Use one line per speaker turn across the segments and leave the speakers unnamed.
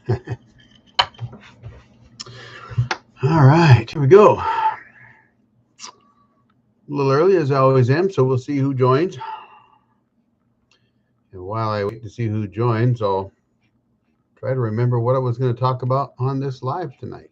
All right, here we go. A little early as I always am, so we'll see who joins. And while I wait to see who joins, I'll try to remember what I was going to talk about on this live tonight.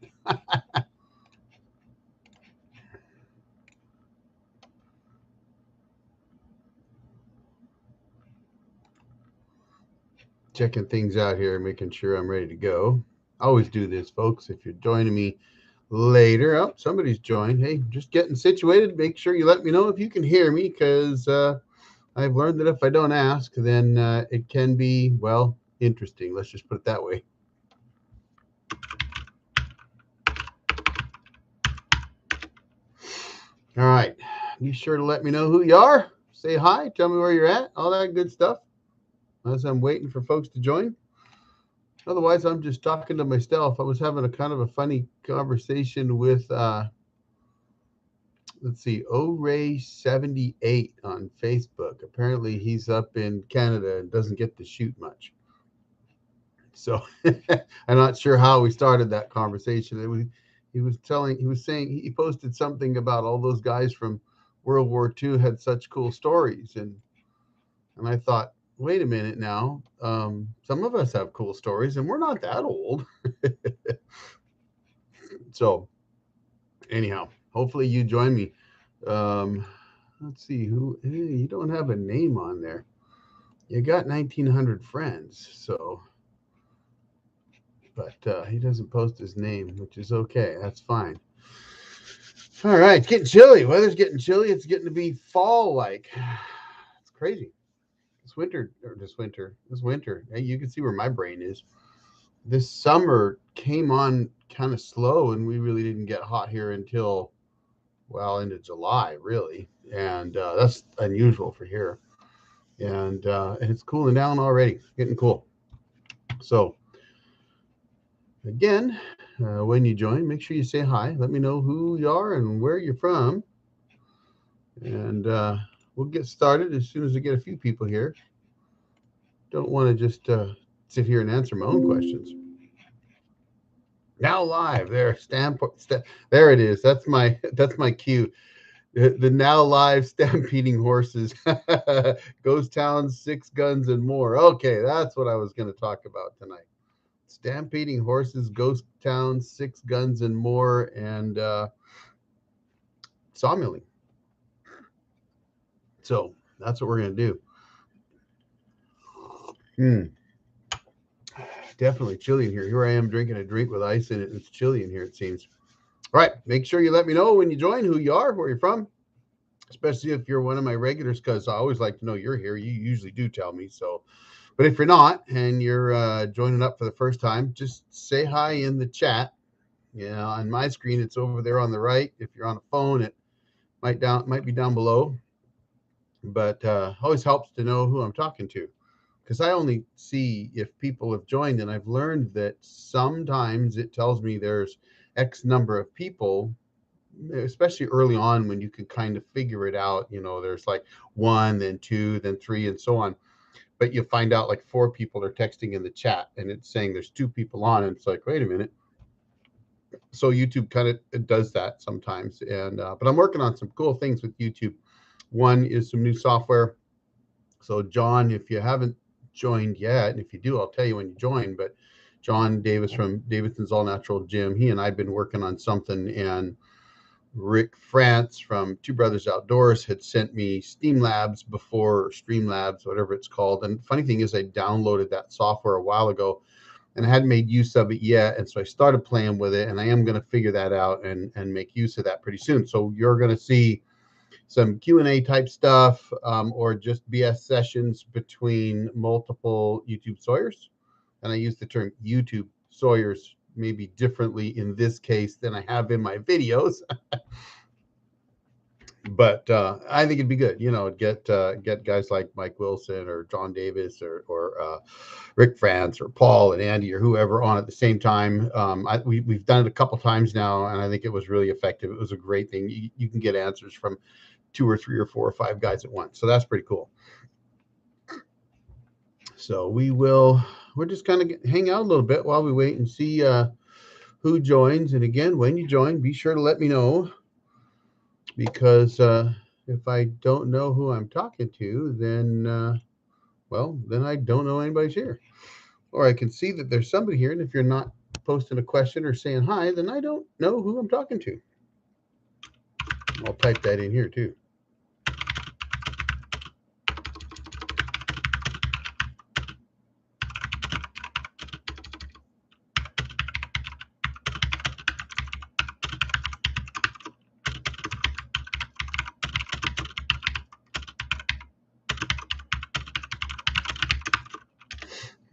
Checking things out here, making sure I'm ready to go. I always do this, folks. If you're joining me later, oh, somebody's joined. Hey, just getting situated. Make sure you let me know if you can hear me, because I've learned that if I don't ask, then it can be, well, interesting. Let's just put it that way. All right. Be sure to let me know who you are. Say hi. Tell me where you're at. All that good stuff as I'm waiting for folks to join. Otherwise, I'm just talking to myself. I was having a kind of a funny conversation with, let's see, O-Ray78 on Facebook. Apparently, he's up in Canada and doesn't get to shoot much. So I'm not sure how we started that conversation. He was saying he posted something about all those guys from World War II had such cool stories, and I thought, wait a minute now, some of us have cool stories, and we're not that old. So anyhow, hopefully you join me. Let's see who. Hey, you don't have a name on there. You got 1,900 friends, so. But he doesn't post his name, which is okay. That's fine. All right, it's getting chilly. Weather's getting chilly. It's getting to be fall-like. It's crazy. This winter. Hey, you can see where my brain is. This summer came on kind of slow, and we really didn't get hot here until, well, into July, really. And that's unusual for here. And it's cooling down already. It's getting cool. So, again, when you join, make sure you say hi. Let me know who you are and where you're from. And we'll get started as soon as we get a few people here. Don't want to just sit here and answer my own questions. Now live there, there it is. That's my cue. The now live Stampeding Horses, Ghost Town, 6 Guns and More. Okay, that's what I was going to talk about tonight. Stampeding Horses, Ghost Town, 6 Guns and More, and SAWMILLING. So that's what we're going to do. Definitely chilly in here. Here I am drinking a drink with ice in it. It's chilly in here, it seems. All right, make sure you let me know when you join, who you are, where you're from, especially if you're one of my regulars, because I always like to know you're here. You usually do tell me. So, but if you're not and you're joining up for the first time, just say hi in the chat. Yeah, on my screen, it's over there on the right. If you're on a phone, it might be down below. But always helps to know who I'm talking to, because I only see if people have joined, and I've learned that sometimes it tells me there's X number of people, especially early on when you can kind of figure it out. There's like 1, then 2, then 3, and so on. But you find out like 4 people are texting in the chat, and it's saying there's 2 people on, and it's like, wait a minute. So YouTube kind of does that sometimes, and but I'm working on some cool things with YouTube. One is some new software. So John, if you haven't joined yet, and if you do, I'll tell you when you join. But John Davis from Davidson's All Natural Gym, he and I've been working on something, and Rick France from Two Brothers Outdoors had sent me Streamlabs, whatever it's called. And the funny thing is, I downloaded that software a while ago and I hadn't made use of it yet. And so I started playing with it, and I am going to figure that out and make use of that pretty soon. So you're going to see some Q&A type stuff, or just BS sessions between multiple YouTube Sawyers. And I use the term YouTube Sawyers maybe differently in this case than I have in my videos. But I think it'd be good, get guys like Mike Wilson or John Davis or Rick France or Paul and Andy or whoever on at the same time. We've done it a couple times now, and I think it was really effective. It was a great thing. You can get answers from 2 or 3 or 4 or 5 guys at once. So that's pretty cool. So we will we're just kind of hang out a little bit while we wait and see who joins. And again, when you join, be sure to let me know, because if I don't know who I'm talking to, then well, then I don't know anybody's here. Or I can see that there's somebody here, and if you're not posting a question or saying hi, then I don't know who I'm talking to. I'll type that in here too.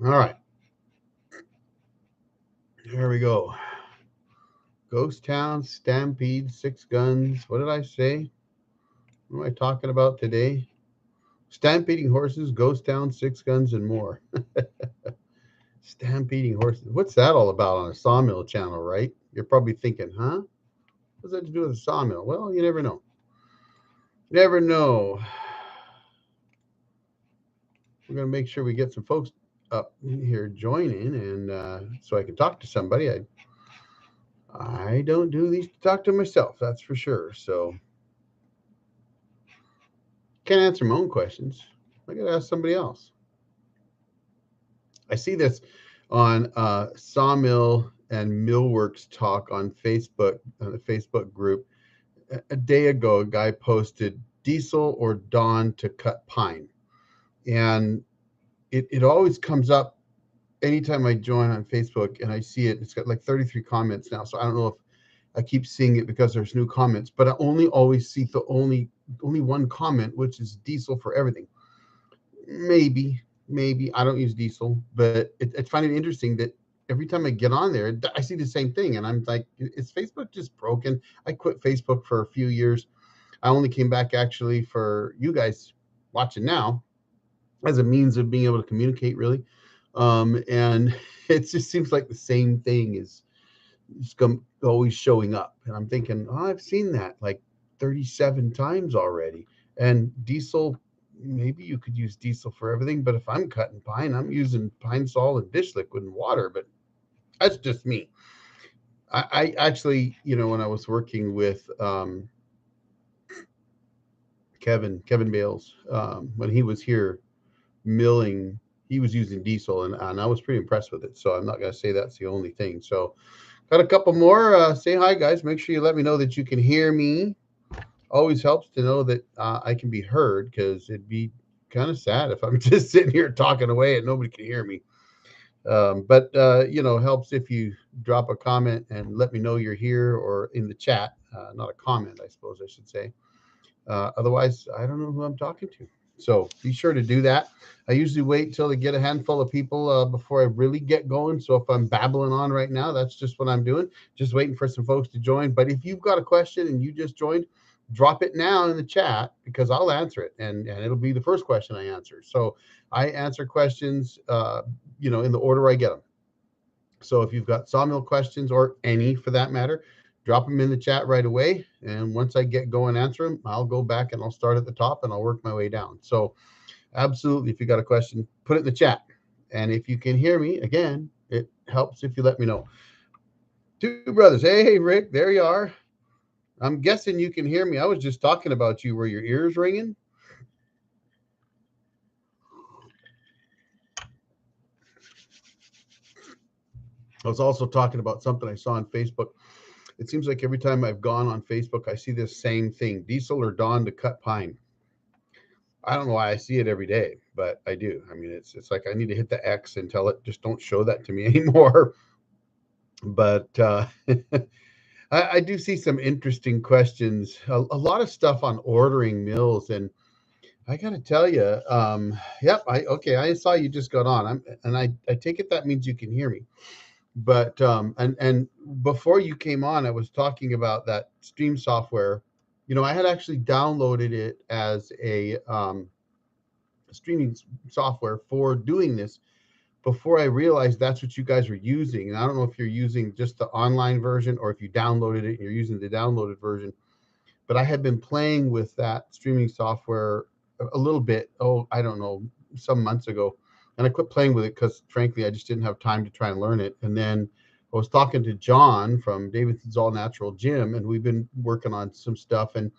All right. There we go. Ghost Town, Stampede, Six Guns. What did I say? What am I talking about today? Stampeding Horses, Ghost Town, Six Guns, and more. Stampeding Horses. What's that all about on a Sawmill channel, right? You're probably thinking, huh? What's that to do with a sawmill? Well, you never know. Never know. We're going to make sure we get some folks up here joining, and so I can talk to somebody. I don't do these to talk to myself, that's for sure. So can't answer my own questions. I got to ask somebody else. I see this on Sawmill and Millworks Talk on Facebook, on the Facebook group. A day ago, a guy posted diesel or Dawn to cut pine. And it always comes up anytime I join on Facebook and I see it. It's got like 33 comments now. So I don't know if I keep seeing it because there's new comments, but I only always see the only one comment, which is diesel for everything. Maybe I don't use diesel, but I find it interesting that every time I get on there, I see the same thing. And I'm like, is Facebook just broken? I quit Facebook for a few years. I only came back actually for you guys watching now as a means of being able to communicate, really. And it just seems like the same thing is always showing up. And I'm thinking, oh, I've seen that like 37 times already. And diesel, maybe you could use diesel for everything, but if I'm cutting pine, I'm using pine sol and dish liquid and water. But that's just me. I actually, when I was working with Kevin Bales, when he was here milling, he was using diesel, and I was pretty impressed with it. So I'm not going to say that's the only thing. So got a couple more. Say hi, guys. Make sure you let me know that you can hear me. Always helps to know that I can be heard, because it'd be kind of sad if I'm just sitting here talking away and nobody can hear me. But helps if you drop a comment and let me know you're here, or in the chat. Not a comment, I suppose I should say. Otherwise, I don't know who I'm talking to. So be sure to do that. I usually wait till I get a handful of people before I really get going. So if I'm babbling on right now, that's just what I'm doing. Just waiting for some folks to join. But if you've got a question and you just joined, drop it now in the chat, because I'll answer it. And it'll be the first question I answer. So I answer questions, in the order I get them. So if you've got sawmill questions, or any for that matter, drop them in the chat right away. And once I get going, answer them, I'll go back and I'll start at the top and I'll work my way down. So absolutely, if you got a question, put it in the chat. And if you can hear me, again, it helps if you let me know. Two brothers. Hey, Rick, there you are. I'm guessing you can hear me. I was just talking about you. Were your ears ringing? I was also talking about something I saw on Facebook. It seems like every time I've gone on Facebook, I see this same thing: diesel or Dawn to cut pine. I don't know why I see it every day, but I do. I mean, it's like I need to hit the X and tell it, just don't show that to me anymore. But I do see some interesting questions, a lot of stuff on ordering mills, and I got to tell you, yep, I saw you just got on, I take it that means you can hear me. But and before you came on, I was talking about that stream software. I had actually downloaded it as a streaming software for doing this before I realized that's what you guys were using. And I don't know if you're using just the online version, or if you downloaded it and you're using the downloaded version. But I had been playing with that streaming software a little bit. Oh, I don't know, some months ago. and I quit playing with it because frankly I just didn't have time to try and learn it. And then I was talking to John from Davidson's All Natural Gym, and we've been working on some stuff, and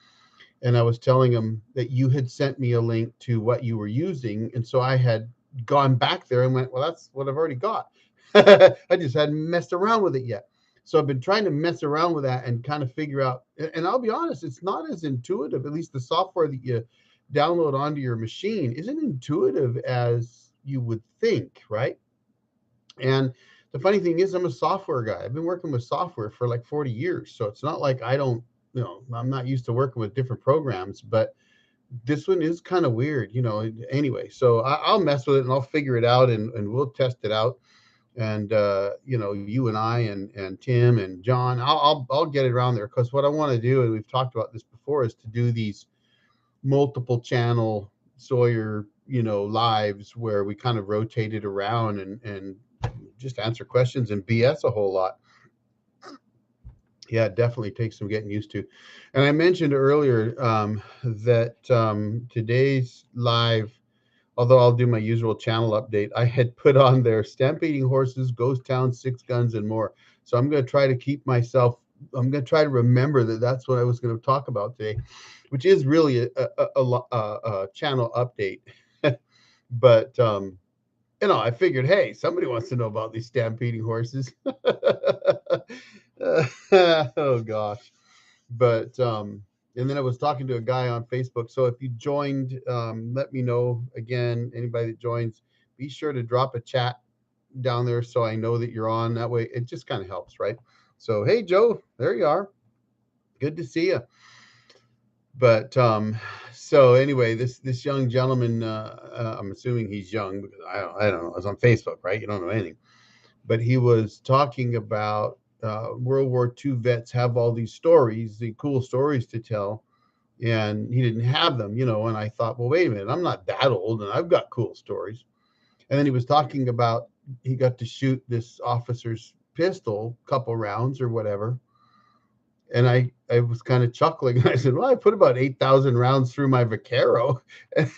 I was telling him that you had sent me a link to what you were using, and so I had gone back there and went, well, that's what I've already got. I just hadn't messed around with it yet. So I've been trying to mess around with that and kind of figure out, and I'll be honest, it's not as intuitive. At least the software that you download onto your machine isn't intuitive as you would think, right? And the funny thing is, I'm a software guy. I've been working with software for like 40 years. So it's not like I don't, I'm not used to working with different programs, but this one is kind of weird, anyway. So I'll mess with it and I'll figure it out, and we'll test it out. And, you and I and Tim and John, I'll get it around there, because what I want to do, and we've talked about this before, is to do these multiple channel Sawyer, lives where we kind of rotate it around and just answer questions and BS a whole lot. Yeah, it definitely takes some getting used to. And I mentioned earlier that today's live, although I'll do my usual channel update, I had put on there Stampeding Horses, Ghost Town, Six Guns, and more. So I'm going to try to I'm going to try to remember that that's what I was going to talk about today, which is really a channel update. But, I figured, hey, somebody wants to know about these Stampeding Horses. Oh, gosh. But, and then I was talking to a guy on Facebook. So if you joined, let me know. Again, anybody that joins, be sure to drop a chat down there so I know that you're on. That way it just kind of helps, right? So, hey, Joe, there you are. Good to see you. But so anyway, this young gentleman, I'm assuming he's young because I don't know. It's on Facebook, right? You don't know anything. But he was talking about World War II vets have all these stories, the cool stories to tell, and he didn't have them, And I thought, well, wait a minute, I'm not that old, and I've got cool stories. And then he was talking about he got to shoot this officer's pistol, couple rounds or whatever. And I was kind of chuckling. I said, well, I put about 8,000 rounds through my Vaquero.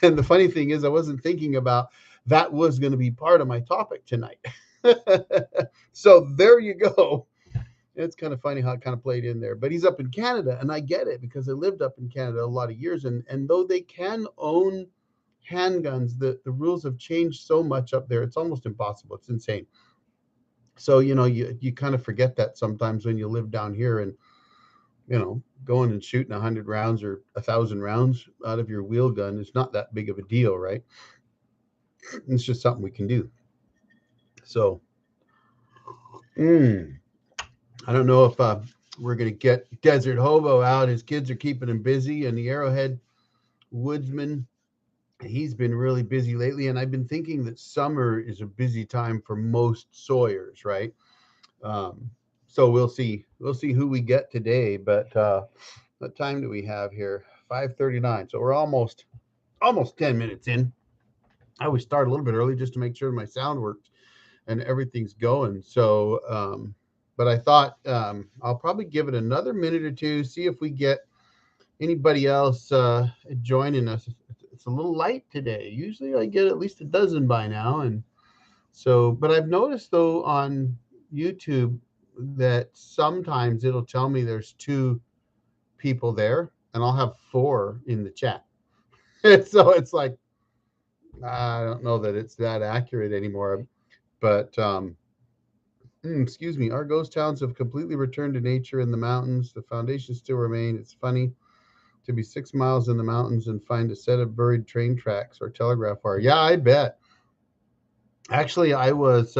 And the funny thing is, I wasn't thinking about that was going to be part of my topic tonight. So there you go. It's kind of funny how it kind of played in there. But he's up in Canada, and I get it because I lived up in Canada a lot of years. And though they can own handguns, the rules have changed so much up there. It's almost impossible. It's insane. So, you kind of forget that sometimes when you live down here, and going and shooting 100 rounds or 1,000 rounds out of your wheel gun is not that big of a deal, right? It's just something we can do. So, I don't know if we're going to get Desert Hobo out. His kids are keeping him busy, and the Arrowhead Woodsman, he's been really busy lately. And I've been thinking that summer is a busy time for most Sawyers, right? So we'll see who we get today. But what time do we have here? 5:39. So we're almost 10 minutes in. I always start a little bit early just to make sure my sound works and everything's going. So, but I thought I'll probably give it another minute or two, see if we get anybody else joining us. It's a little light today. Usually I get at least a dozen by now. And so, but I've noticed though on YouTube that sometimes it'll tell me there's 2 people there, and I'll have 4 in the chat. So it's like, I don't know that it's that accurate anymore. But excuse me, our ghost towns have completely returned to nature in the mountains. The foundations still remain. It's funny to be 6 miles in the mountains and find a set of buried train tracks or telegraph wire. Yeah, I bet. Actually, I was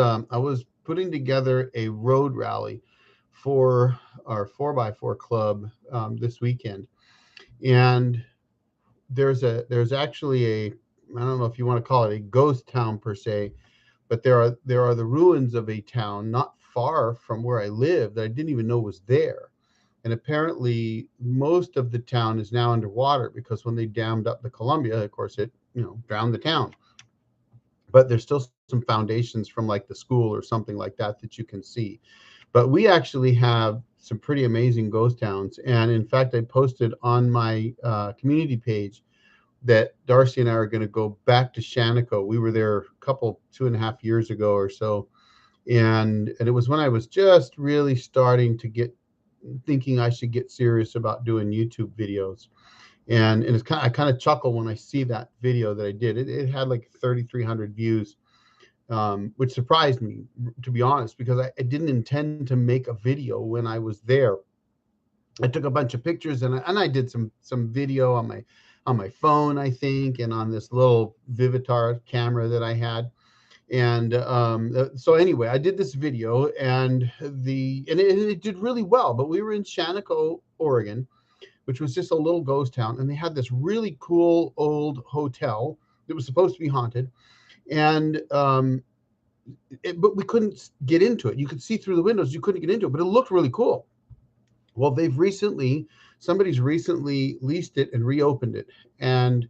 putting together a road rally for our 4x4 club this weekend, and there's actually I don't know if you want to call it a ghost town per se, but there are the ruins of a town not far from where I live that I didn't even know was there. And apparently most of the town is now underwater because when they dammed up the Columbia, of course it drowned the town. But there's still some foundations from like the school or something like that you can see. But we actually have some pretty amazing ghost towns. And in fact, I posted on my community page that Darcy and I are going to go back to Shaniko. We were there a couple 2.5 years ago or so, and it was when I was just really starting to get thinking I should get serious about doing YouTube videos. And it's I kind of chuckle when I see that video that I did. It had like 3,300 views, which surprised me, to be honest, because I didn't intend to make a video when I was there. I took a bunch of pictures, and I did some video on my phone, I think, and on this little Vivitar camera that I had. And so anyway, I did this video, and it did really well. But we were in Shaniko, Oregon, which was just a little ghost town, and they had this really cool old hotel that was supposed to be haunted, and but we couldn't get into it. You could see through the windows, you couldn't get into it, but it looked really cool. Well, somebody's recently leased it and reopened it, and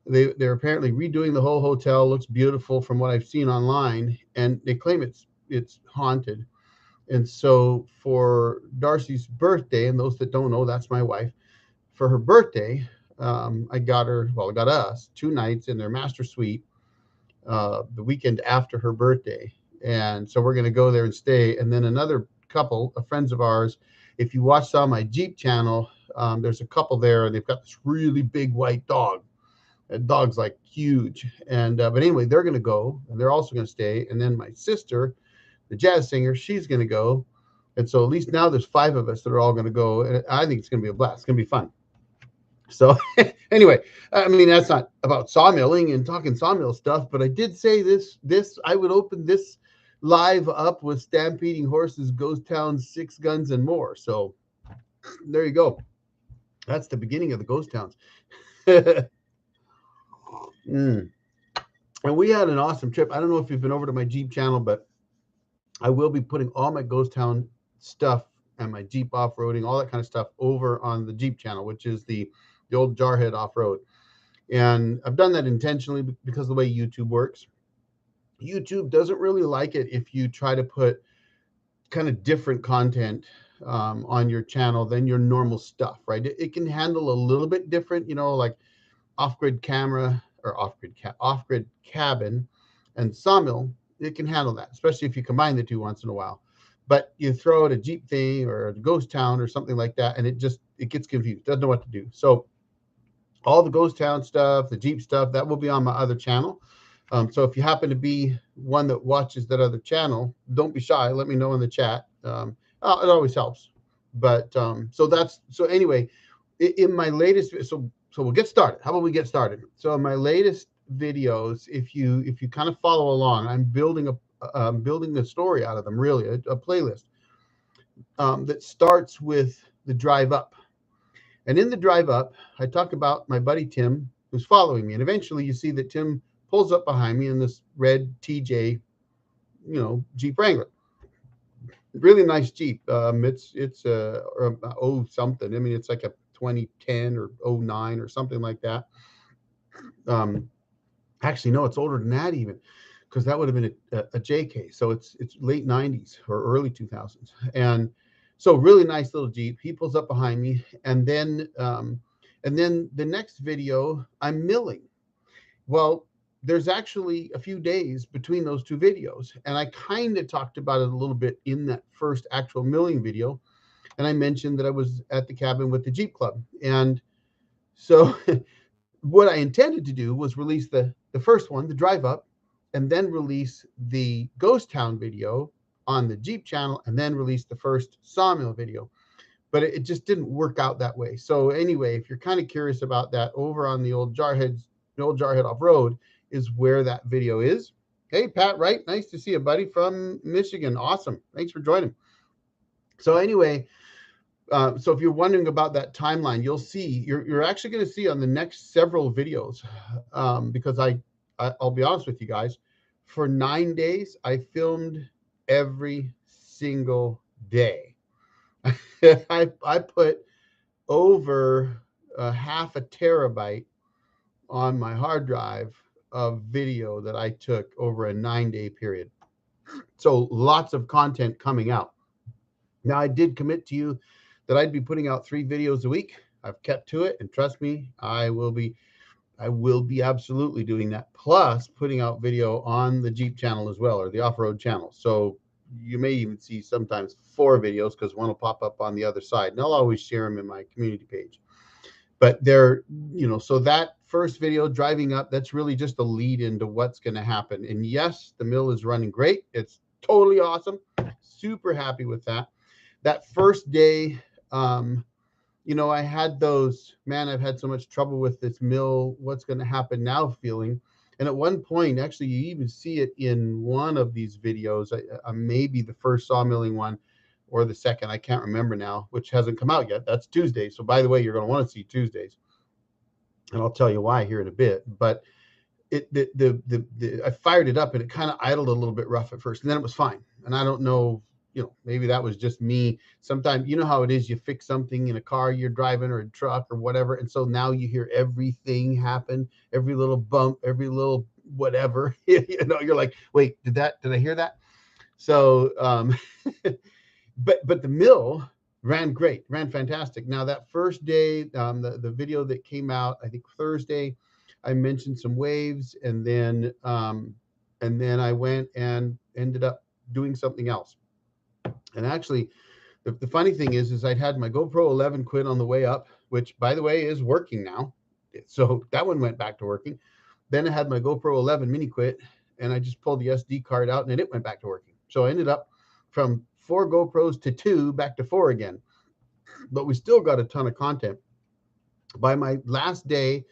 they're apparently redoing the whole hotel. Looks beautiful from what I've seen online, and they claim it's haunted. And so for Darcy's birthday, and those that don't know, that's my wife, for her birthday, I got us 2 nights in their master suite the weekend after her birthday. And so we're going to go there and stay. And then another couple of friends of ours, if you watched on my Jeep channel, there's a couple there, and they've got this really big white dog. That dog's like huge. And but anyway, they're going to go, and they're also going to stay. And then my sister, the jazz singer, she's going to go. And so at least now there's 5 of us that are all going to go. And I think it's going to be a blast. It's going to be fun. So anyway, I mean, that's not about sawmilling and talking sawmill stuff, but I did say I would open this live up with Stampeding Horses, Ghost Town, 6 Guns, and more. So there you go. That's the beginning of the ghost towns. And we had an awesome trip. I don't know if you've been over to my Jeep channel, but I will be putting all my ghost town stuff and my Jeep off-roading, all that kind of stuff over on the Jeep channel, which is the Old Jarhead off-road. And I've done that intentionally because of the way YouTube works. YouTube doesn't really like it if you try to put kind of different content on your channel than your normal stuff, right? It can handle a little bit different, like off-grid camera or off-grid cabin and sawmill. It can handle that, especially if you combine the two once in a while. But you throw out a Jeep thing or a ghost town or something like that, and it gets confused, doesn't know what to do. So all the ghost town stuff, the Jeep stuff, that will be on my other channel. So if you happen to be one that watches that other channel, don't be shy. Let me know in the chat. It always helps. But so anyway, in my latest, so we'll get started. How about we get started? So in my latest videos, if you kind of follow along, I'm building the story out of them, really, a playlist that starts with the drive up. And in the drive up, I talk about my buddy Tim, who's following me. And eventually you see that Tim pulls up behind me in this red TJ, Jeep Wrangler. Really nice Jeep. It's something. I mean, it's like a 2010 or 09 or something like that. Actually, no, it's older than that even, because that would have been a JK. So it's late 90s or early 2000s. And so really nice little Jeep. He pulls up behind me, and then the next video, I'm milling. Well, there's actually a few days between those 2 videos, and I kind of talked about it a little bit in that first actual milling video, and I mentioned that I was at the cabin with the Jeep Club. And so what I intended to do was release the first one, the drive up, and then release the ghost town video on the Jeep channel, and then release the first sawmill video. But it just didn't work out that way. So anyway, if you're kind of curious about that, over on the Old Jarhead off-road is where that video is. Hey, Pat Wright, nice to see you, buddy, from Michigan. Awesome. Thanks for joining. So anyway, so if you're wondering about that timeline, you'll see, you're actually going to see on the next several videos, because I'll be honest with you guys, for 9 days, I filmed every single day. I put over half a terabyte on my hard drive of video that I took over a 9-day period. So lots of content coming out. Now, I did commit to you that I'd be putting out 3 videos a week. I've kept to it, and trust me, I will be I will be absolutely doing that, plus putting out video on the Jeep channel as well, or the off-road channel. So you may even see sometimes 4 videos, because one will pop up on the other side, and I'll always share them in my community page. But they're, so that first video driving up, that's really just a lead into what's going to happen. And yes, the mill is running great. It's totally awesome. Super happy with that. That first day, I had those, man, I've had so much trouble with this mill, what's going to happen now feeling. And at one point, actually, you even see it in one of these videos, maybe the first sawmilling one or the second, I can't remember now, which hasn't come out yet. That's Tuesday. So by the way, you're going to want to see Tuesdays, and I'll tell you why here in a bit. But I fired it up, and it kind of idled a little bit rough at first, and then it was fine. And I don't know, maybe that was just me. Sometimes, you know how it is, you fix something in a car you're driving or a truck or whatever, and so now you hear everything happen, every little bump, every little whatever. You're like, wait, did I hear that? So but the mill ran great, ran fantastic. Now that first day, the video that came out, I think Thursday, I mentioned some waves, and then I went and ended up doing something else. And actually, the funny thing is I'd had my GoPro 11 quit on the way up, which, by the way, is working now. So that one went back to working. Then I had my GoPro 11 mini quit, and I just pulled the SD card out, and then it went back to working. So I ended up from 4 GoPros to 2, back to 4 again. But we still got a ton of content. By my last day,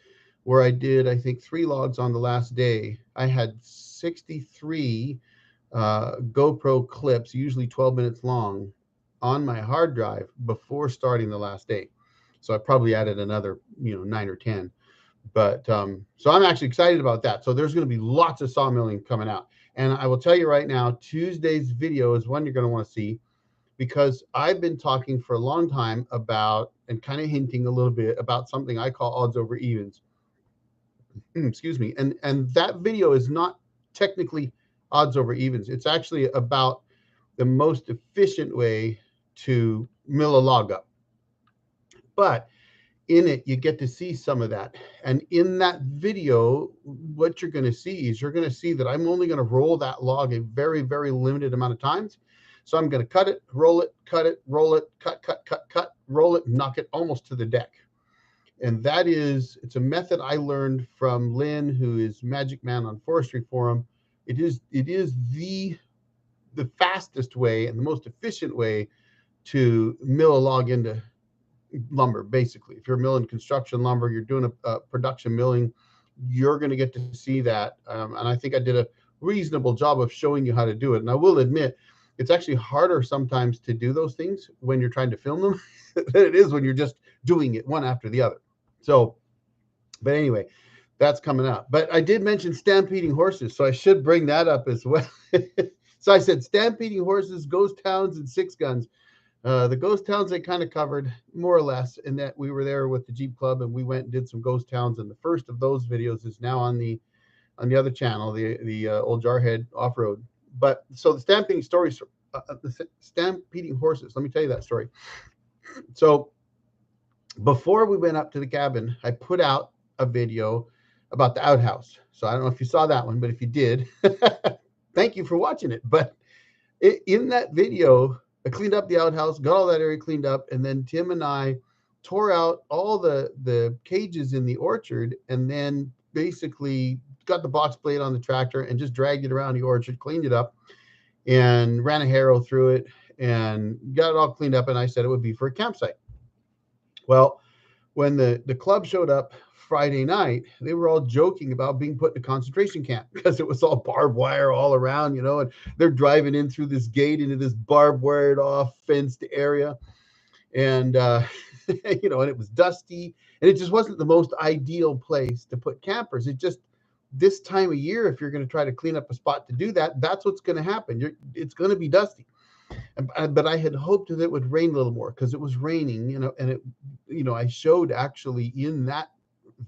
where I did, I think, 3 logs on the last day, I had 63 GoPro clips, usually 12 minutes long, on my hard drive before starting the last day. So I probably added another, 9 or 10. But so I'm actually excited about that. So there's going to be lots of sawmilling coming out. And I will tell you right now, Tuesday's video is one you're going to want to see, because I've been talking for a long time about, and kind of hinting a little bit about, something I call odds over evens. Excuse me. And that video is not technically odds over evens. It's actually about the most efficient way to mill a log up. But in it, you get to see some of that. And in that video, what you're going to see is, you're going to see that I'm only going to roll that log a very, very limited amount of times. So I'm going to cut it, roll it, cut it, roll it, cut, roll it, knock it almost to the deck. And it's a method I learned from Lynn, who is Magic Man on Forestry Forum. It is the fastest way and the most efficient way to mill a log into lumber. Basically, if you're milling construction lumber, you're doing a production milling, you're going to get to see that. And I think I did a reasonable job of showing you how to do it. And I will admit, it's actually harder sometimes to do those things when you're trying to film them than it is when you're just doing it one after the other. So, but anyway, that's coming up. But I did mention Stampeding Horses, so I should bring that up as well. So I said Stampeding Horses, ghost towns, and 6 guns. The ghost towns I kind of covered more or less, in that we were there with the Jeep Club, and we went and did some ghost towns. And the first of those videos is now on the other channel, the Old Jarhead off-road. But so the stampeding stories, the Stampeding Horses. Let me tell you that story. So before we went up to the cabin, I put out a video about the outhouse. So I don't know if you saw that one, but if you did, thank you for watching it. But in that video, I cleaned up the outhouse, got all that area cleaned up, and then Tim and I tore out all the cages in the orchard, and then basically got the box blade on the tractor and just dragged it around the orchard, cleaned it up, and ran a harrow through it and got it all cleaned up. And I said it would be for a campsite. Well, when the club showed up Friday night, they were all joking about being put in a concentration camp, because it was all barbed wire all around, and they're driving in through this gate into this barbed wired off fenced area. And, and it was dusty, and it just wasn't the most ideal place to put campers. It just, this time of year, if you're going to try to clean up a spot to do that, that's what's going to happen. It's going to be dusty. But I had hoped that it would rain a little more, because it was raining, and it, I showed actually in that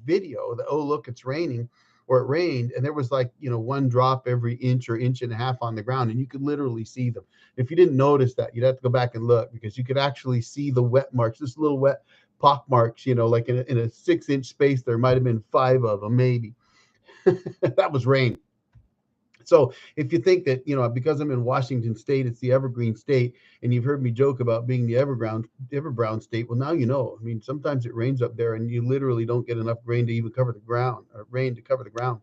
video that, oh, look, it's raining, or it rained, and there was like, 1 drop every inch or inch and a half on the ground, and you could literally see them. If you didn't notice that, you'd have to go back and look, because you could actually see the wet marks, this little wet pock marks, like in a 6-inch space, there might have been 5 of them, maybe. That was rain. So if you think that, because I'm in Washington State, it's the evergreen state, and you've heard me joke about being the everbrown state, well, now you know. I mean, sometimes it rains up there, and you literally don't get enough rain to even cover the ground, or rain to cover the ground.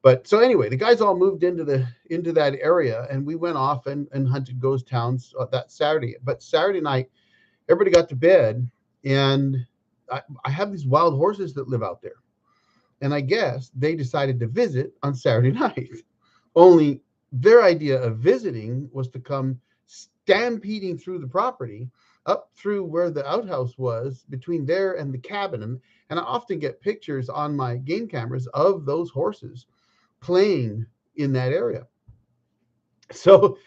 But so anyway, the guys all moved into that area, and we went off and hunted ghost towns that Saturday. But Saturday night, everybody got to bed, and I have these wild horses that live out there, and I guess they decided to visit on Saturday night. Only their idea of visiting was to come stampeding through the property, up through where the outhouse was, between there and the cabin. And I often get pictures on my game cameras of those horses playing in that area. So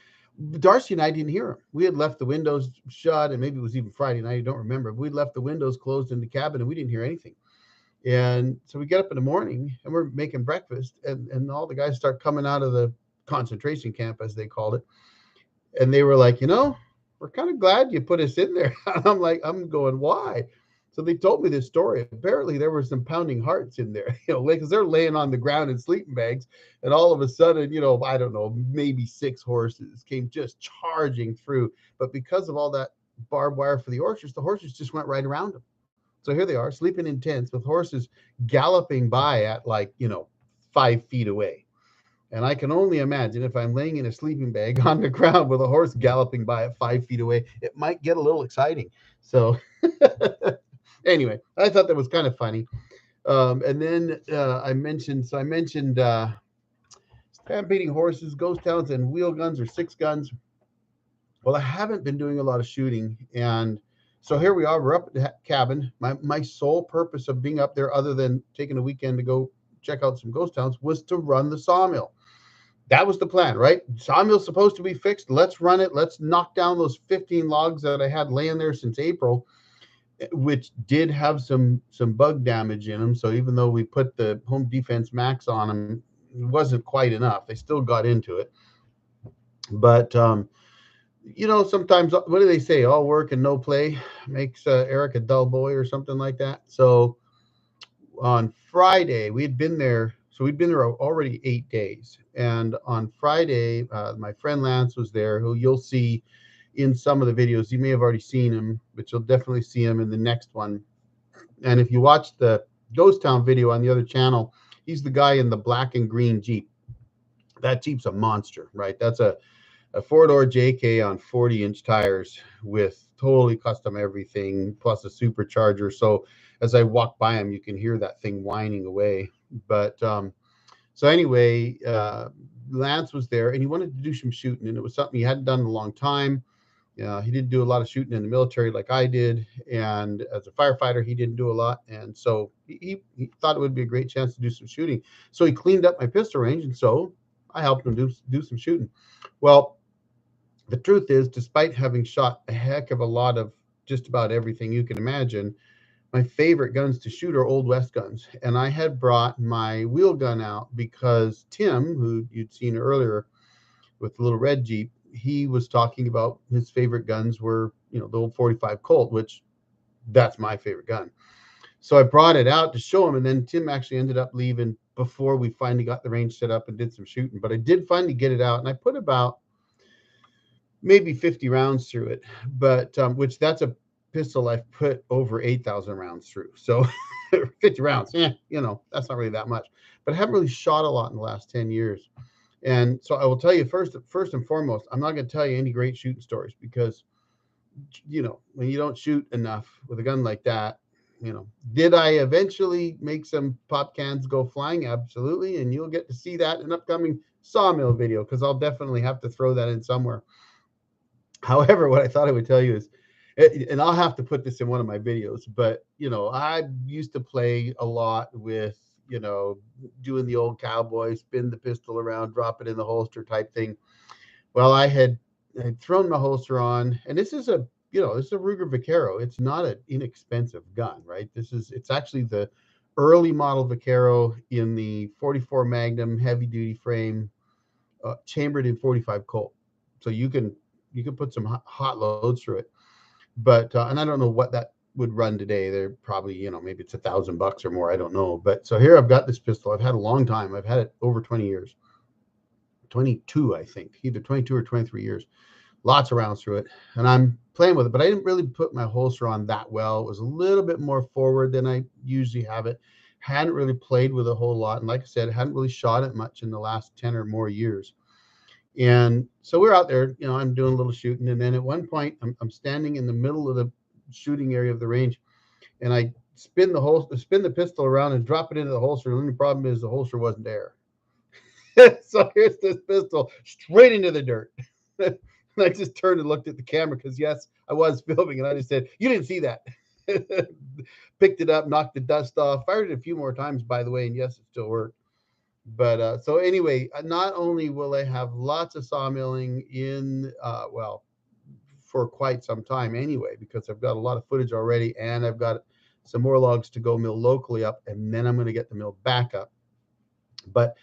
Darcy and I didn't hear them. We had left the windows shut, and maybe it was even Friday night, I don't remember. We'd left the windows closed in the cabin, and we didn't hear anything. And so we get up in the morning, and we're making breakfast, and all the guys start coming out of the concentration camp, as they called it. And they were like, we're kind of glad you put us in there. I'm going, why? So they told me this story. Apparently there were some pounding hearts in there, because they're laying on the ground in sleeping bags. And all of a sudden, I don't know, maybe 6 horses came just charging through. But because of all that barbed wire for the horses just went right around them. So here they are, sleeping in tents with horses galloping by at 5 feet away. And I can only imagine, if I'm laying in a sleeping bag on the ground with a horse galloping by at 5 feet away, it might get a little exciting. So anyway, I thought that was kind of funny. And then I mentioned stampeding horses, ghost towns, and wheel guns or 6 guns. Well, I haven't been doing a lot of shooting, and so here we are. We're up at the cabin. My sole purpose of being up there, other than taking a weekend to go check out some ghost towns, was to run the sawmill. That was the plan, right? Sawmill's supposed to be fixed. Let's run it. Let's knock down those 15 logs that I had laying there since April, which did have some bug damage in them. So even though we put the Home Defense Max on them, it wasn't quite enough. They still got into it. But sometimes, what do they say? All work and no play makes Eric a dull boy, or something like that. So on Friday, we'd been there. So we'd been there already 8 days. And on Friday, my friend Lance was there, who you'll see in some of the videos. You may have already seen him, but you'll definitely see him in the next one. And if you watch the Ghost Town video on the other channel, he's the guy in the black and green Jeep. That Jeep's a monster, right? That's a 4-door JK on 40-inch tires with totally custom everything, plus a supercharger. So as I walk by him, you can hear that thing whining away. But so anyway, Lance was there, and he wanted to do some shooting, and it was something he hadn't done in a long time. He didn't do a lot of shooting in the military like I did, and as a firefighter, he didn't do a lot. And so he thought it would be a great chance to do some shooting. So he cleaned up my pistol range, and so I helped him do some shooting. Well, the truth is, despite having shot a heck of a lot of just about everything you can imagine, my favorite guns to shoot are Old West guns. And I had brought my wheel gun out because Tim, who you'd seen earlier with the little red Jeep, he was talking about his favorite guns were, the old 45 Colt, which that's my favorite gun. So I brought it out to show him, and then Tim actually ended up leaving before we finally got the range set up and did some shooting. But I did finally get it out, and I put about maybe 50 rounds through it, but which that's a pistol I've put over 8,000 rounds through. So 50 rounds, that's not really that much. But I haven't really shot a lot in the last 10 years. And so I will tell you first and foremost, I'm not going to tell you any great shooting stories, because, when you don't shoot enough with a gun like that, did I eventually make some pop cans go flying? Absolutely. And you'll get to see that in an upcoming sawmill video, because I'll definitely have to throw that in somewhere. However, what I thought I would tell you is, and I'll have to put this in one of my videos, but, I used to play a lot with, doing the old cowboy, spin the pistol around, drop it in the holster type thing. Well, I'd thrown my holster on, and this is a Ruger Vaquero. It's not an inexpensive gun, right? It's actually the early model Vaquero in the 44 Magnum heavy duty frame, chambered in 45 Colt. So you can put some hot loads through it. But and I don't know what that would run today. They're probably, maybe it's $1,000 or more. I don't know. But so here I've got this pistol. I've had a long time. I've had it over 20 years, 22, I think, either 22 or 23 years. Lots of rounds through it, and I'm playing with it. But I didn't really put my holster on that well. It was a little bit more forward than I usually have it. Hadn't really played with a whole lot, and like I said, hadn't really shot it much in the last 10 or more years. And so we're out there, I'm doing a little shooting, and then at one point I'm standing in the middle of the shooting area of the range, and I spin the pistol around and drop it into the holster. The only problem is the holster wasn't there. So here's this pistol straight into the dirt. And I just turned and looked at the camera because, yes, I was filming, and I just said, "You didn't see that." Picked it up, knocked the dust off, fired it a few more times, by the way, and yes, it still worked. But so anyway, not only will I have lots of sawmilling in, for quite some time anyway, because I've got a lot of footage already, and I've got some more logs to go mill locally up, and then I'm going to get the mill back up. But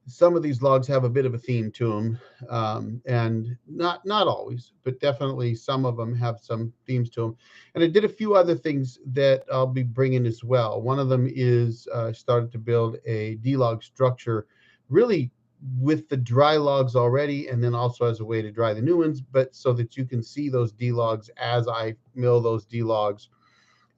some of these logs have a bit of a theme to them, and not always, but definitely some of them have some themes to them. And I did a few other things that I'll be bringing as well. One of them is started to build a D-log structure, really with the dry logs already, and then also as a way to dry the new ones, but so that you can see those D-logs as I mill those D-logs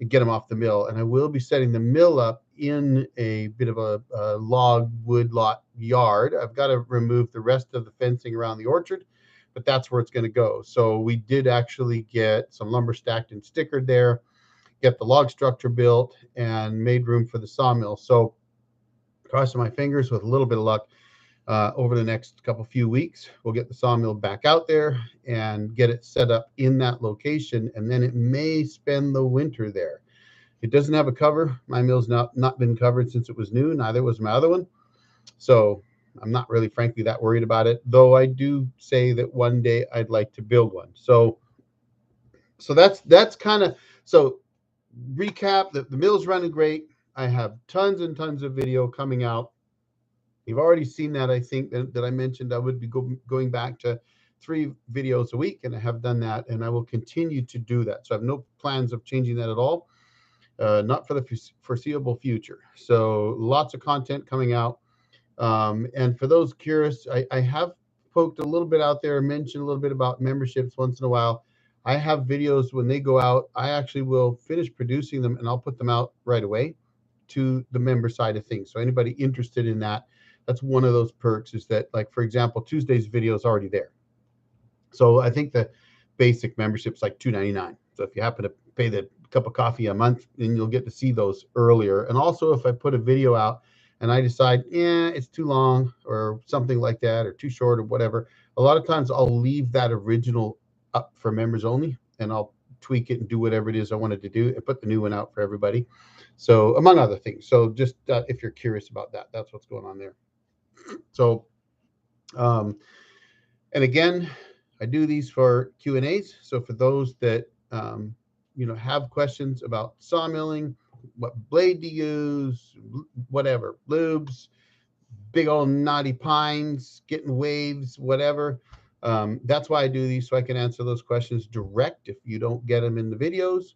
and get them off the mill. And I will be setting the mill up in a bit of a log wood lot yard. I've got to remove the rest of the fencing around the orchard, but that's where it's going to go. So we did actually get some lumber stacked and stickered there, get the log structure built, and made room for the sawmill. So crossing my fingers, with a little bit of luck, over the next few weeks, we'll get the sawmill back out there and get it set up in that location, and then it may spend the winter there. It doesn't have a cover. My mill's not been covered since it was new. Neither was my other one. So I'm not really, frankly, that worried about it, though I do say that one day I'd like to build one. So that's kind of, so recap, the mill's running great. I have tons and tons of video coming out. You've already seen that. I think that I mentioned I would be going back to 3 videos a week, and I have done that, and I will continue to do that. So I have no plans of changing that at all, not for the foreseeable future. So lots of content coming out. And for those curious, I have poked a little bit out there, mentioned a little bit about memberships once in a while. I have videos when they go out. I actually will finish producing them, and I'll put them out right away to the member side of things. So anybody interested in that, that's one of those perks, is that, like, for example, Tuesday's video is already there. So I think the basic membership's like $2.99. So if you happen to pay the cup of coffee a month, then you'll get to see those earlier. And also, if I put a video out and I decide, it's too long or something like that, or too short or whatever, a lot of times I'll leave that original up for members only, and I'll tweak it and do whatever it is I wanted to do and put the new one out for everybody. So among other things. So just if you're curious about that, that's what's going on there. So, and again, I do these for Q&As. So for those that, have questions about sawmilling, what blade to use, whatever, lubes, big old knotty pines, getting waves, whatever. That's why I do these, so I can answer those questions direct if you don't get them in the videos.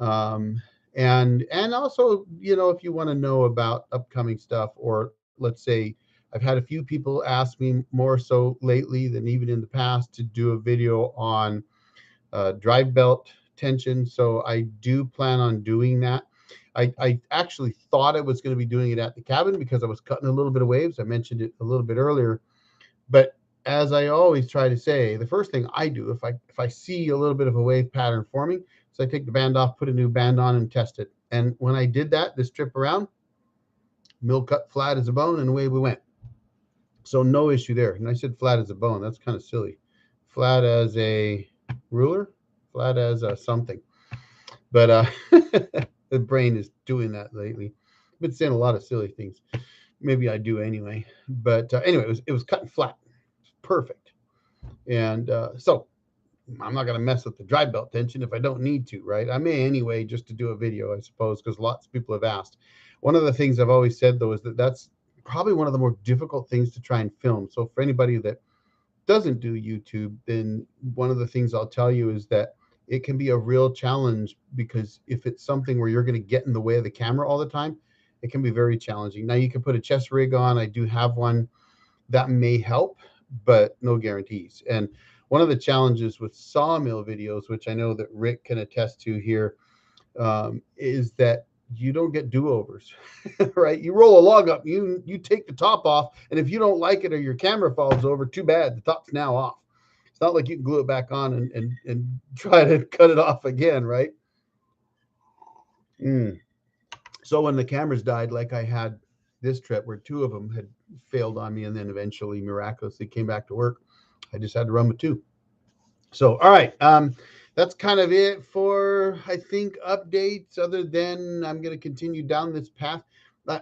And also, if you want to know about upcoming stuff, or let's say, I've had a few people ask me more so lately than even in the past to do a video on drive belt tension. So I do plan on doing that. I actually thought I was going to be doing it at the cabin because I was cutting a little bit of waves. I mentioned it a little bit earlier, but as I always try to say, the first thing I do if I see a little bit of a wave pattern forming, so I take the band off, put a new band on, and test it. And when I did that this trip around, mill cut flat as a bone, and away we went. So no issue there. And I said flat as a bone. That's kind of silly. Flat as a ruler, flat as a something. But the brain is doing that lately. I've been saying a lot of silly things. Maybe I do anyway. But anyway, it was cutting flat. It's perfect. And so I'm not going to mess with the drive belt tension if I don't need to, right? I may anyway, just to do a video, I suppose, because lots of people have asked. One of the things I've always said, though, is that that's probably one of the more difficult things to try and film. So for anybody that doesn't do YouTube, then one of the things I'll tell you is that it can be a real challenge, because if it's something where you're going to get in the way of the camera all the time, it can be very challenging. Now you can put a chest rig on. I do have one that may help, but no guarantees. And one of the challenges with sawmill videos, which I know that Rick can attest to here, is that you don't get do-overs. Right? You roll a log up, you take the top off, and if you don't like it or your camera falls over, too bad, the top's now off. It's not like you can glue it back on and try to cut it off again, right? So when the cameras died, like I had this trip where two of them had failed on me, and then eventually miraculously came back to work, I just had to run with two. So, all right. That's kind of it for, I think, updates, other than I'm going to continue down this path.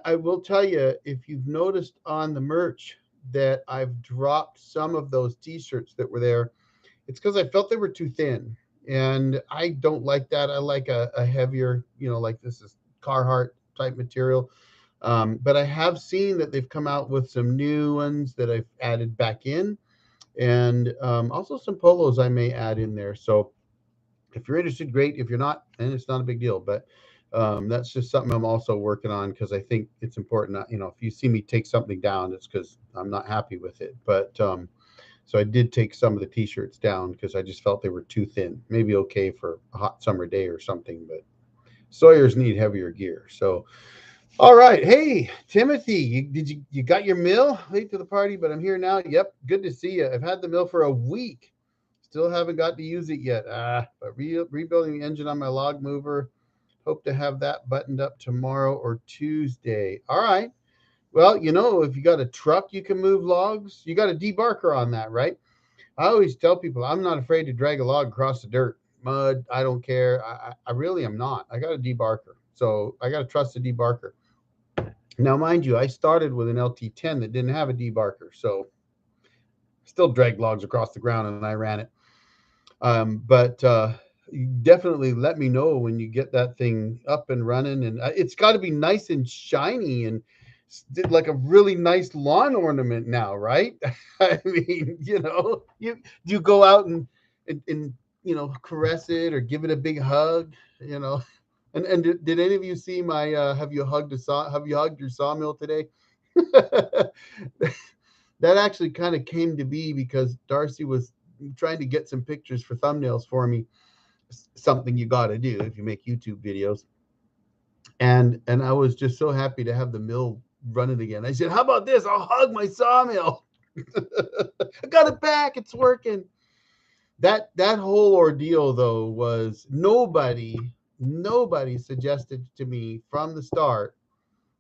I will tell you, if you've noticed on the merch that I've dropped some of those t-shirts that were there, it's because I felt they were too thin. And I don't like that. I like a heavier, like this is Carhartt type material. But I have seen that they've come out with some new ones that I've added back in. And also some polos I may add in there. So if you're interested, great. If you're not, then it's not a big deal. But that's just something I'm also working on, because I think it's important. If you see me take something down, it's because I'm not happy with it. But so I did take some of the t-shirts down because I just felt they were too thin. Maybe okay for a hot summer day or something, but sawyers need heavier gear. So, all right. Hey, Timothy, you got your mill? Late to the party, but I'm here now. Yep, good to see you. I've had the mill for a week. Still haven't got to use it yet. But rebuilding the engine on my log mover. Hope to have that buttoned up tomorrow or Tuesday. All right. Well, if you got a truck you can move logs, you got a debarker on that, right? I always tell people I'm not afraid to drag a log across the dirt, mud. I don't care. I really am not. I got a debarker. So I got to trust the debarker. Now, mind you, I started with an LT10 that didn't have a debarker. So still dragged logs across the ground, and I ran it. But you definitely let me know when you get that thing up and running. And it's got to be nice and shiny and like a really nice lawn ornament now, right? I mean, you go out and caress it or give it a big hug, And did any of you see my have you hugged your sawmill today? That actually kind of came to be because Darcy was trying to get some pictures for thumbnails for me. Something you got to do if you make YouTube videos. And I was just so happy to have the mill running again. I said, "How about this? I'll hug my sawmill." I got it back. It's working. That whole ordeal though was nobody suggested to me from the start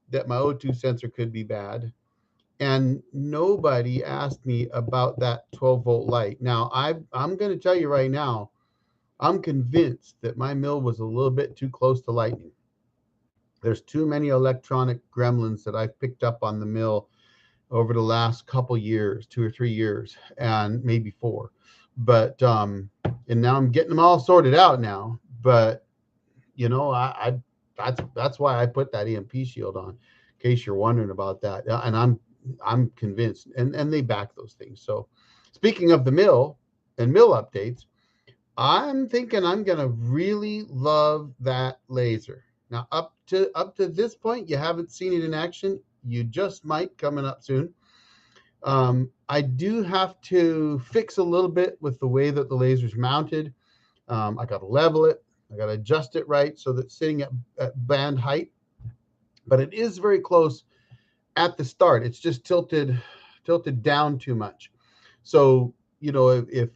that my O2 sensor could be bad. And nobody asked me about that 12-volt light. Now, I'm going to tell you right now, I'm convinced that my mill was a little bit too close to lightning. There's too many electronic gremlins that I've picked up on the mill over the last couple years, 2 or 3 years, and maybe 4. But and now I'm getting them all sorted out now. But I that's why I put that EMP shield on, in case you're wondering about that. And I'm convinced, and they back those things. So speaking of the mill and mill updates, I'm thinking I'm gonna really love that laser. Now up to this point, you haven't seen it in action. You just might, coming up soon. I do have to fix a little bit with the way that the laser's mounted. I got to level it. I got to adjust it right so that it's sitting at band height. But it is very close at the start. It's just tilted down too much. So if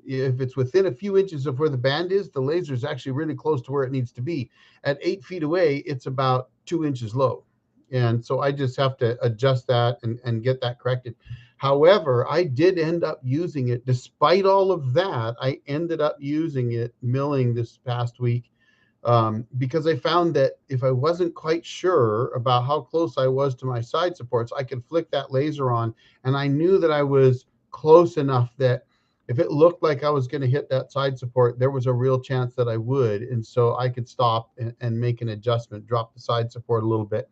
it's within a few inches of where the band is, the laser is actually really close to where it needs to be. At 8 feet away, it's about 2 inches low. And so I just have to adjust that and get that corrected. However, I did end up using it. Despite all of that, I ended up using it milling this past week because I found that if I wasn't quite sure about how close I was to my side supports, I could flick that laser on, and I knew that I was close enough that if it looked like I was going to hit that side support, there was a real chance that I would. And so I could stop and make an adjustment, drop the side support a little bit.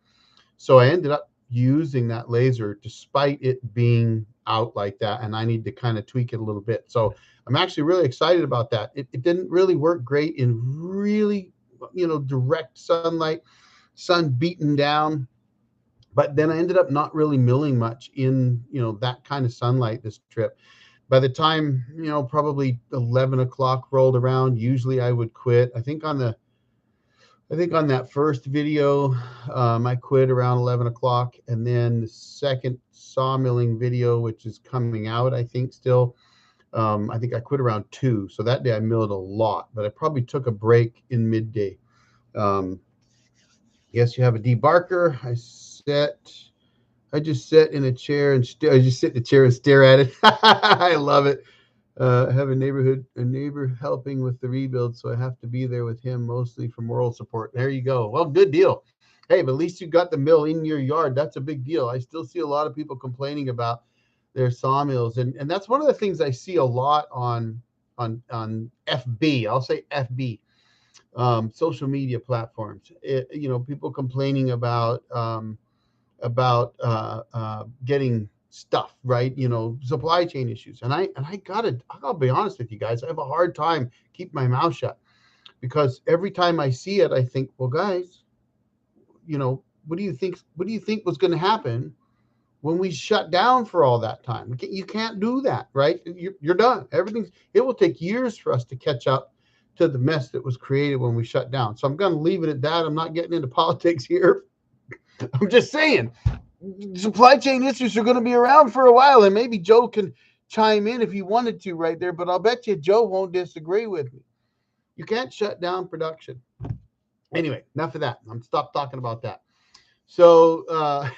So I ended up using that laser despite it being out like that, and I need to kind of tweak it a little bit. So I'm actually really excited about that. It didn't really work great in really, direct sunlight, sun beating down, but then I ended up not really milling much in, that kind of sunlight this trip. By the time, probably 11 o'clock rolled around, usually I would quit. I think on that first video, I quit around 11 o'clock. And then the second sawmilling video, which is coming out, I think still, I think I quit around 2. So that day I milled a lot, but I probably took a break in midday. Yes, you have a debarker. I just sit in a chair and I just sit in a chair and stare at it. I love it. I have a neighbor helping with the rebuild, so I have to be there with him mostly for moral support. There you go. Well, good deal. Hey, but at least you got the mill in your yard. That's a big deal. I still see a lot of people complaining about their sawmills, and that's one of the things I see a lot on FB. I'll say FB, social media platforms. People complaining about getting stuff right, supply chain issues, and I'll be honest with you guys, I have a hard time keeping my mouth shut, because every time I see it I think, well guys, what do you think was going to happen when we shut down for all that time? You can't do that, right? You're done. It will take years for us to catch up to the mess that was created when we shut down. So I'm going to leave it at that. I'm not getting into politics here. I'm just saying, supply chain issues are going to be around for a while, and maybe Joe can chime in if he wanted to right there, but I'll bet you Joe won't disagree with me. You can't shut down production. Anyway, enough of that. I'm stop talking about that. So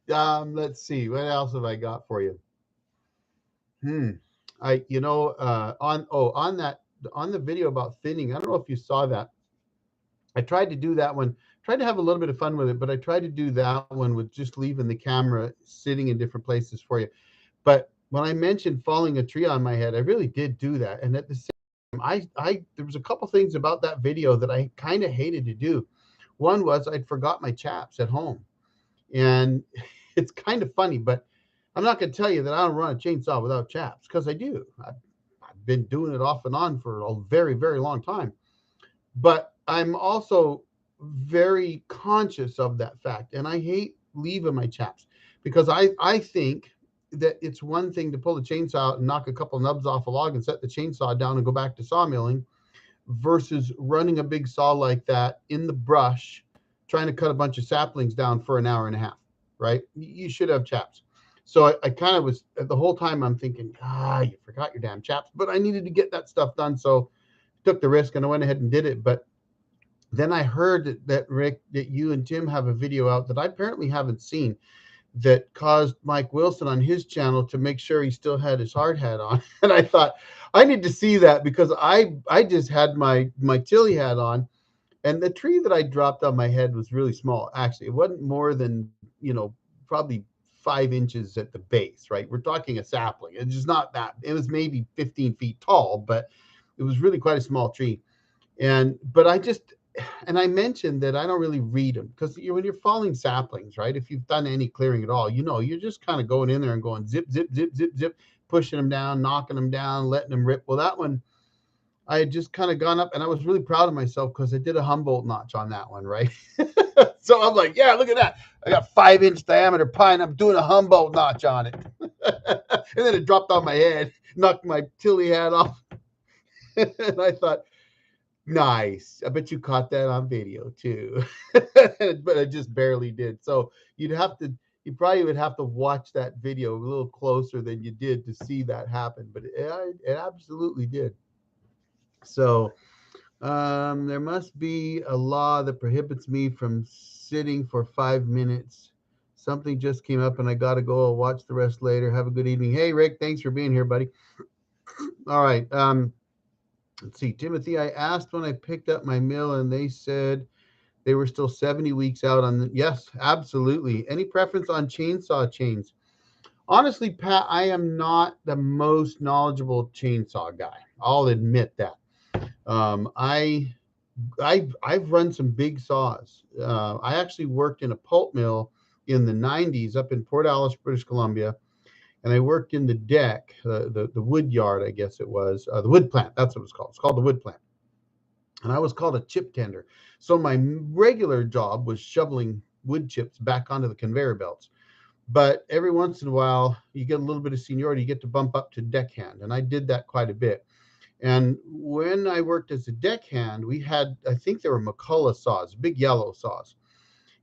let's see, what else have I got for you? On the video about thinning, I don't know if you saw that. I tried to do that one, tried to have a little bit of fun with it, but I tried to do that one with just leaving the camera sitting in different places for you. But when I mentioned falling a tree on my head, I really did do that. And at the same time, there was a couple things about that video that I kind of hated to do. One was I'd forgot my chaps at home. And it's kind of funny, but I'm not going to tell you that I don't run a chainsaw without chaps, because I do. I've been doing it off and on for a very, very long time. But I'm also very conscious of that fact, and I hate leaving my chaps, because I think that it's one thing to pull the chainsaw out and knock a couple nubs off a log and set the chainsaw down and go back to sawmilling, versus running a big saw like that in the brush, trying to cut a bunch of saplings down for an hour and a half, right? You should have chaps. So I kind of was, the whole time I'm thinking, you forgot your damn chaps, but I needed to get that stuff done. So I took the risk and I went ahead and did it. But then I heard that Rick, that you and Tim have a video out that I apparently haven't seen, that caused Mike Wilson on his channel to make sure he still had his hard hat on. And I thought, I need to see that, because I just had my Tilly hat on, and the tree that I dropped on my head was really small. Actually, it wasn't more than, probably 5 inches at the base, right? We're talking a sapling. It's just not that. It was maybe 15 feet tall, but it was really quite a small tree. But I mentioned that I don't really read them, because when you're falling saplings, right? If you've done any clearing at all, you're just kind of going in there and going zip, zip, zip, zip, zip, pushing them down, knocking them down, letting them rip. Well, that one, I had just kind of gone up, and I was really proud of myself because I did a Humboldt notch on that one, right? So I'm like, yeah, look at that. I got 5-inch diameter pine. I'm doing a Humboldt notch on it. And then it dropped on my head, knocked my Tilly hat off. And I thought, nice. I bet you caught that on video too. But I just barely did. So you probably would have to watch that video a little closer than you did to see that happen. But it absolutely did. So there must be a law that prohibits me from sitting for 5 minutes. Something just came up and I got to go. I'll watch the rest later. Have a good evening. Hey, Rick, thanks for being here, buddy. All right. Let's see, Timothy, I asked when I picked up my mill and they said they were still 70 weeks out on the, yes, absolutely. Any preference on chainsaw chains? Honestly, Pat, I am not the most knowledgeable chainsaw guy. I'll admit that. I've run some big saws. I actually worked in a pulp mill in the 90s up in Port Alice, British Columbia, and I worked in the deck, the wood yard, I guess it was, the wood plant. That's what it was called. It's called the wood plant. And I was called a chip tender. So my regular job was shoveling wood chips back onto the conveyor belts. But every once in a while, you get a little bit of seniority, you get to bump up to deckhand. And I did that quite a bit. And when I worked as a deckhand, we had, I think they were McCullough saws, big yellow saws.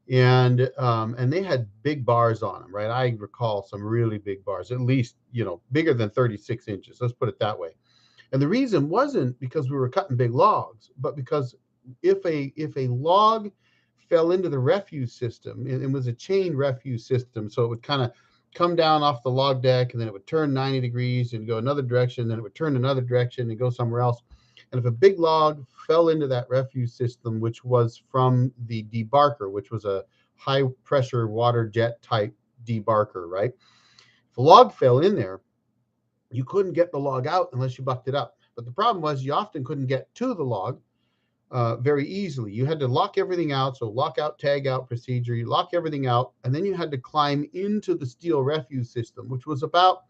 And they had big bars on them, right? I recall some really big bars, at least, bigger than 36 inches. Let's put it that way. And the reason wasn't because we were cutting big logs, but because if a log fell into the refuse system, and it was a chain refuse system, so it would kind of come down off the log deck, and then it would turn 90 degrees and go another direction, then it would turn another direction and go somewhere else. And if a big log fell into that refuse system, which was from the debarker, which was a high pressure water jet type debarker, right? If a log fell in there, you couldn't get the log out unless you bucked it up. But the problem was you often couldn't get to the log very easily. You had to lock everything out. So lock out, tag out procedure, you lock everything out, and then you had to climb into the steel refuse system, which was about,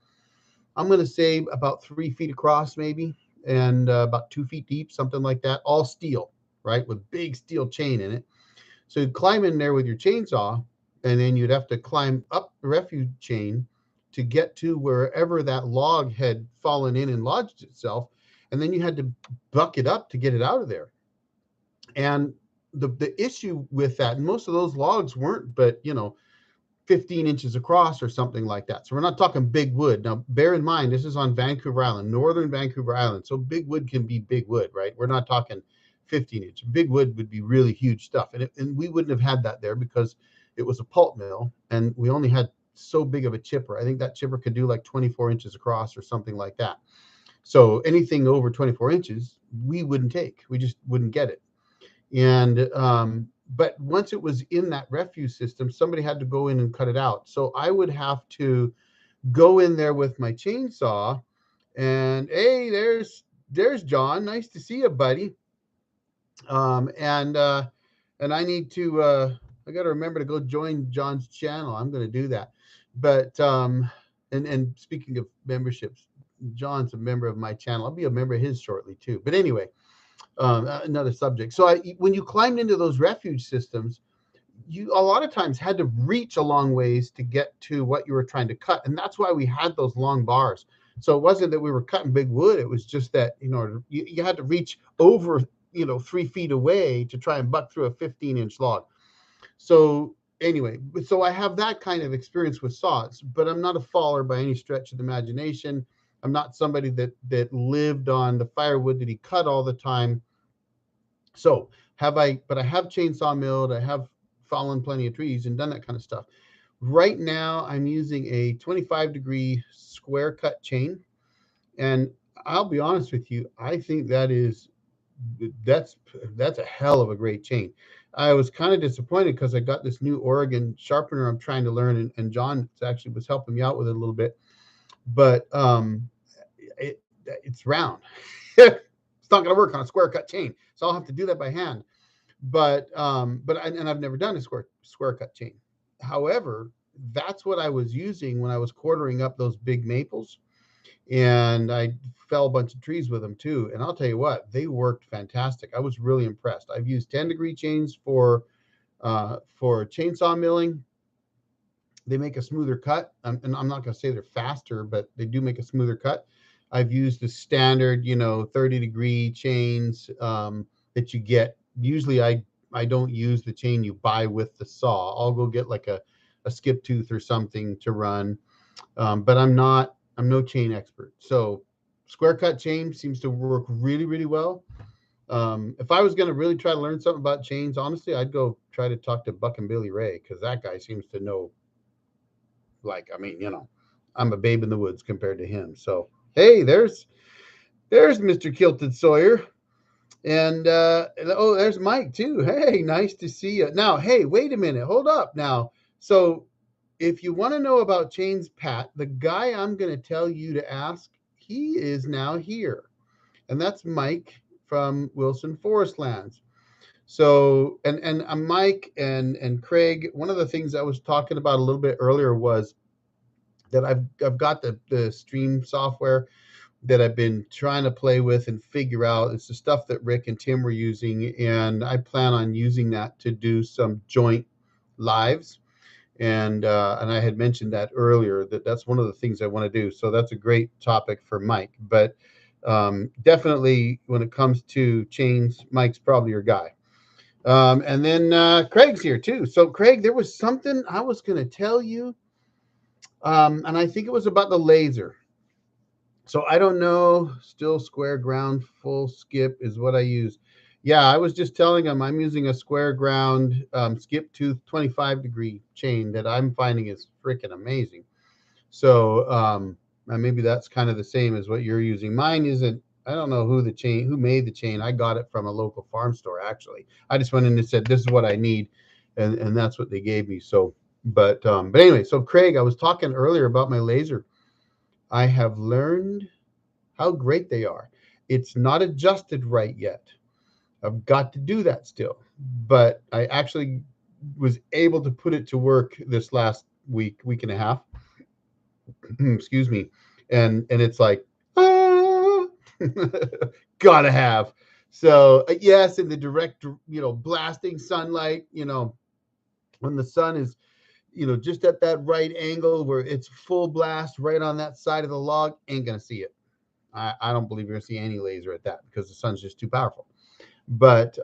I'm going to say about 3 feet across maybe, and about 2 feet deep, something like that, all steel, right? With big steel chain in it. So you'd climb in there with your chainsaw, and then you'd have to climb up the refuse chain to get to wherever that log had fallen in and lodged itself. And then you had to buck it up to get it out of there. And the issue with that, and most of those logs weren't but 15 inches across or something like that. So we're not talking big wood. Now, bear in mind, this is on Vancouver Island, northern Vancouver Island. So big wood can be big wood, right? We're not talking 15-inch. Big wood would be really huge stuff. And we wouldn't have had that there because it was a pulp mill, and we only had so big of a chipper. I think that chipper could do like 24 inches across or something like that. So anything over 24 inches, we wouldn't take. We just wouldn't get it. And but once it was in that refuse system, somebody had to go in and cut it out. So I would have to go in there with my chainsaw, and hey, there's John. Nice to see you, buddy. And I need to I got to remember to go join John's channel. I'm going to do that. But and speaking of memberships, John's a member of my channel. I'll be a member of his shortly too. But anyway, another subject. So when you climbed into those refuge systems, you a lot of times had to reach a long ways to get to what you were trying to cut, and that's why we had those long bars. So it wasn't that we were cutting big wood; it was just that you had to reach over 3 feet away to try and buck through a 15-inch log. So anyway, so I have that kind of experience with saws, but I'm not a faller by any stretch of the imagination. I'm not somebody that lived on the firewood that he cut all the time. So but I have chainsaw milled, I have fallen plenty of trees and done that kind of stuff. Right now I'm using a 25-degree square cut chain, and I'll be honest with you, I think that's a hell of a great chain. I was kind of disappointed because I got this new Oregon sharpener I'm trying to learn, and John actually was helping me out with it a little bit, but it's round. It's not going to work on a square cut chain, so I'll have to do that by hand. But I've never done a square cut chain. However, that's what I was using when I was quartering up those big maples, and I fell a bunch of trees with them too. And I'll tell you what, they worked fantastic. I was really impressed. I've used 10-degree chains for chainsaw milling. They make a smoother cut, and I'm not going to say they're faster, but they do make a smoother cut. I've used the standard 30-degree chains that you get. Usually I don't use the chain you buy with the saw. I'll go get like a skip tooth or something to run, but I'm no chain expert. So square cut chain seems to work really, really well. If I was going to really try to learn something about chains, honestly, I'd go try to talk to Buck and Billy Ray, because that guy seems to know. I'm a babe in the woods compared to him. So hey, there's Mr. Kilted Sawyer. And there's Mike too. Hey, nice to see you. Now, hey, wait a minute. Hold up now. So if you want to know about chains, Pat, the guy I'm going to tell you to ask, he is now here. And that's Mike from Wilson Forest Lands. So, and Mike and Craig, one of the things I was talking about a little bit earlier was that I've got the stream software that I've been trying to play with and figure out. It's the stuff that Rick and Tim were using, and I plan on using that to do some joint lives. And I had mentioned that earlier, that that's one of the things I want to do. So that's a great topic for Mike. But definitely when it comes to chains, Mike's probably your guy. And then Craig's here too. So Craig, there was something I was going to tell you, and I think it was about the laser. So I don't know. Still square ground full skip is what I use. Yeah, I was just telling him I'm using a square ground skip tooth 25-degree chain that I'm finding is freaking amazing. So maybe that's kind of the same as what you're using. Mine isn't. I don't know who made the chain. I got it from a local farm store actually. I just went in and said this is what I need, and that's what they gave me. So, but anyway, so Craig, I was talking earlier about my laser. I have learned how great they are. It's not adjusted right yet. I've got to do that still, but I actually was able to put it to work this last week and a half. Excuse me, and it's like ah, gotta have. So yes, in the direct, blasting sunlight, when the sun is, just at that right angle where it's full blast right on that side of the log, ain't gonna see it. I don't believe you're gonna see any laser at that because the sun's just too powerful. But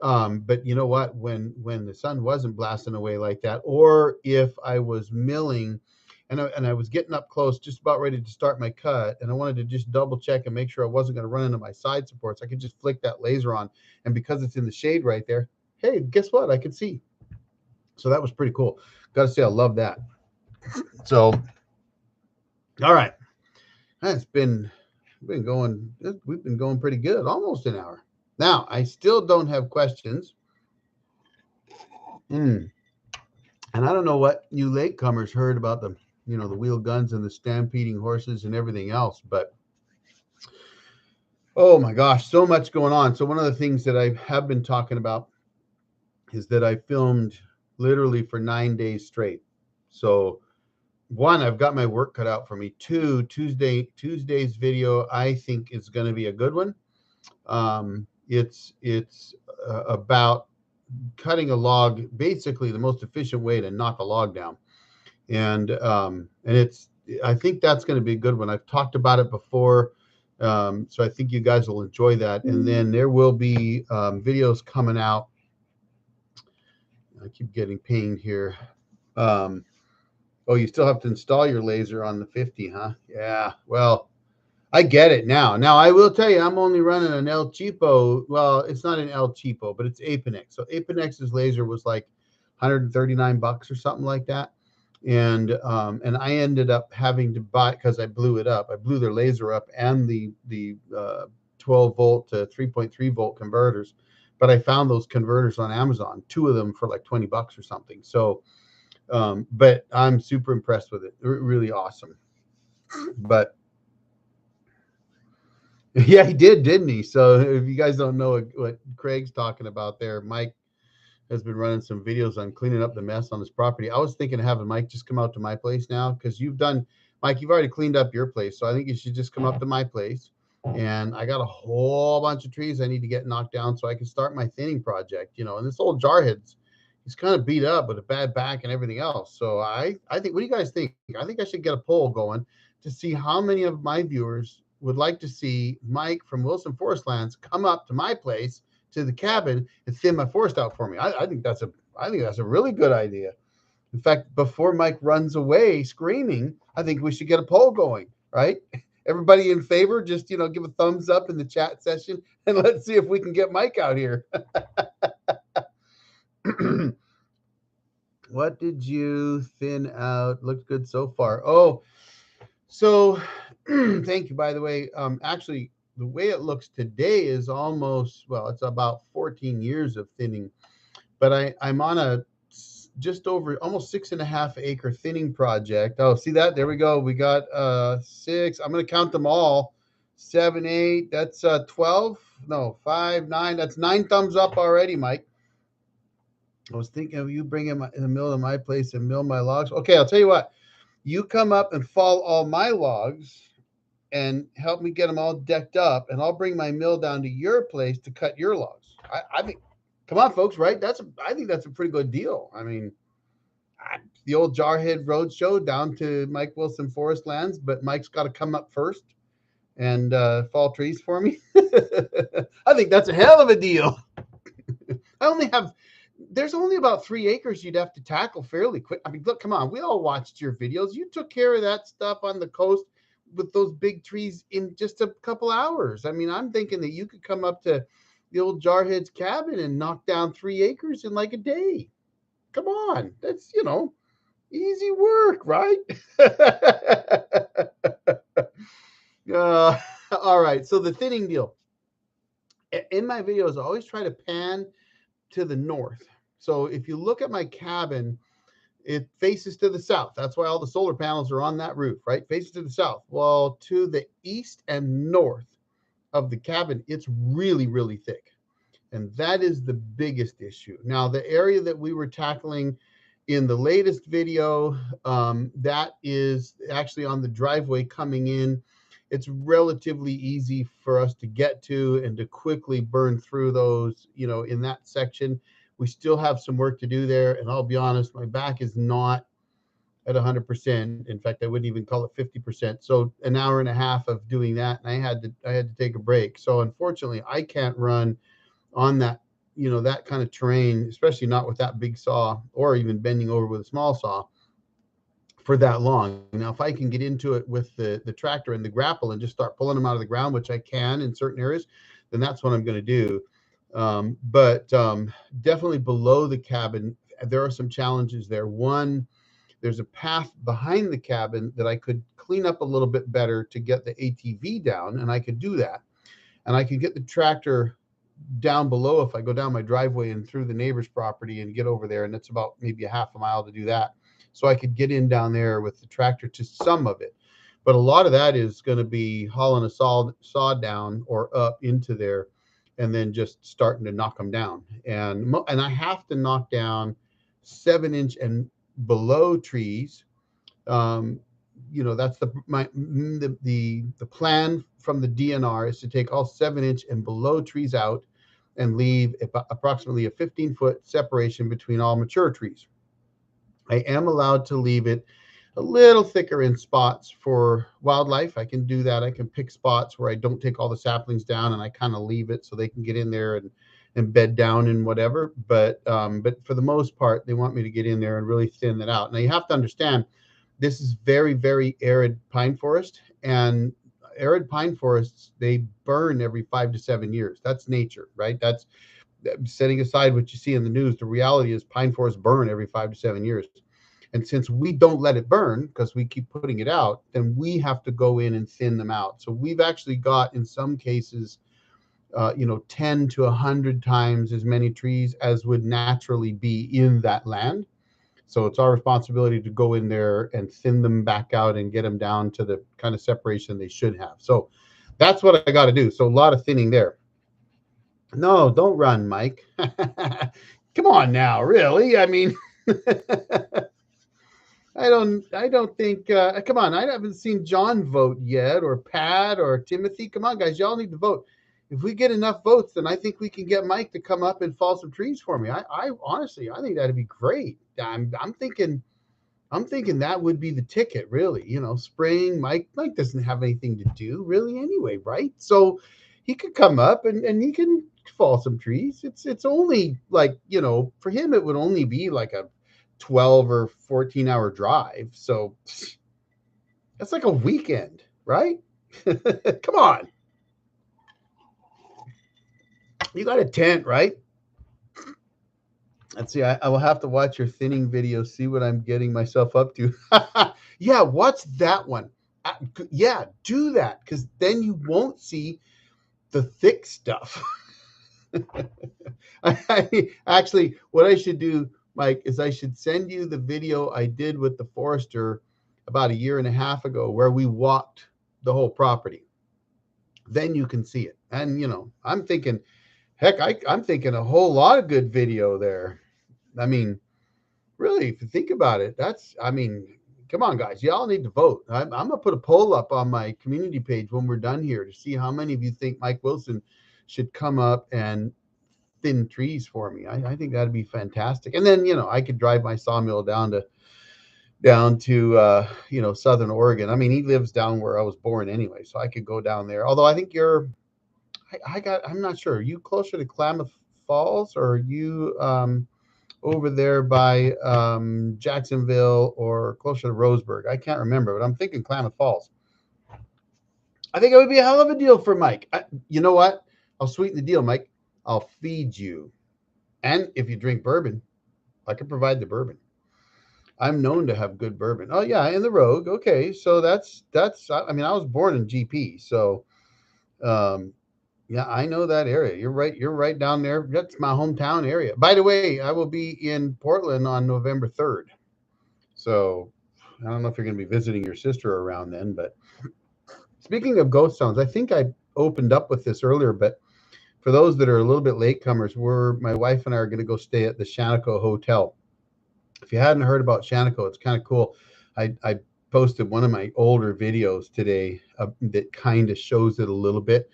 you know what? When the sun wasn't blasting away like that, or if I was milling and I was getting up close, just about ready to start my cut, and I wanted to just double check and make sure I wasn't going to run into my side supports, I could just flick that laser on, and because it's in the shade right there, hey, guess what? I could see. So that was pretty cool. Got to say, I love that. So, all right, that's been going. We've been going pretty good, almost an hour. Now, I still don't have questions. And I don't know what you latecomers heard about the wheel guns and the stampeding horses and everything else, but oh my gosh, so much going on. So one of the things that I have been talking about is that I filmed literally for 9 days straight. So one, I've got my work cut out for me. Two, Tuesday's video, I think is going to be a good one. It's about cutting a log, basically the most efficient way to knock a log down, and I think that's going to be a good one. I've talked about it before, so I think you guys will enjoy that. And then there will be videos coming out. I keep getting pinged here. Oh, you still have to install your laser on the 50, huh? Yeah, well, I get it now. Now, I will tell you, I'm only running an El Cheapo. Well, it's not an El Cheapo, but it's Apenex. So Apenex's laser was like $139 or something like that. And I ended up having to buy, because I blew it up. I blew their laser up and the 12 volt to 3.3 volt converters. But I found those converters on Amazon, two of them for like $20 or something. So, but I'm super impressed with it. Really awesome. But yeah, he did, didn't he? So if you guys don't know what Craig's talking about there, Mike has been running some videos on cleaning up the mess on his property. I was thinking of having Mike just come out to my place now, because Mike, you've already cleaned up your place. So I think you should just come up to my place. And I got a whole bunch of trees I need to get knocked down so I can start my thinning project, and this old Jarhead's, he's kind of beat up with a bad back and everything else. So I think, what do you guys think? I think I should get a poll going to see how many of my viewers would like to see Mike from Wilson Forest Lands come up to my place, to the cabin, and thin my forest out for me. I think that's a really good idea. In fact, before Mike runs away screaming, I think we should get a poll going, right? Everybody in favor, just give a thumbs up in the chat session, and let's see if we can get Mike out here. What did you thin out? Looks good so far. Oh, so thank you, by the way. Actually, the way it looks today is almost, well, it's about 14 years of thinning, but I'm on a just over almost 6.5 acre thinning project. Oh, see that? There we go. We got 6. I'm going to count them all. 7, 8. That's 12. No, 5, 9. That's 9 thumbs up already, Mike. I was thinking of you bringing in the middle of my place and mill my logs. Okay, I'll tell you what. You come up and fall all my logs and help me get them all decked up, and I'll bring my mill down to your place to cut your logs. I think, come on, folks, right? I think that's a pretty good deal. I mean, the old Jarhead Road Show down to Mike Wilson Forest Lands, but Mike's got to come up first and fall trees for me. I think that's a hell of a deal. There's only about 3 acres you'd have to tackle fairly quick. I mean, look, come on, we all watched your videos. You took care of that stuff on the coast with those big trees in just a couple hours. I mean, I'm thinking that you could come up to the old Jarhead's cabin and knock down 3 acres in like a day. Come on, that's, easy work, right? All right, so the thinning deal. In my videos, I always try to pan to the north. So if you look at my cabin, it faces to the south. That's why all the solar panels are on that roof, right? Faces to the south. Well, to the east and north of the cabin, it's really, really thick. And that is the biggest issue. Now, the area that we were tackling in the latest video, that is actually on the driveway coming in. It's relatively easy for us to get to and to quickly burn through those, in that section. We still have some work to do there. And I'll be honest, my back is not at 100%. In fact, I wouldn't even call it 50%. So an hour and a half of doing that, and I had to take a break. So unfortunately, I can't run on that, that kind of terrain, especially not with that big saw or even bending over with a small saw for that long. Now, if I can get into it with the tractor and the grapple and just start pulling them out of the ground, which I can in certain areas, then that's what I'm going to do. But definitely below the cabin, there are some challenges there. One, there's a path behind the cabin that I could clean up a little bit better to get the ATV down, and I could do that. And I could get the tractor down below if I go down my driveway and through the neighbor's property and get over there, and it's about maybe a half a mile to do that. So I could get in down there with the tractor to some of it. But a lot of that is going to be hauling a saw down or up into there and then just starting to knock them down. And I have to knock down 7-inch and below trees. That's the plan from the DNR is to take all 7-inch and below trees out and leave approximately a 15-foot separation between all mature trees. I am allowed to leave it a little thicker in spots for wildlife. I can do that. I can pick spots where I don't take all the saplings down and I kind of leave it so they can get in there and bed down and whatever. But for the most part, they want me to get in there and really thin that out. Now you have to understand, this is very, very arid pine forest, and arid pine forests, they burn every 5 to 7 years. That's nature, right? That's setting aside what you see in the news. The reality is pine forests burn every 5 to 7 years. And since we don't let it burn because we keep putting it out, then we have to go in and thin them out. So we've actually got, in some cases, 10 to 100 times as many trees as would naturally be in that land. So it's our responsibility to go in there and thin them back out and get them down to the kind of separation they should have. So that's what I got to do. So a lot of thinning there. No, don't run, Mike. Come on now, really? I mean, I don't think, come on, I haven't seen John vote yet, or Pat or Timothy. Come on, guys, y'all need to vote. If we get enough votes, then I think we can get Mike to come up and fall some trees for me. I honestly, I think that'd be great. I'm thinking that would be the ticket, really. Spraying. Mike doesn't have anything to do really anyway, right? So he could come up and he can fall some trees. It's only like, for him, it would only be like a 12 or 14-hour drive. So that's like a weekend, right? Come on. You got a tent, right? Let's see. I will have to watch your thinning video, see what I'm getting myself up to. Yeah, watch that one. Yeah, do that, because then you won't see the thick stuff. Actually, what I should do, Mike, is I should send you the video I did with the forester about a year and a half ago where we walked the whole property. Then you can see it. And, I'm thinking, heck, I'm thinking a whole lot of good video there. I mean, really, if you think about it, I mean, come on, guys, y'all need to vote. I'm gonna put a poll up on my community page when we're done here to see how many of you think Mike Wilson should come up and thin trees for me. I think that'd be fantastic. And then, I could drive my sawmill down to Southern Oregon. I mean, he lives down where I was born anyway, so I could go down there. Although I think I'm not sure. Are you closer to Klamath Falls, or are you over there by Jacksonville, or closer to Roseburg? I can't remember, but I'm thinking Klamath Falls. I think it would be a hell of a deal for Mike. You know what? I'll sweeten the deal, Mike. I'll feed you. And if you drink bourbon, I can provide the bourbon. I'm known to have good bourbon. Oh yeah, in the Rogue. Okay, so that's. I mean, I was born in GP, so yeah, I know that area. You're right. You're right down there. That's my hometown area. By the way, I will be in Portland on November 3rd. So I don't know if you're going to be visiting your sister around then. But speaking of ghost towns, I think I opened up with this earlier, but for those that are a little bit latecomers, my wife and I are going to go stay at the Shaniko Hotel. If you hadn't heard about Shaniko, it's kind of cool. I posted one of my older videos today that kind of shows it a little bit,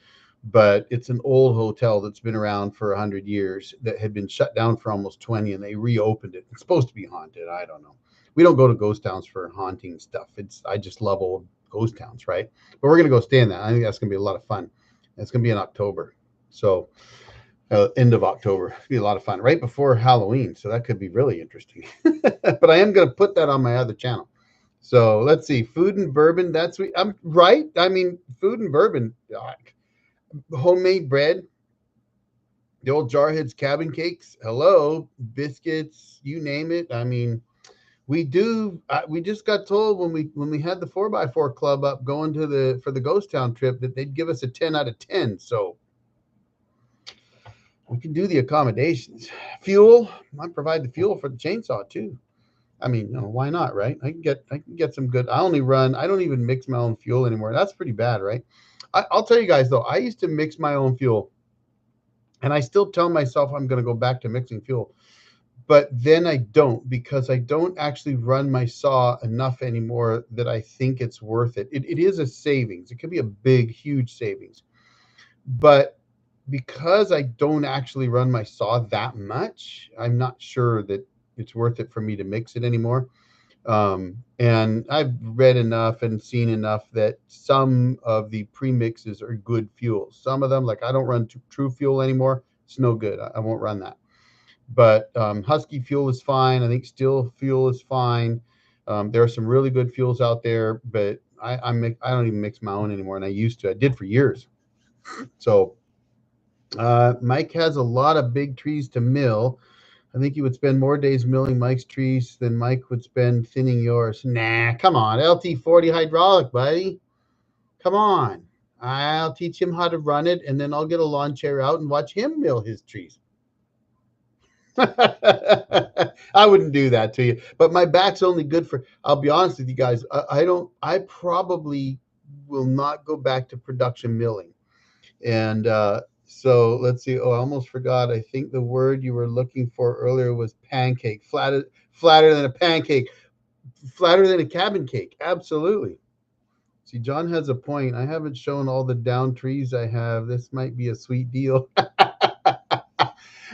but it's an old hotel that's been around for 100 years that had been shut down for almost 20, and they reopened it. It's supposed to be haunted. I don't know. We don't go to ghost towns for haunting stuff. I just love old ghost towns, right? But we're going to go stay in that. I think that's going to be a lot of fun. It's going to be in October. So end of October. It'll be a lot of fun right before Halloween. So that could be really interesting. But I am going to put that on my other channel. So let's see. Food and bourbon. I'm right. I mean, food and bourbon, homemade bread, the old Jarhead's cabin cakes. Hello, biscuits, you name it. I mean, we do. We just got told when we had the 4x4 club up going for the ghost town trip that they'd give us a 10 out of 10. So we can do the accommodations. Fuel, I provide the fuel for the chainsaw too. I mean, why not, right? I can get some good. I don't even mix my own fuel anymore. That's pretty bad, right? I'll tell you guys though, I used to mix my own fuel, and I still tell myself I'm going to go back to mixing fuel, but then I don't, because I don't actually run my saw enough anymore that I think it's worth it. It is a savings. It could be a big, huge savings, but because I don't actually run my saw that much, I'm not sure that it's worth it for me to mix it anymore. And I've read enough and seen enough that some of the premixes are good fuels. Some of them, like I don't run True Fuel anymore. It's no good. I won't run that. But Husky fuel is fine. I think Steel fuel is fine. There are some really good fuels out there, but I don't even mix my own anymore, and I used to. I did for years. So Mike has a lot of big trees to mill. I think he would spend more days milling Mike's trees than Mike would spend thinning yours. Nah, come on. LT40 hydraulic, buddy. Come on. I'll teach him how to run it, and then I'll get a lawn chair out and watch him mill his trees. I wouldn't do that to you, but my back's only good for, I'll be honest with you guys. I probably will not go back to production milling. And so let's see. Oh, I almost forgot. I think the word you were looking for earlier was pancake. Flatter than a pancake. Flatter than a cabin cake. Absolutely. See, John has a point. I haven't shown all the down trees I have. This might be a sweet deal.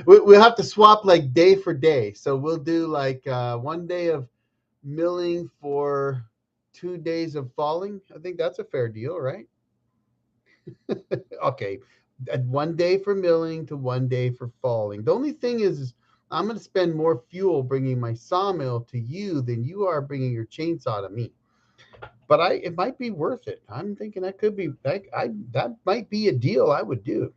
We'll have to swap like day for day. So we'll do like 1 day of milling for 2 days of falling. I think that's a fair deal, right? Okay. 1 day for milling to 1 day for falling. The only thing is I'm going to spend more fuel bringing my sawmill to you than you are bringing your chainsaw to me. But it might be worth it. I'm thinking that could be that might be a deal I would do.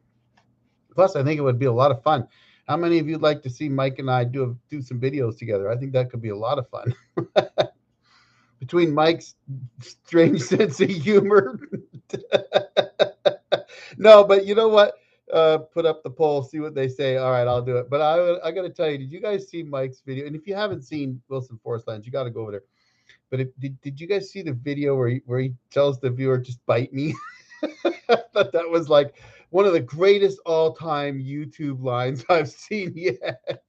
Plus, I think it would be a lot of fun. How many of you'd like to see Mike and I do some videos together? I think that could be a lot of fun. Between Mike's strange sense of humor. No, but you know what? Put up the poll, see what they say. All right, I'll do it. But I got to tell you, did you guys see Mike's video? And if you haven't seen Wilson Forest Lands, you got to go over there. But did you guys see the video where he tells the viewer, just bite me? I thought that was like one of the greatest all-time YouTube lines I've seen yet.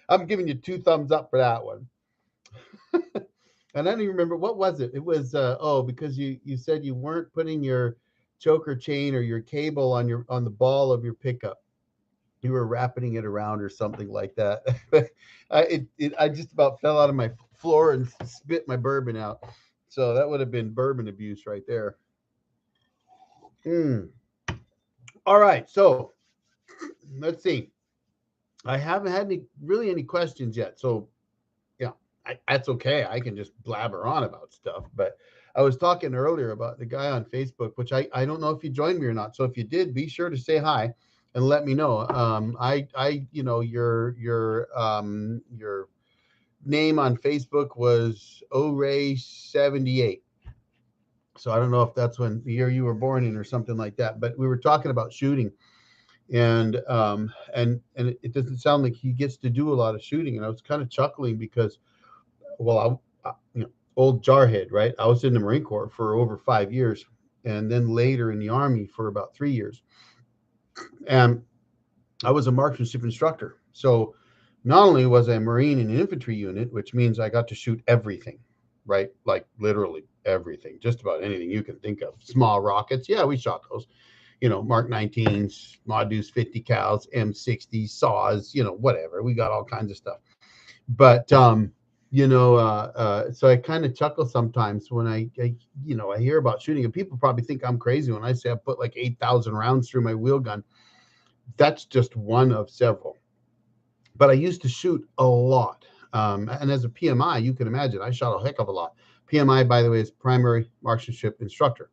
I'm giving you 2 thumbs up for that one. And I don't even remember, what was it? It was because you said you weren't putting your choker chain or your cable on the ball of your pickup. You were wrapping it around or something like that. I just about fell out of my floor and spit my bourbon out. So that would have been bourbon abuse right there. All right, so let's see. I haven't had any questions yet. So yeah, that's okay. I can just blabber on about stuff. But I was talking earlier about the guy on Facebook, which I don't know if you joined me or not. So if you did, be sure to say hi and let me know. Your name on Facebook was Oray78. So I don't know if that's when the year you were born in or something like that. But we were talking about shooting, and it doesn't sound like he gets to do a lot of shooting. And I was kind of chuckling because, well, Old Jarhead, right? I was in the Marine Corps for over 5 years, and then later in the Army for about 3 years. And I was a marksmanship instructor. So not only was I a Marine in an infantry unit, which means I got to shoot everything, right? Like literally everything, just about anything you can think of. Small rockets, yeah, we shot those. Mark 19s, Mod Deuce 50 cals, M60s, saws, whatever. We got all kinds of stuff. But so I kind of chuckle sometimes when I hear about shooting, and people probably think I'm crazy when I say I put like 8,000 rounds through my wheel gun. That's just one of several. But I used to shoot a lot. And as a PMI, you can imagine, I shot a heck of a lot. PMI, by the way, is primary marksmanship instructor.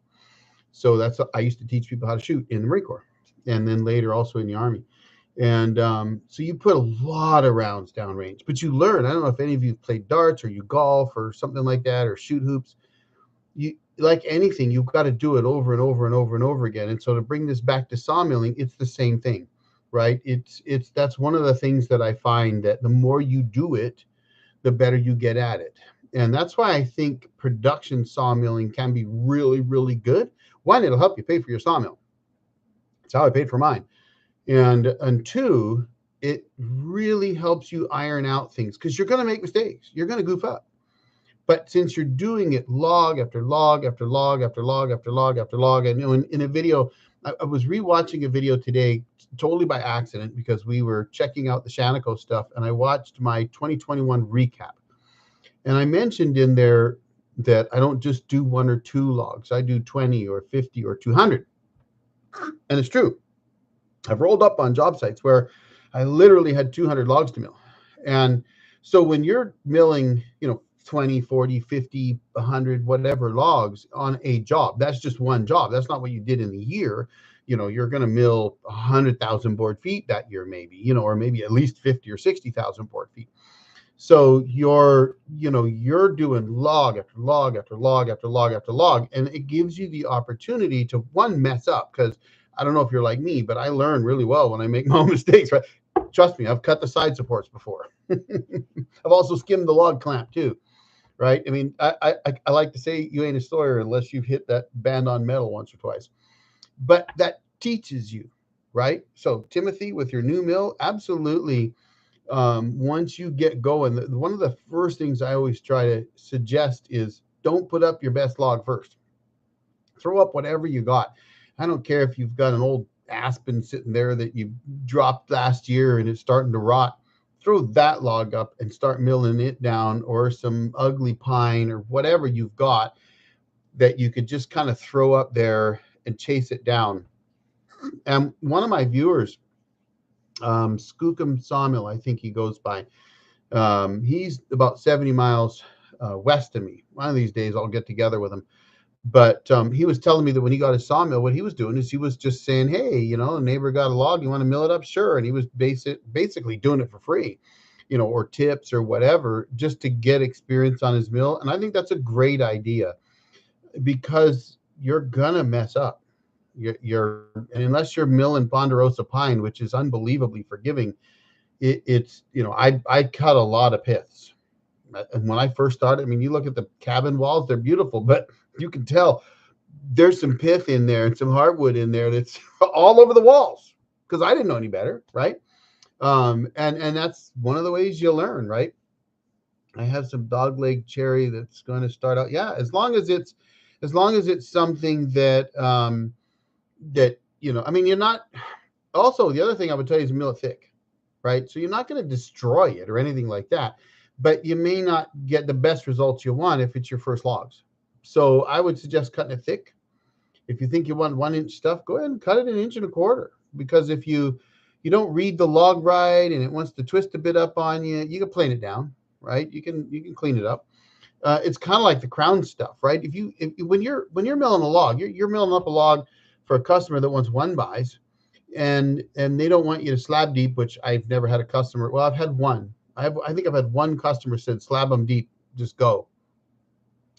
So I used to teach people how to shoot in the Marine Corps, and then later also in the Army. And so you put a lot of rounds downrange, but you learn. I don't know if any of you have played darts or you golf or something like that, or shoot hoops. You, like anything, you've got to do it over and over and over and over again. And so to bring this back to sawmilling, it's the same thing, right? That's one of the things that I find, that the more you do it, the better you get at it. And that's why I think production sawmilling can be really, really good. One, it'll help you pay for your sawmill. That's how I paid for mine. And two, it really helps you iron out things, because you're going to make mistakes. You're going to goof up. But since you're doing it log after log after log after log after log after log, and in a video, I was rewatching a video today, totally by accident, because we were checking out the Shanico stuff, and I watched my 2021 recap. And I mentioned in there that I don't just do 1 or 2 logs. I do 20 or 50 or 200. And it's true. I've rolled up on job sites where I literally had 200 logs to mill. And so when you're milling, 20, 40, 50, 100, whatever logs on a job, that's just one job. That's not what you did in the year. You're going to mill 100,000 board feet that year, maybe, or maybe at least 50 or 60,000 board feet. So you're doing log after log after log after log after log, and it gives you the opportunity to, one, mess up, because I don't know if you're like me, but I learn really well when I make my own mistakes, right? Trust me, I've cut the side supports before. I've also skimmed the log clamp too, right? I mean, I like to say you ain't a sawyer unless you've hit that band on metal once or twice. But that teaches you, right? So Timothy, with your new mill, absolutely. Once you get going, one of the first things I always try to suggest is, don't put up your best log first. Throw up whatever you got. I don't care if you've got an old aspen sitting there that you dropped last year and it's starting to rot. Throw that log up and start milling it down, or some ugly pine or whatever you've got that you could just kind of throw up there and chase it down. And one of my viewers, Skookum Sawmill, I think he goes by, he's about 70 miles west of me. One of these days I'll get together with him. But he was telling me that when he got his sawmill, what he was doing is he was just saying, hey, a neighbor got a log, you want to mill it up? Sure. And he was basically doing it for free, or tips or whatever, just to get experience on his mill. And I think that's a great idea, because you're going to mess up. And unless you're milling Ponderosa pine, which is unbelievably forgiving, I cut a lot of piths. And when I first started, I mean, you look at the cabin walls, they're beautiful, but you can tell there's some pith in there and some hardwood in there that's all over the walls, because I didn't know any better, right? And that's one of the ways you learn, right? I have some dogleg cherry that's going to start out. Yeah, as long as it's something that that I mean, you're not. Also, the other thing I would tell you is mill it thick, right? So you're not going to destroy it or anything like that, but you may not get the best results you want if it's your first logs. So I would suggest cutting it thick. If you think you want 1 inch stuff, go ahead and cut it 1.25 inches, because if you don't read the log right and it wants to twist a bit up on you, you can plane it down, right? You can clean it up. It's kind of like the crown stuff, right? If when you're milling a log, you're milling up a log for a customer that wants one buys, and they don't want you to slab deep, which I've never had a customer. Well, I've had one. I think I've had one customer said slab them deep, just go.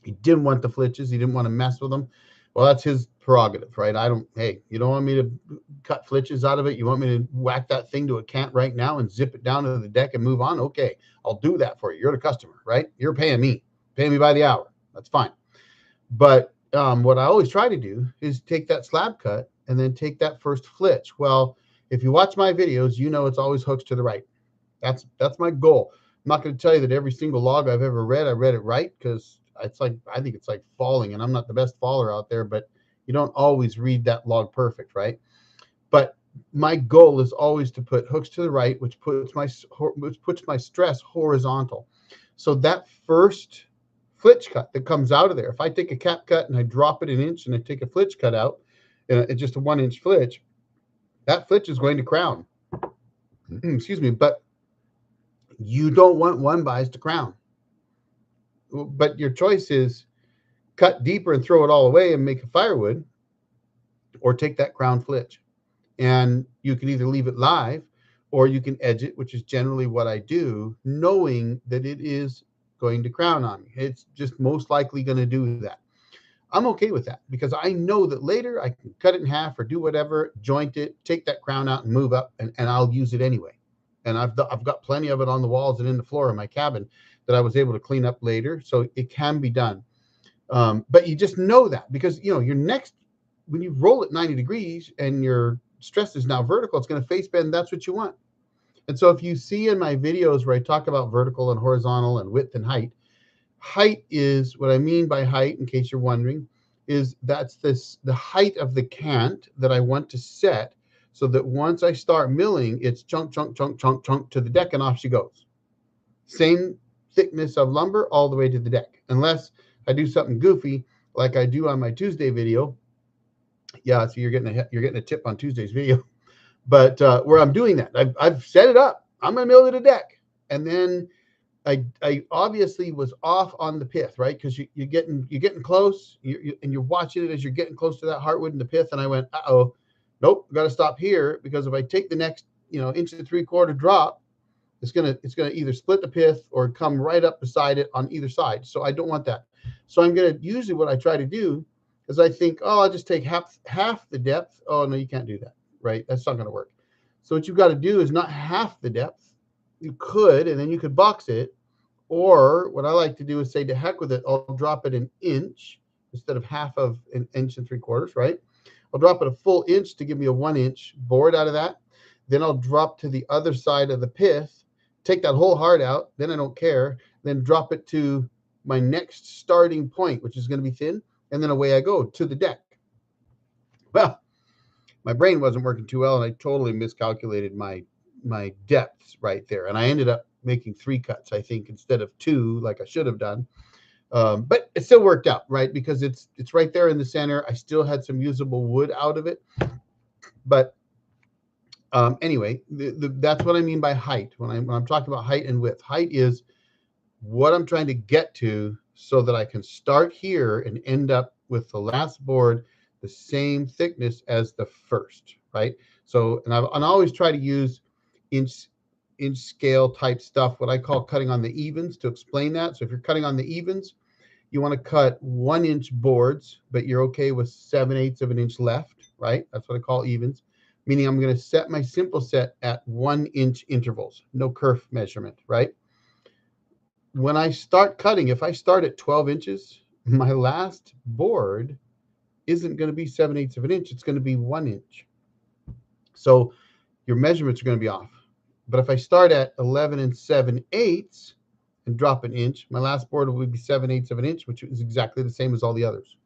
He didn't want the flitches. He didn't want to mess with them. Well, that's his prerogative, right? Hey, you don't want me to cut flitches out of it? You want me to whack that thing to a cant right now and zip it down to the deck and move on? Okay, I'll do that for you. You're the customer, right? You're paying me. Pay me by the hour. That's fine. But what I always try to do is take that slab cut and then take that first flitch. Well, if you watch my videos, it's always hooks to the right. That's my goal. I'm not going to tell you that every single log I've ever read, I read it right, because I think it's like falling, and I'm not the best faller out there, but you don't always read that log perfect, right? But my goal is always to put hooks to the right, which puts my stress horizontal. So that first flitch cut that comes out of there, if I take a cap cut and I drop it 1 inch and I take a flitch cut out, it's just a 1 inch flitch, that flitch is going to crown. Excuse me, but you don't want one buys to crown. But your choice is cut deeper and throw it all away and make a firewood, or take that crown flitch. And you can either leave it live or you can edge it, which is generally what I do, knowing that it is going to crown on me. It's just most likely going to do that. I'm okay with that, because I know that later I can cut it in half or do whatever, joint it, take that crown out and move up, and I'll use it anyway. And I've got plenty of it on the walls and in the floor of my cabin that I was able to clean up later. So it can be done. But you just know that, because your next, when you roll it 90 degrees and your stress is now vertical, it's going to face bend. That's what you want. And so if you see in my videos where I talk about vertical and horizontal and width and height is what I mean by height, in case you're wondering, is the height of the cant that I want to set, so that once I start milling, it's chunk, chunk, chunk, chunk, chunk to the deck, and off she goes. Same thickness of lumber all the way to the deck, unless I do something goofy like I do on my Tuesday video. Yeah, so you're getting a tip on Tuesday's video. But where I'm doing that, I've set it up. I'm gonna mill it a deck, and then I obviously was off on the pith, right? Because you're getting close, and you're watching it as you're getting close to that heartwood and the pith, and I went, nope, got to stop here, because if I take the next 1.75 inch drop, it's gonna either split the pith or come right up beside it on either side. So I don't want that. So I'm gonna usually, what I try to do is I think, I'll just take half the depth. Oh no, you can't do that, right? That's not gonna work. So what you've got to do is not half the depth. You could, and then you could box it. Or what I like to do is say, to heck with it, I'll drop it 1 inch instead of half of 1.75 inches, right? I'll drop it a full inch to give me a 1 inch board out of that. Then I'll drop to the other side of the pith, take that whole heart out, then I don't care, then drop it to my next starting point, which is going to be thin, and then away I go to the deck. Well, my brain wasn't working too well, and I totally miscalculated my depths right there, and I ended up making 3 cuts, I think, instead of 2, like I should have done. But it still worked out, right? Because it's right there in the center. I still had some usable wood out of it. But anyway, that's what I mean by height. When I'm talking about height and width, height is what I'm trying to get to, so that I can start here and end up with the last board the same thickness as the first, right? So, and I always try to use inch scale type stuff, what I call cutting on the evens, to explain that. So if you're cutting on the evens, you want to cut 1-inch boards, but you're okay with 7/8 of an inch left, right? That's what I call evens, meaning I'm going to set my simple set at 1-inch intervals, no kerf measurement, right? When I start cutting, if I start at 12 inches, my last board isn't going to be 7/8 of an inch. It's going to be 1 inch. So your measurements are going to be off. But if I start at 11 7/8 and drop an inch, my last board will be 7/8 of an inch, which is exactly the same as all the others.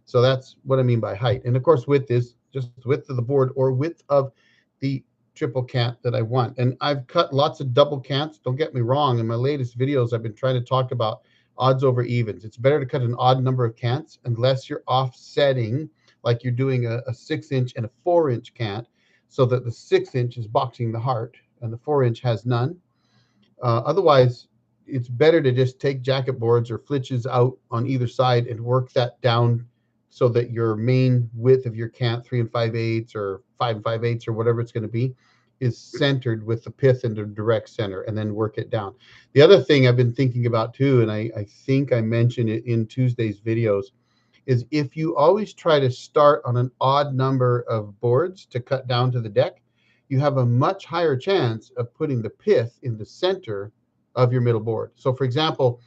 So that's what I mean by height. And of course, width is just width of the board or width of the triple cant that I want. And I've cut lots of double cants. Don't get me wrong. In my latest videos, I've been trying to talk about odds over evens. It's better to cut an odd number of cants unless you're offsetting, like you're doing a 6-inch and a 4-inch cant, so that the 6-inch is boxing the heart and the 4-inch has none. Otherwise, it's better to just take jacket boards or flitches out on either side and work that down so that your main width of your cant, 3 5/8 or 5 5/8 or whatever it's going to be, is centered with the pith in the direct center, and then work it down. The other thing I've been thinking about too, and I think I mentioned it in Tuesday's videos, is if you always try to start on an odd number of boards to cut down to the deck, you have a much higher chance of putting the pith in the center of your middle board. So for example,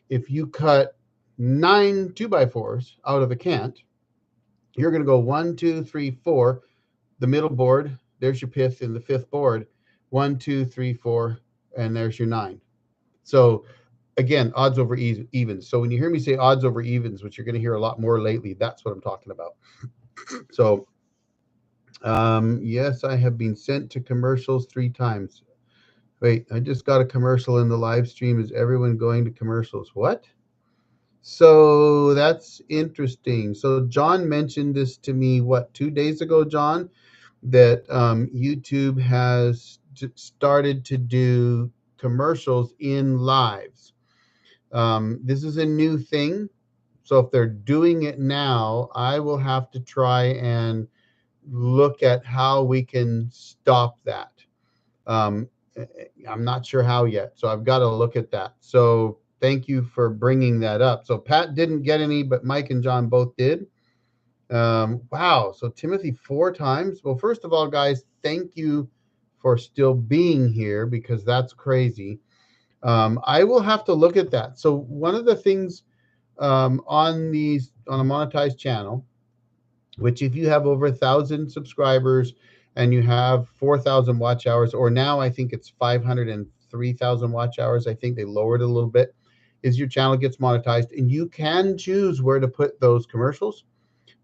if you cut 9 2x4s out of a cant, you're going to go 1 2 3 4, the middle board, there's your pith in the fifth board, 1 2 3 4, and there's your 9. So again, odds over evens. So when you hear me say odds over evens, which you're going to hear a lot more lately, that's what I'm talking about. So yes, I have been sent to commercials 3 times. Wait, I just got a commercial in the live stream. Is everyone going to commercials? What? So that's interesting. So John mentioned this to me, what, 2 days ago, John, that YouTube has started to do commercials in lives. This is a new thing. So if they're doing it now, I will have to try and look at how we can stop that. I'm not sure how yet, so I've got to look at that. So thank you for bringing that up. So Pat didn't get any, but Mike and John both did. Wow. So Timothy 4 times. Well, first of all, guys, thank you for still being here, because that's crazy. I will have to look at that. So one of the things on a monetized channel, which if you have over 1,000 subscribers and you have 4,000 watch hours, or now I think it's 503,000 watch hours, I think they lowered it a little bit, is your channel gets monetized, and you can choose where to put those commercials.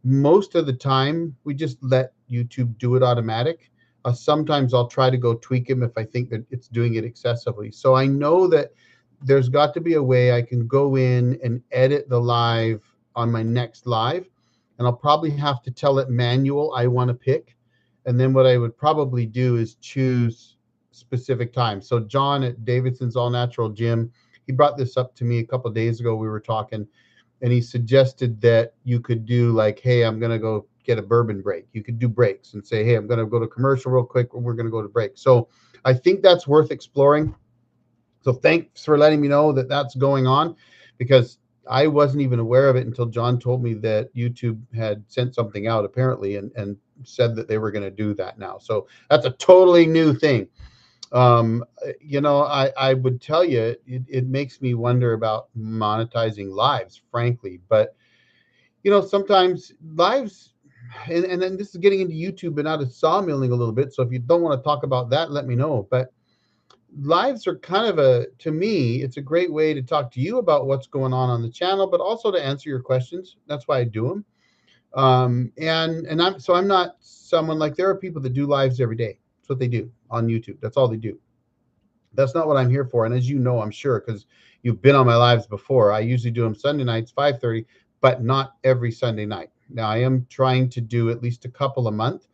Most of the time, we just let YouTube do it automatic. Sometimes I'll try to go tweak them if I think that it's doing it excessively. So I know that there's got to be a way I can go in and edit the live on my next live, and I'll probably have to tell it manual I want to pick. And then what I would probably do is choose specific times. So John at Davidson's All Natural Gym, he brought this up to me a couple of days ago. We were talking, and he suggested that you could do like, hey, I'm going to go get a bourbon break. You could do breaks and say, hey, I'm going to go to commercial real quick, or we're going to go to break. So I think that's worth exploring. So thanks for letting me know that that's going on, because I wasn't even aware of it until John told me that YouTube had sent something out apparently and said that they were going to do that now. So that's a totally new thing. I would tell you, it makes me wonder about monetizing lives, frankly. But, sometimes lives, and then this is getting into YouTube and out of sawmilling a little bit. So if you don't want to talk about that, let me know. But lives are kind of to me, it's a great way to talk to you about what's going on the channel, but also to answer your questions. That's why I do them. I'm not someone like, there are people that do lives every day. That's what they do on YouTube. That's all they do. That's not what I'm here for. And as you know, I'm sure, because you've been on my lives before, I usually do them Sunday nights, 5:30, but not every Sunday night. Now I am trying to do at least a couple a month,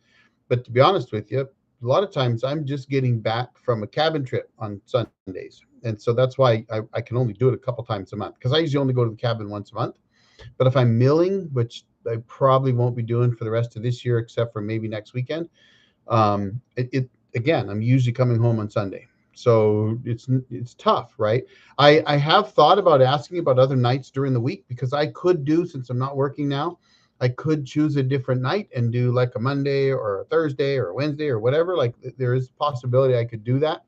but to be honest with you, a lot of times I'm just getting back from a cabin trip on Sundays. And so that's why I can only do it a couple times a month, because I usually only go to the cabin once a month. But if I'm milling, which I probably won't be doing for the rest of this year, except for maybe next weekend, again, I'm usually coming home on Sunday. So it's tough, right? I have thought about asking about other nights during the week, because I could do, since I'm not working now, I could choose a different night and do like a Monday or a Thursday or a Wednesday or whatever. Like, there is a possibility I could do that.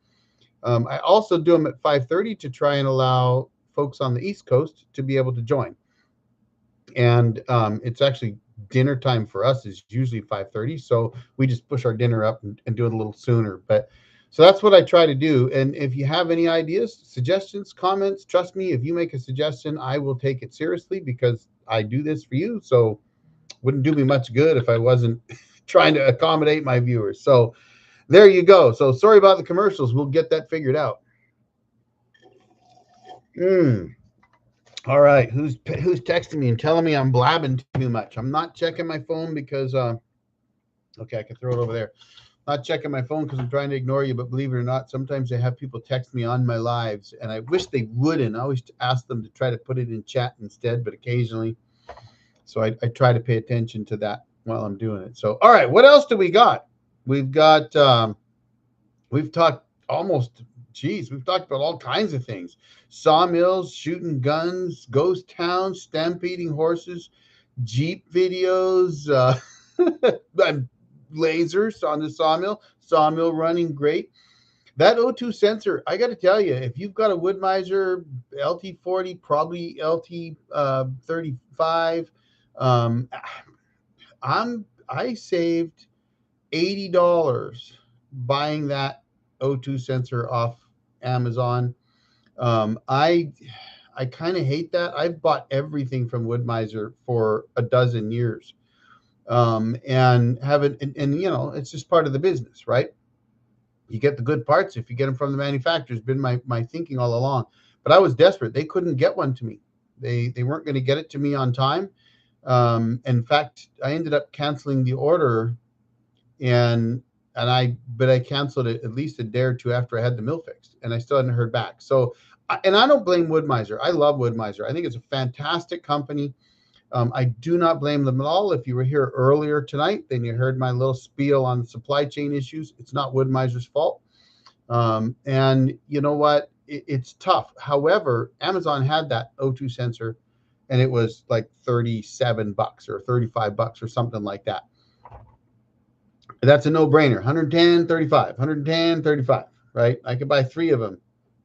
I also do them at 5:30 to try and allow folks on the East Coast to be able to join. And it's actually dinner time for us is usually 5:30. So we just push our dinner up and do it a little sooner. But So that's what I try to do. And if you have any ideas, suggestions, comments, trust me, if you make a suggestion, I will take it seriously because I do this for you. So wouldn't do me much good if I wasn't trying to accommodate my viewers. So there you go. So sorry about the commercials. We'll get that figured out. All right. Who's texting me and telling me I'm blabbing too much? I'm not checking my phone because okay, I can throw it over there. Not checking my phone because I'm trying to ignore you, but believe it or not, sometimes I have people text me on my lives, and I wish they wouldn't. I always ask them to try to put it in chat instead, but occasionally. So I try to pay attention to that while I'm doing it. So, all right, what else do we got? We've got, we've talked we've talked about all kinds of things. Sawmills, shooting guns, ghost towns, stampeding horses, Jeep videos, lasers on the sawmill running great. That O2 sensor, I got to tell you, if you've got a Wood-Mizer LT40, probably LT35, I saved $80 buying that O2 sensor off Amazon. I kind of hate that. I've bought everything from Wood-Mizer for a dozen years, and have it, and you know, it's just part of the business, right? You get the good parts if you get them from the manufacturer. Has been my thinking all along. But I was desperate. They couldn't get one to me. They weren't going to get it to me on time. In fact, I ended up canceling the order, and I canceled it at least a day or two after I had the mill fixed, and I still hadn't heard back. So, and I don't blame Wood-Mizer. I love Wood-Mizer. I think it's a fantastic company. I do not blame them at all. If you were here earlier tonight, then you heard my little spiel on supply chain issues. It's not Wood-Mizer's fault. And you know what? It's tough. However, Amazon had that O2 sensor, and it was like $37 or $35 or something like that. That's a no-brainer. 110, 35, 110, 35, right? I could buy 3 of them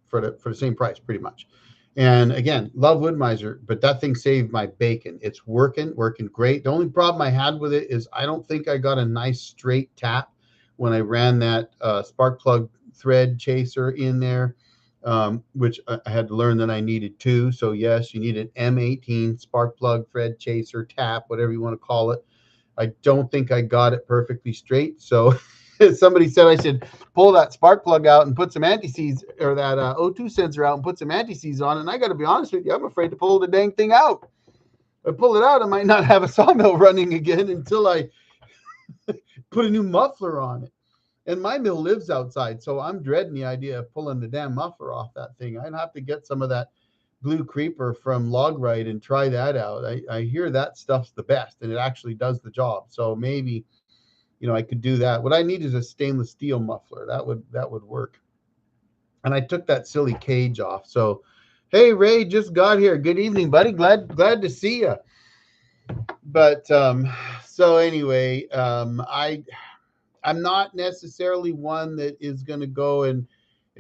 for the same price, pretty much. And again, love Wood-Mizer, but that thing saved my bacon. It's working great. The only problem I had with it is I don't think I got a nice straight tap when I ran that spark plug thread chaser in there, which I had to learn that I needed 2. So yes, you need an M18 spark plug thread chaser tap, whatever you want to call it. I don't think I got it perfectly straight. So somebody said I should pull that spark plug out and put some anti-seize, or that O2 sensor out and put some anti-seize on. And I got to be honest with you, I'm afraid to pull the dang thing out. If I pull it out, I might not have a sawmill running again until I put a new muffler on it. And my mill lives outside, so I'm dreading the idea of pulling the damn muffler off that thing. I'd have to get some of that Blue Creeper from Logrite and try that out. I hear that stuff's the best, and it actually does the job. So maybe, you know, I could do that. What I need is a stainless steel muffler. That would work. And I took that silly cage off. So, hey Ray, just got here. Good evening, buddy. Glad to see you. But so anyway, I'm not necessarily one that is going to go and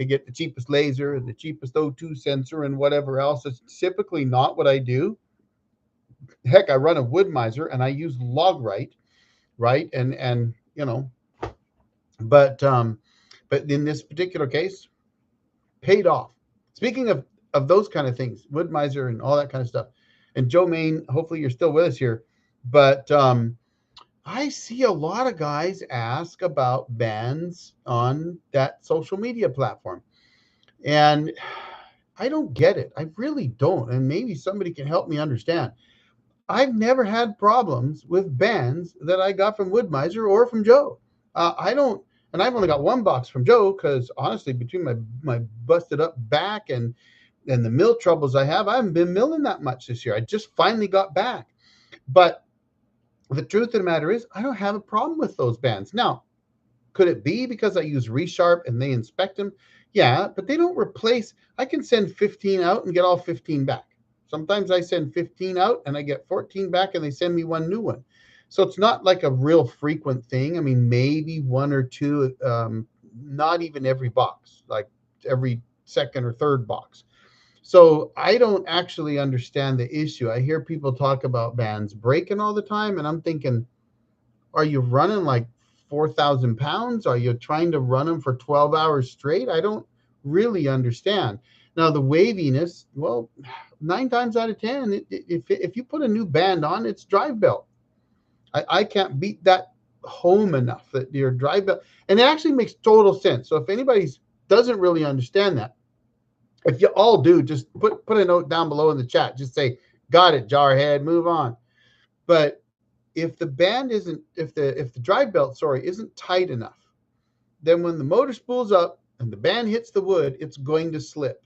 get the cheapest laser and the cheapest O2 sensor and whatever else. It's typically not what I do. Heck, I run a Wood-Mizer and I use Logrite, right? And you know, but in this particular case, paid off. Speaking of those kind of things, Wood-Mizer and all that kind of stuff. And Joe Main, hopefully you're still with us here, but I see a lot of guys ask about bans on that social media platform. And I don't get it. I really don't. And maybe somebody can help me understand. I've never had problems with bans that I got from Wood-Mizer or from Joe. I don't, and I've only got 1 box from Joe because honestly, between my busted up back and the mill troubles I haven't been milling that much this year. I just finally got back. But the truth of the matter is, I don't have a problem with those bans. Now, could it be because I use Resharp and they inspect them? Yeah, but they don't replace. I can send 15 out and get all 15 back. Sometimes I send 15 out and I get 14 back and they send me 1 new one. So it's not like a real frequent thing. I mean, maybe 1 or 2, not even every box, like every second or third box. So I don't actually understand the issue. I hear people talk about bands breaking all the time, and I'm thinking, are you running like 4,000 pounds? Are you trying to run them for 12 hours straight? I don't really understand. Now, the waviness, well, 9 times out of 10, if you put a new band on, it's drive belt. I can't beat that home enough, that your drive belt, and it actually makes total sense. So if anybody doesn't really understand that, if you all do, just put a note down below in the chat. Just say, got it, Jarhead, move on. But if the band isn't, if the drive belt, sorry, isn't tight enough, then when the motor spools up and the band hits the wood, it's going to slip.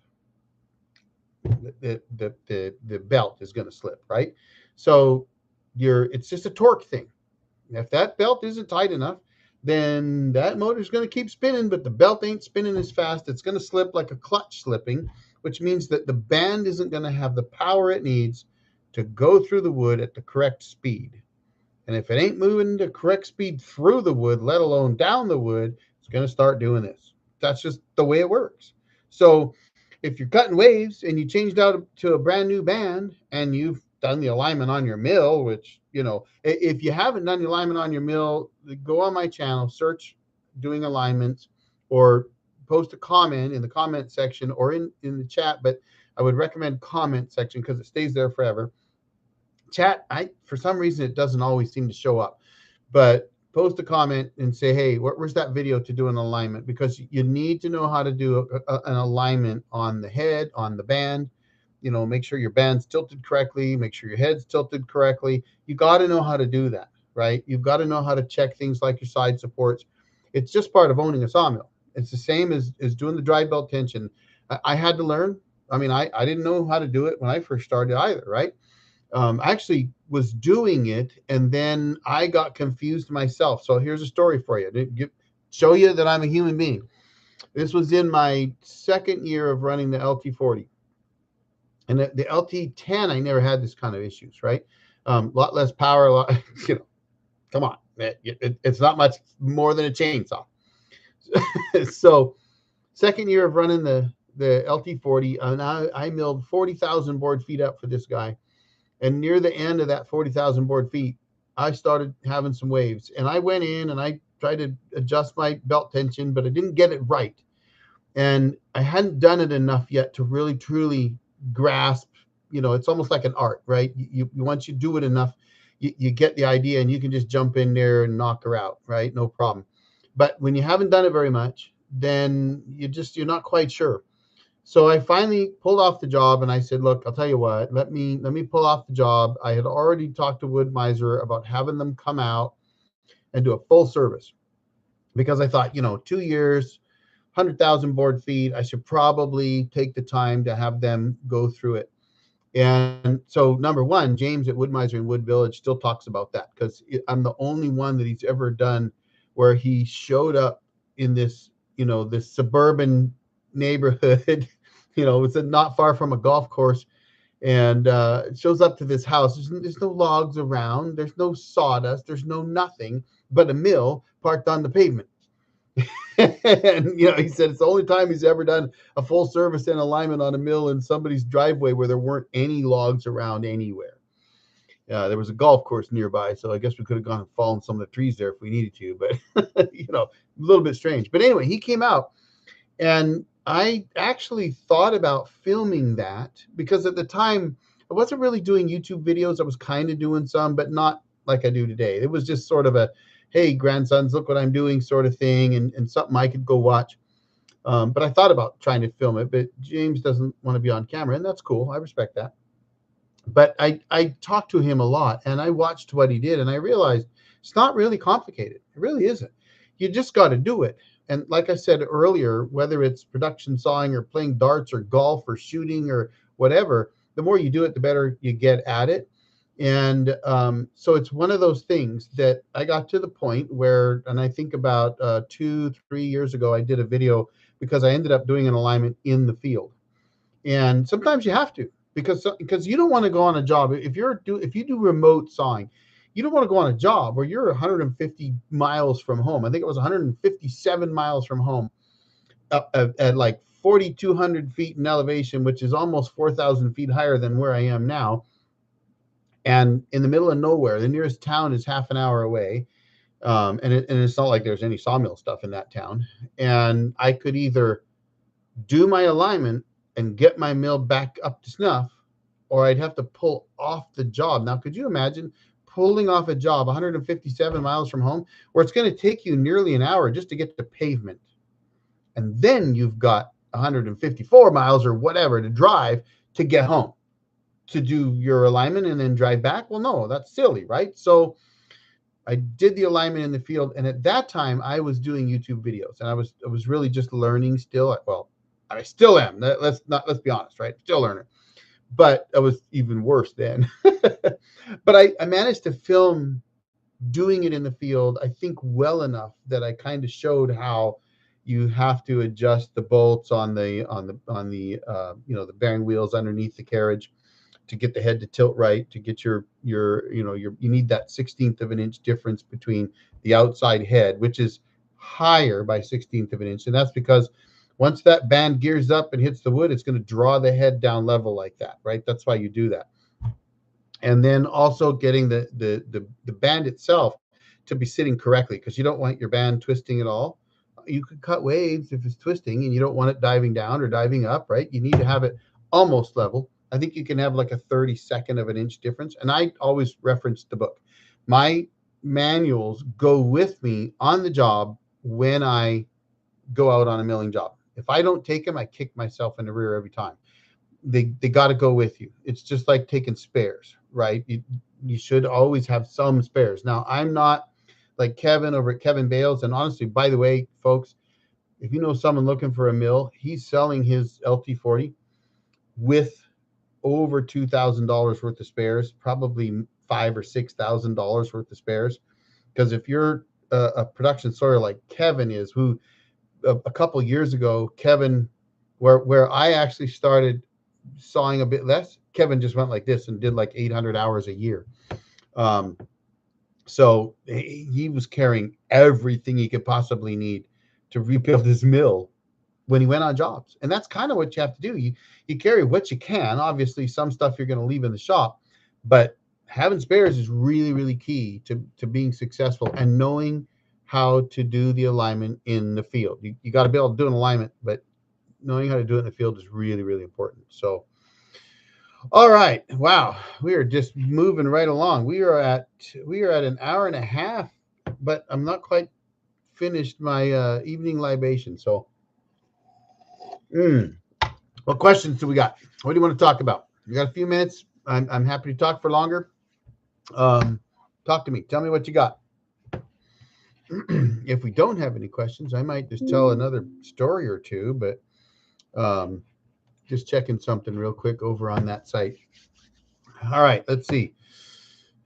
The belt is going to slip, right? So it's just a torque thing. If that belt isn't tight enough, then that motor is going to keep spinning, but the belt ain't spinning as fast. It's going to slip like a clutch slipping, which means that the band isn't going to have the power it needs to go through the wood at the correct speed. And if it ain't moving the correct speed through the wood, let alone down the wood, it's going to start doing this. That's just the way it works. So if you're cutting waves and you changed out to a brand new band and you've done the alignment on your mill, which, you know, if you haven't done the alignment on your mill, go on my channel, search doing alignments, or post a comment in the comment section or in the chat. But I would recommend comment section because it stays there forever. Chat, for some reason, it doesn't always seem to show up, but post a comment and say, hey, where's that video to do an alignment? Because you need to know how to do an alignment on the head, on the band. You know, make sure your band's tilted correctly, make sure your head's tilted correctly. You got to know how to do that, right? You've got to know how to check things like your side supports. It's just part of owning a sawmill. It's the same as doing the drive belt tension. I had to learn. I mean, I didn't know how to do it when I first started either, right? I actually was doing it, and then I got confused myself. So here's a story for you to show you that I'm a human being. This was in my second year of running the LT40. And the LT10, I never had this kind of issues, right? A lot less power, a lot, you know, come on. It's not much more than a chainsaw. So second year of running the LT40, and I milled 40,000 board feet up for this guy. And near the end of that 40,000 board feet, I started having some waves. And I went in and I tried to adjust my belt tension, but I didn't get it right. And I hadn't done it enough yet to really, truly grasp. You know, it's almost like an art, right? Once you do it enough, you get the idea and you can just jump in there and knock her out, right? No problem. But when you haven't done it very much, then you're not quite sure. So I finally pulled off the job and I said, look, I'll tell you what, let me pull off the job. I had already talked to Wood-Mizer about having them come out and do a full service, because I thought, you know, 2 years, 100,000 board feet, I should probably take the time to have them go through it. And so number one, James at Wood-Mizer in Wood Village still talks about that, because I'm the only one that he's ever done where he showed up in this, you know, this suburban neighborhood, you know, it's not far from a golf course, and shows up to this house. There's no logs around, there's no sawdust, there's no nothing but a mill parked on the pavement. And you know, he said it's the only time he's ever done a full service and alignment on a mill in somebody's driveway where there weren't any logs around anywhere. There was a golf course nearby, so I guess we could have gone and fallen some of the trees there if we needed to, but you know, a little bit strange. But anyway, he came out, and I actually thought about filming that, because at the time I wasn't really doing YouTube videos. I was kind of doing some, but not like I do today. It was just sort of a, hey, grandsons, look what I'm doing sort of thing, and something I could go watch. But I thought about trying to film it, but James doesn't want to be on camera, and that's cool. I respect that. But I talked to him a lot, and I watched what he did, and I realized it's not really complicated. It really isn't. You just got to do it. And like I said earlier, whether it's production sawing or playing darts or golf or shooting or whatever, the more you do it, the better you get at it. And so it's one of those things that I got to the point where, and I think about 2-3 years ago, I did a video because I ended up doing an alignment in the field. And sometimes you have to, because you don't want to go on a job. If you do remote sawing, you don't want to go on a job where you're 150 miles from home. I think it was 157 miles from home at like 4,200 feet in elevation, which is almost 4,000 feet higher than where I am now. And in the middle of nowhere, the nearest town is half an hour away. And it's not like there's any sawmill stuff in that town. And I could either do my alignment and get my mill back up to snuff, or I'd have to pull off the job. Now, could you imagine pulling off a job 157 miles from home, where it's going to take you nearly an hour just to get to pavement? And then you've got 154 miles or whatever to drive to get home to do your alignment and then drive back. Well, no, that's silly, right? So I did the alignment in the field, and at that time I was doing YouTube videos, and I was really just learning still. Well, I still am. Let's be honest, right? Still learning, but I was even worse then. But I managed to film doing it in the field, I think, well enough that I kind of showed how you have to adjust the bolts on the the bearing wheels underneath the carriage to get the head to tilt right, to get you need that 1/16 of an inch difference between the outside head, which is higher by 1/16 of an inch. And that's because once that band gears up and hits the wood, it's going to draw the head down level like that, right? That's why you do that. And then also getting the band itself to be sitting correctly, because you don't want your band twisting at all. You could cut waves if it's twisting, and you don't want it diving down or diving up, right? You need to have it almost level. I think you can have like a 32nd of an inch difference. And I always reference the book. My manuals go with me on the job when I go out on a milling job. If I don't take them, I kick myself in the rear every time. They got to go with you. It's just like taking spares, right? You should always have some spares. Now, I'm not like Kevin over at Kevin Bales. And honestly, by the way, folks, if you know someone looking for a mill, he's selling his LT40 with over $2,000 worth of spares, probably $5,000 or $6,000 worth of spares. Because if you're a production sawyer like Kevin is, who a couple years ago, Kevin, where I actually started sawing a bit less, Kevin just went like this and did like 800 hours a year. So he was carrying everything he could possibly need to rebuild his mill when he went on jobs. And that's kind of what you have to do. You carry what you can. Obviously, some stuff you're going to leave in the shop, but having spares is really, really key to being successful and knowing how to do the alignment in the field. You got to be able to do an alignment, but knowing how to do it in the field is really, really important. So, all right. Wow. We are just moving right along. We are at an hour and a half, but I'm not quite finished my evening libation. So, what questions do we got? What do you want to talk about? You got a few minutes. I'm happy to talk for longer. Talk to me. Tell me what you got. If we don't have any questions, I might just tell another story or two, but just checking something real quick over on that site. All right, let's see.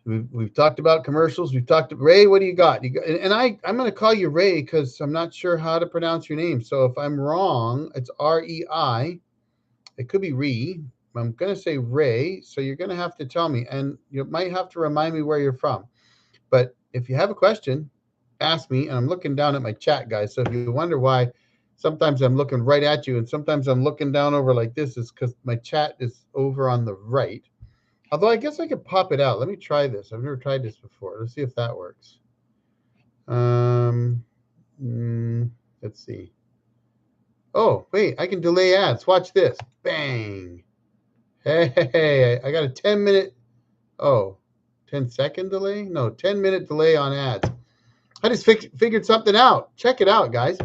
We've talked about commercials. We've talked to Ray. What do you got? And I'm going to call you Ray because I'm not sure how to pronounce your name. So if I'm wrong, it's REI. It could be Ree. I'm going to say Ray. So you're going to have to tell me, and you might have to remind me where you're from. But if you have a question, ask me. And I'm looking down at my chat, guys. So if you wonder why sometimes I'm looking right at you and sometimes I'm looking down over like this, is because my chat is over on the right. Although I guess I could pop it out. Let me try this. I've never tried this before. Let's see if that works. Let's see. Oh, wait, I can delay ads. Watch this. Bang. Hey, I got a 10-minute, 10-second delay? No, 10-minute delay on ads. I just figured something out. Check it out, guys.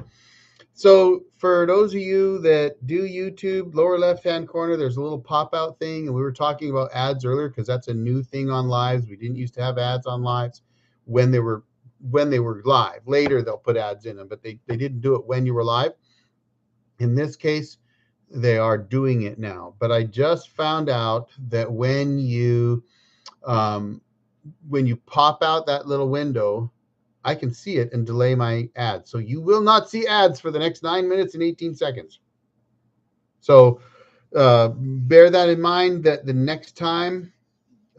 So for those of you that do YouTube, lower left-hand corner, there's a little pop-out thing. And we were talking about ads earlier because that's a new thing on lives. We didn't used to have ads on lives when they were live. Later, they'll put ads in them, but they didn't do it when you were live. In this case, they are doing it now. But I just found out that when you pop out that little window, I can see it and delay my ads. So you will not see ads for the next 9 minutes and 18 seconds. So bear that in mind, that the next time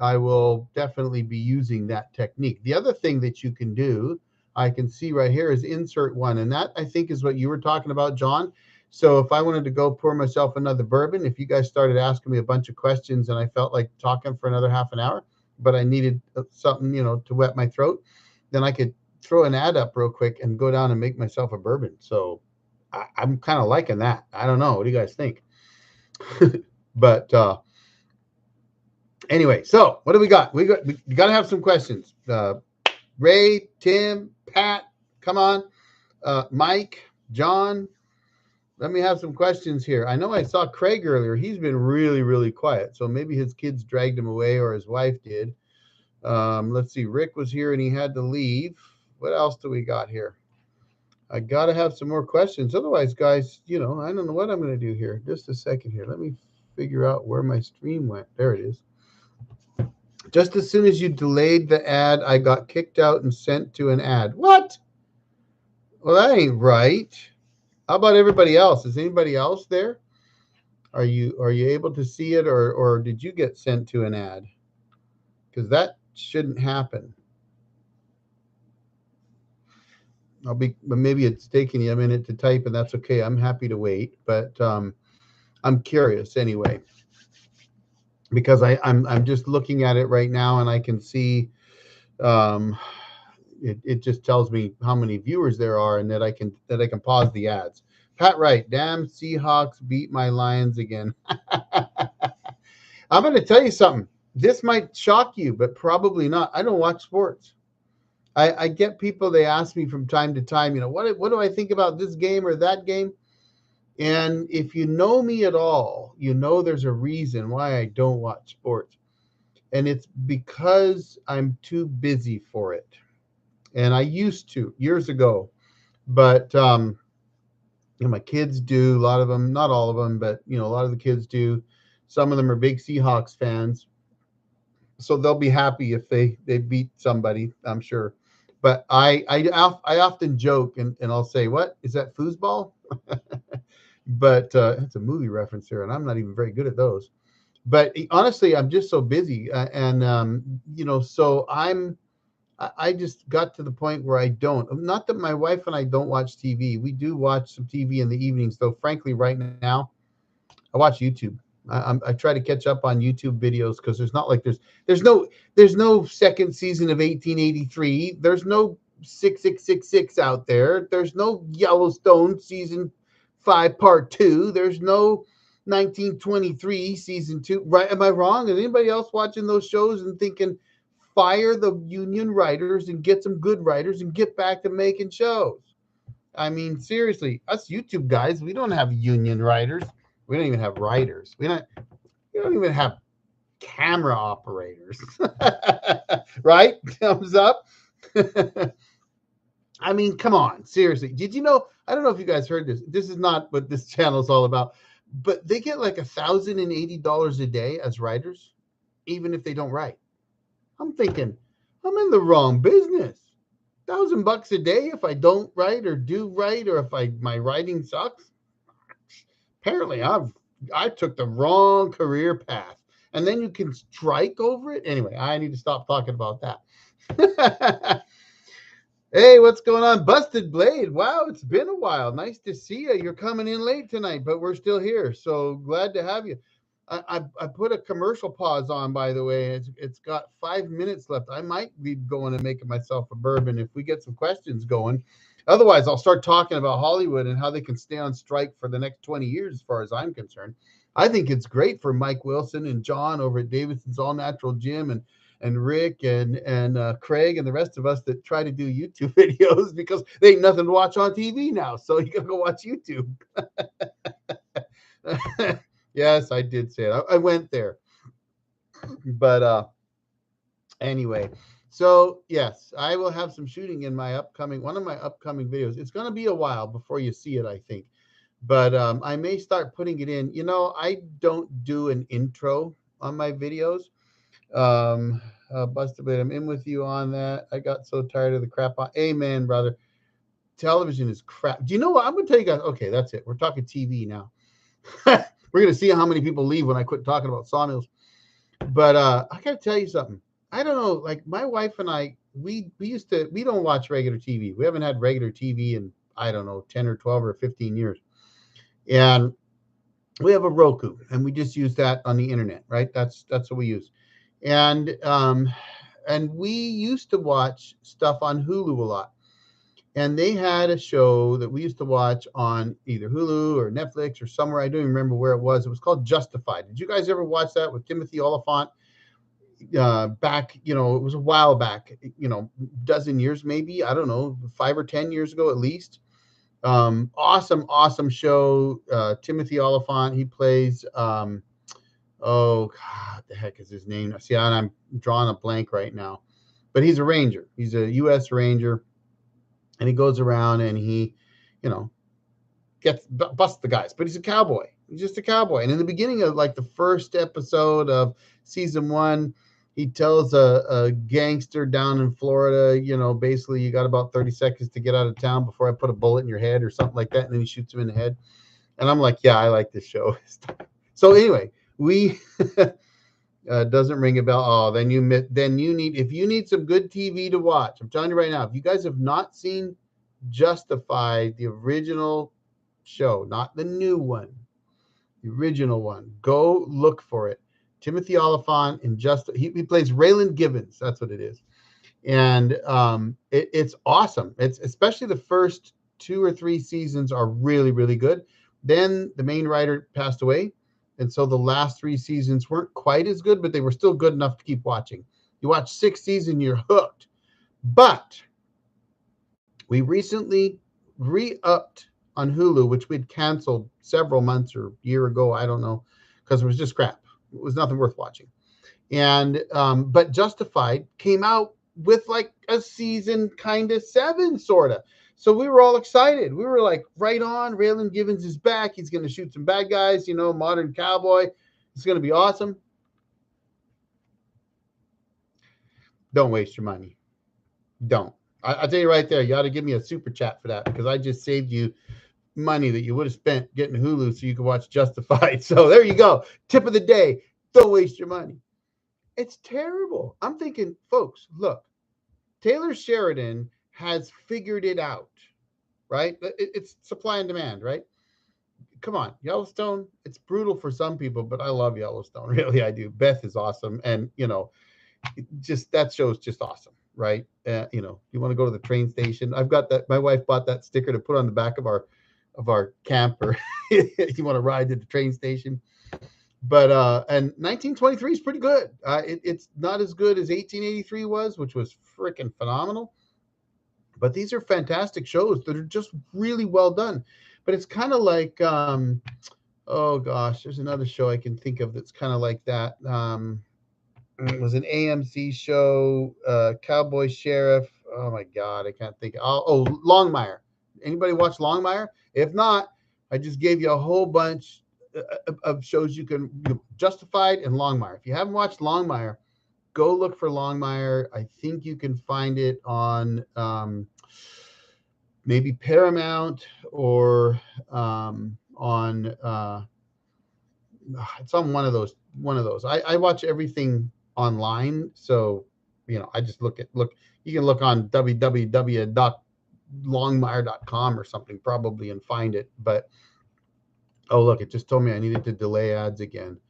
I will definitely be using that technique. The other thing that you can do, I can see right here, is insert one. And that, I think, is what you were talking about, John. So if I wanted to go pour myself another bourbon, if you guys started asking me a bunch of questions and I felt like talking for another half an hour, but I needed something, to wet my throat, then I could throw an ad up real quick and go down and make myself a bourbon. So I'm kind of liking that. I don't know. What do you guys think? But anyway, so what do we got? We got to have some questions. Ray, Tim, Pat, come on. Mike, John, let me have some questions here. I know I saw Craig earlier. He's been really, really quiet. So maybe his kids dragged him away or his wife did. Let's see. Rick was here and he had to leave. What else do we got here? I got to have some more questions. Otherwise, guys, I don't know what I'm going to do here. Just a second here. Let me figure out where my stream went. There it is. Just as soon as you delayed the ad, I got kicked out and sent to an ad. What? Well, that ain't right. How about everybody else? Is anybody else there? Are you able to see it, or did you get sent to an ad? Because that shouldn't happen. Maybe it's taking you a minute to type, and that's okay. I'm happy to wait, but I'm curious anyway, because I'm just looking at it right now, and I can see it just tells me how many viewers there are, and that I can pause the ads. Pat Wright, damn Seahawks beat my Lions again. I'm going to tell you something. This might shock you, but probably not. I don't watch sports. I get people, they ask me from time to time, what do I think about this game or that game? And if you know me at all, there's a reason why I don't watch sports. And it's because I'm too busy for it. And I used to years ago, but my kids do, a lot of them, not all of them, but a lot of the kids do. Some of them are big Seahawks fans, so they'll be happy if they beat somebody, I'm sure. But I often joke and I'll say, what is that, foosball? But it's a movie reference here, and I'm not even very good at those. But honestly, I'm just so busy, so I just got to the point where I don't. Not that my wife and I don't watch TV. We do watch some TV in the evenings, though. Frankly, right now, I watch YouTube. I try to catch up on YouTube videos because there's not like there's no second season of 1883. There's no 6666 out there. There's no Yellowstone season 5 part 2. There's no 1923 season 2. Right? Am I wrong? Is anybody else watching those shows and thinking, fire the union writers and get some good writers and get back to making shows? I mean, seriously, us YouTube guys, we don't have union writers. We don't even have writers. We don't even have camera operators. Right? Thumbs up. I mean, come on, seriously. Did you know? I don't know if you guys heard this. This is not what this channel is all about, but they get like $1,080 a day as writers, even if they don't write. I'm thinking, I'm in the wrong business. $1,000 a day if I don't write or do write, or if my writing sucks. Apparently, I took the wrong career path, and then you can strike over it. Anyway, I need to stop talking about that. Hey, what's going on, Busted Blade? Wow, it's been a while. Nice to see you. You're coming in late tonight, but we're still here, so glad to have you. I put a commercial pause on, by the way. It's got 5 minutes left. I might be going and making myself a bourbon if we get some questions going. Otherwise, I'll start talking about Hollywood and how they can stay on strike for the next 20 years, as far as I'm concerned. I think it's great for Mike Wilson and John over at Davidson's All Natural Gym, and Rick and Craig and the rest of us that try to do YouTube videos, because they ain't nothing to watch on TV now. So you got to go watch YouTube. Yes, I did say it. I went there. But anyway, so yes, I will have some shooting in one of my upcoming videos. It's going to be a while before you see it, I think. But I may start putting it in. I don't do an intro on my videos. Busted Blade, I'm in with you on that. I got so tired of the crap. Amen, brother. Television is crap. Do you know what? I'm going to tell you guys. Okay, that's it. We're talking TV now. We're going to see how many people leave when I quit talking about sawmills. But I got to tell you something. I don't know. Like, my wife and I, we don't watch regular TV. We haven't had regular TV in, I don't know, 10 or 12 or 15 years. And we have a Roku, and we just use that on the internet, right? That's what we use. And we used to watch stuff on Hulu a lot. and they had a show that we used to watch on either Hulu or Netflix or somewhere. I don't even remember where it was. It was called Justified. Did you guys ever watch that with Timothy Oliphant? Back, it was a while back, dozen years, maybe, I don't know, 5 or 10 years ago at least. Awesome show. Timothy Oliphant, he plays, oh God, the heck is his name? See, I'm drawing a blank right now, but he's a ranger. He's a U.S. Ranger, and he goes around and he, you know, busts the guys, but he's a cowboy. He's just a cowboy. And in the beginning of like the first episode of season 1, he tells a gangster down in Florida, basically you got about 30 seconds to get out of town before I put a bullet in your head or something like that. And then he shoots him in the head. And I'm like, yeah, I like this show. So anyway, we doesn't ring a bell. Oh, then you need, if you need some good TV to watch, I'm telling you right now, if you guys have not seen Justified, the original show, not the new one, the original one, go look for it. Timothy Oliphant and he plays Raylan Givens. That's what it is. And it's awesome. It's especially the first 2 or 3 seasons are really, really good. Then the main writer passed away. And so the last 3 seasons weren't quite as good, but they were still good enough to keep watching. You watch 6 seasons, you're hooked. But we recently re-upped on Hulu, which we'd canceled several months or a year ago, I don't know, because it was just crap. It was nothing worth watching. And but Justified came out with like a season kind of 7 sort of. So we were all excited. We were like, right on, Raylan Givens is back. He's going to shoot some bad guys, modern cowboy. It's going to be awesome. Don't waste your money. Don't. I'll tell you right there, you ought to give me a super chat for that, because I just saved you money that you would have spent getting Hulu so you could watch Justified. So there you go. Tip of the day. Don't waste your money. It's terrible. I'm thinking, folks, look, Taylor Sheridan has figured it out, right? It's supply and demand, right? Come on, Yellowstone, it's brutal for some people, but I love Yellowstone. Really, I do. Beth is awesome. And, just that show is just awesome, right? You want to go to the train station. I've got that. My wife bought that sticker to put on the back of our camper. You want to ride to the train station. But and 1923 is pretty good. It's not as good as 1883 was, which was freaking phenomenal. But these are fantastic shows that are just really well done. But it's kind of like, oh gosh, there's another show I can think of that's kind of like that. It was an AMC show, Cowboy Sheriff. Oh my God, I can't think. Oh, Longmire. Anybody watch Longmire? If not, I just gave you a whole bunch of shows you can, Justified and Longmire. If you haven't watched Longmire, go look for Longmire. I think you can find it on maybe Paramount or on it's on one of those. I watch everything online, so I just look. You can look on www.longmire.com or something probably and find it. But oh, look, it just told me I needed to delay ads again.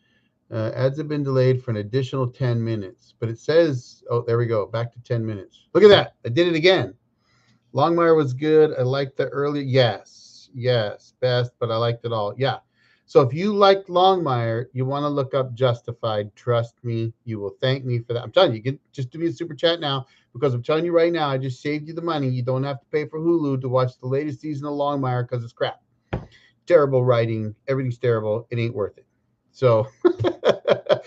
Ads have been delayed for an additional 10 minutes, but it says, oh, there we go, back to 10 minutes. Look at that. I did it again. Longmire was good. I liked the early. Yes, best, but I liked it all. Yeah. So if you liked Longmire, you want to look up Justified. Trust me, you will thank me for that. I'm telling you, you can just do me a super chat now, because I'm telling you right now, I just saved you the money. You don't have to pay for Hulu to watch the latest season of Longmire, because it's crap. Terrible writing. Everything's terrible. It ain't worth it. So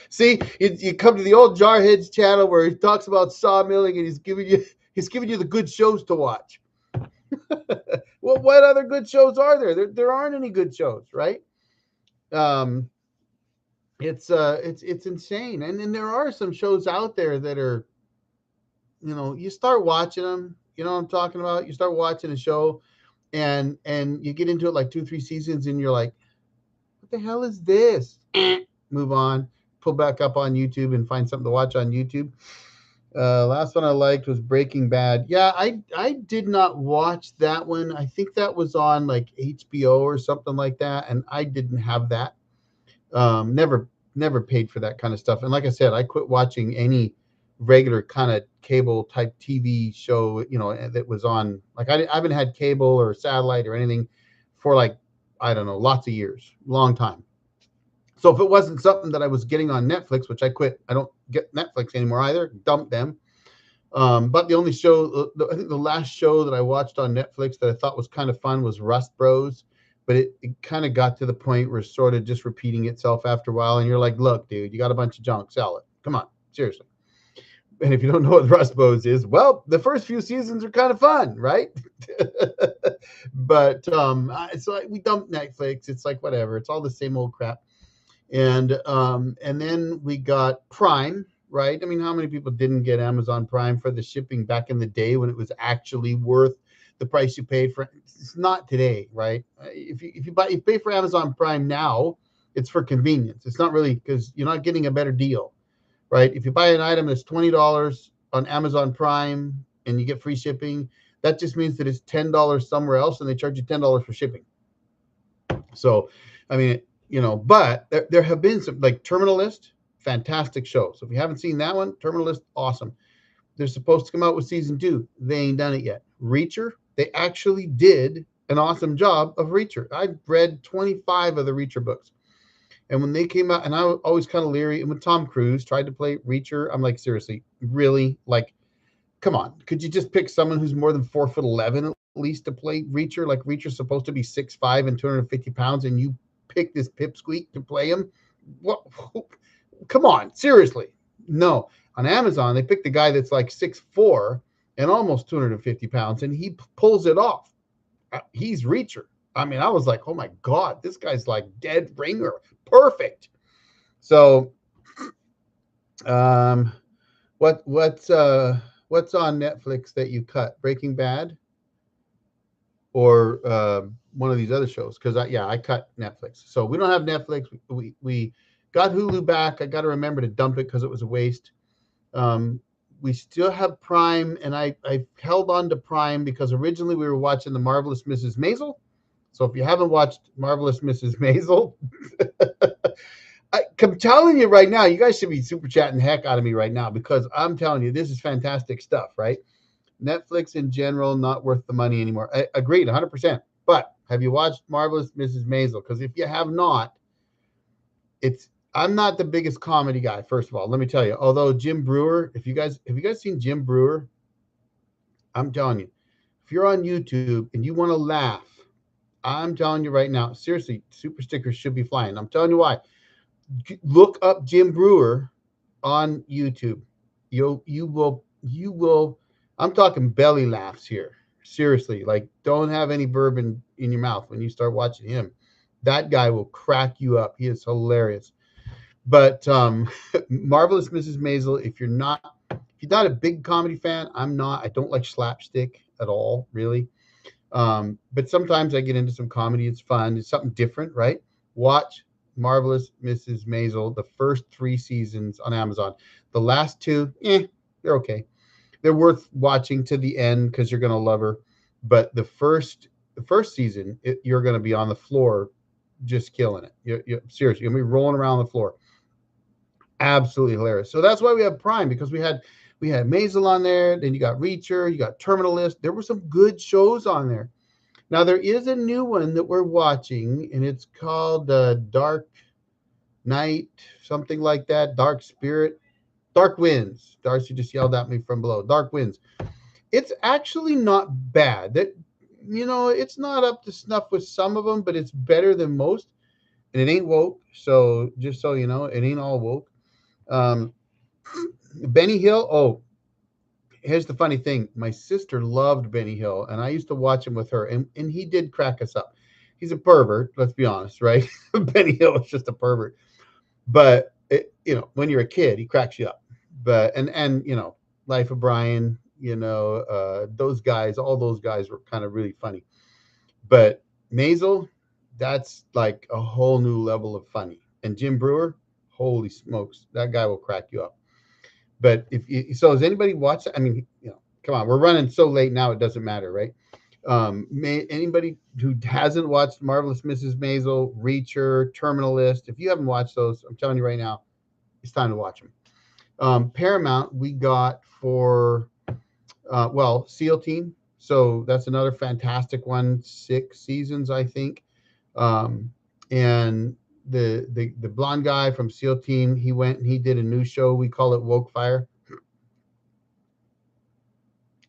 see, you come to the Old Jarhead's channel where he talks about sawmilling, and he's giving you the good shows to watch. Well, what other good shows are there? There aren't any good shows, right? It's insane. And then there are some shows out there that are, you start watching them, you know what I'm talking about? You start watching a show and you get into it like 2-3 seasons and you're like, what the hell is this? Move on, pull back up on YouTube and find something to watch on YouTube. Last one I liked was Breaking Bad. Yeah, I did not watch that one. I think that was on like HBO or something like that, and I didn't have that. Never paid for that kind of stuff. And like I said, I quit watching any regular kind of cable type TV show, you know, that was on. Like I haven't had cable or satellite or anything for like, I don't know, lots of years, long time. So if it wasn't something that I was getting on Netflix, which I quit, I don't get Netflix anymore either, dumped them. But the only show, I think the last show that I watched on Netflix that I thought was kind of fun was Rust Bros. But it kind of got to the point where it's sort of just repeating itself after a while. And you're like, look, dude, you got a bunch of junk, sell it. Come on, seriously. And if you don't know what Rust Bros is, well, the first few seasons are kind of fun, right? But it's like we dumped Netflix. It's like whatever. It's all the same old crap. And then we got Prime, right? I mean, how many people didn't get Amazon Prime for the shipping back in the day when it was actually worth the price you paid for it? It's not today, right? If you pay for Amazon Prime now, it's for convenience. It's not really because you're not getting a better deal, right? If you buy an item that's $20 on Amazon Prime and you get free shipping, that just means that it's $10 somewhere else and they charge you $10 for shipping. So, I mean, you know, but there have been some, like Terminal List, fantastic show. So if you haven't seen that one, Terminal List, awesome. They're supposed to come out with season 2. They ain't done it yet. Reacher, they actually did an awesome job of Reacher. I've read 25 of the Reacher books. And when they came out, and I was always kind of leery, and when Tom Cruise tried to play Reacher, I'm like, seriously, really? Like, come on. Could you just pick someone who's more than 4'11" at least to play Reacher? Like Reacher's supposed to be 6'5" and 250 pounds, and you pick this pipsqueak to play him? What? Come on, seriously. No. On Amazon, they picked a guy that's like 6'4" and almost 250 pounds, and he pulls it off. He's Reacher. I mean, I was like, oh my God, this guy's like dead ringer. Perfect. So what's on Netflix that you cut? Breaking Bad or one of these other shows? Because I cut Netflix. So we don't have Netflix. We got Hulu back. I got to remember to dump it because it was a waste. We still have Prime, and I held on to Prime because originally we were watching The Marvelous Mrs. Maisel. So if you haven't watched Marvelous Mrs. Maisel, I'm telling you right now, you guys should be super chatting the heck out of me right now because I'm telling you, this is fantastic stuff, right? Netflix in general, not worth the money anymore. I agreed 100%. But have you watched Marvelous Mrs. Maisel? Because if you have not, I'm not the biggest comedy guy, first of all. Let me tell you. Although Jim Brewer, have you guys seen Jim Brewer? I'm telling you, if you're on YouTube and you want to laugh, I'm telling you right now, seriously, super stickers should be flying. I'm telling you why. Look up Jim Brewer on YouTube. You will. I'm talking belly laughs here. Seriously, like don't have any bourbon in your mouth when you start watching him. That guy will crack you up. He is hilarious. But Marvelous Mrs. Maisel, if you're not a big comedy fan, I'm not. I don't like slapstick at all, really. But sometimes I get into some comedy. It's fun. It's something different, right? Watch Marvelous Mrs. Maisel, the first 3 seasons on Amazon. The last 2, they're okay. They're worth watching to the end because you're going to love her. But the first season, you're going to be on the floor just killing it. You're seriously, you're going to be rolling around the floor. Absolutely hilarious. So that's why we have Prime, because we had Maisel on there. Then you got Reacher, you got Terminal List. There were some good shows on there. Now there is a new one that we're watching, and it's called Dark Night, something like that. Dark Spirit, Dark Winds. Darcy just yelled at me from below. Dark Winds. It's actually not bad. That it's not up to snuff with some of them, but it's better than most. And it ain't woke. So just so you know, it ain't all woke. Benny Hill. Oh, here's the funny thing. My sister loved Benny Hill, and I used to watch him with her, and he did crack us up. He's a pervert, let's be honest, right? Benny Hill is just a pervert. But, when you're a kid, he cracks you up. But, and Life of Brian, those guys, all those guys were kind of really funny. But Maisel, that's like a whole new level of funny. And Jim Brewer, holy smokes, that guy will crack you up. But has anybody watched it? I mean, come on, we're running so late now, it doesn't matter, right? Anybody who hasn't watched Marvelous Mrs. Maisel, Reacher, Terminal List, if you haven't watched those, I'm telling you right now, it's time to watch them. Paramount we got for SEAL Team. So that's another fantastic one. 6 seasons, I think. And the blonde guy from SEAL Team, he went and he did a new show. We call it Woke Fire.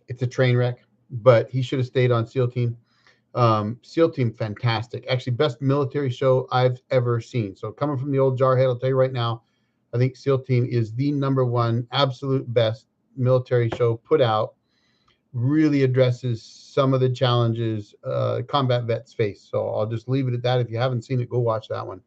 It's a train wreck, but he should have stayed on SEAL Team. SEAL Team, fantastic. Actually, best military show I've ever seen. So coming from the old Jarhead, I'll tell you right now, I think SEAL Team is the number one absolute best military show put out. Really addresses some of the challenges combat vets face. So I'll just leave it at that. If you haven't seen it, go watch that one.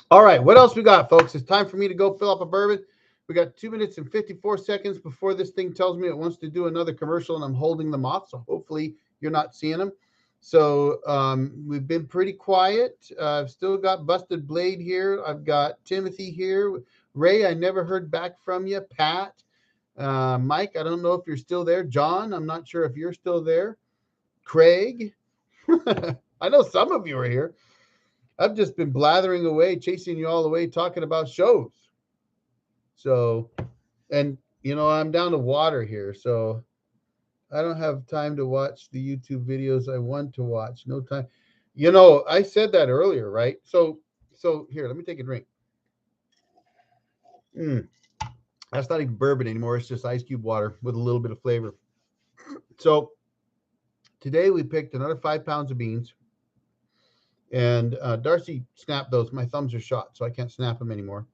All right, what else we got, folks? It's time for me to go fill up a bourbon. We got 2 minutes and 54 seconds before this thing tells me it wants to do another commercial, and I'm holding them off. So hopefully you're not seeing them. So we've been pretty quiet. I've still got Busted Blade here. I've got Timothy here. Ray, I never heard back from you. Pat, Mike, I don't know if you're still there. John, I'm not sure if you're still there. Craig, I know some of you are here. I've just been blathering away, chasing you all away, talking about shows. So, and I'm down to water here, so I don't have time to watch the YouTube videos I want to watch. No time. I said that earlier, right? So here, let me take a drink. That's not even bourbon anymore. It's just ice cube water with a little bit of flavor. So today we picked another 5 pounds of beans. And Darcy snapped those. My thumbs are shot, so I can't snap them anymore.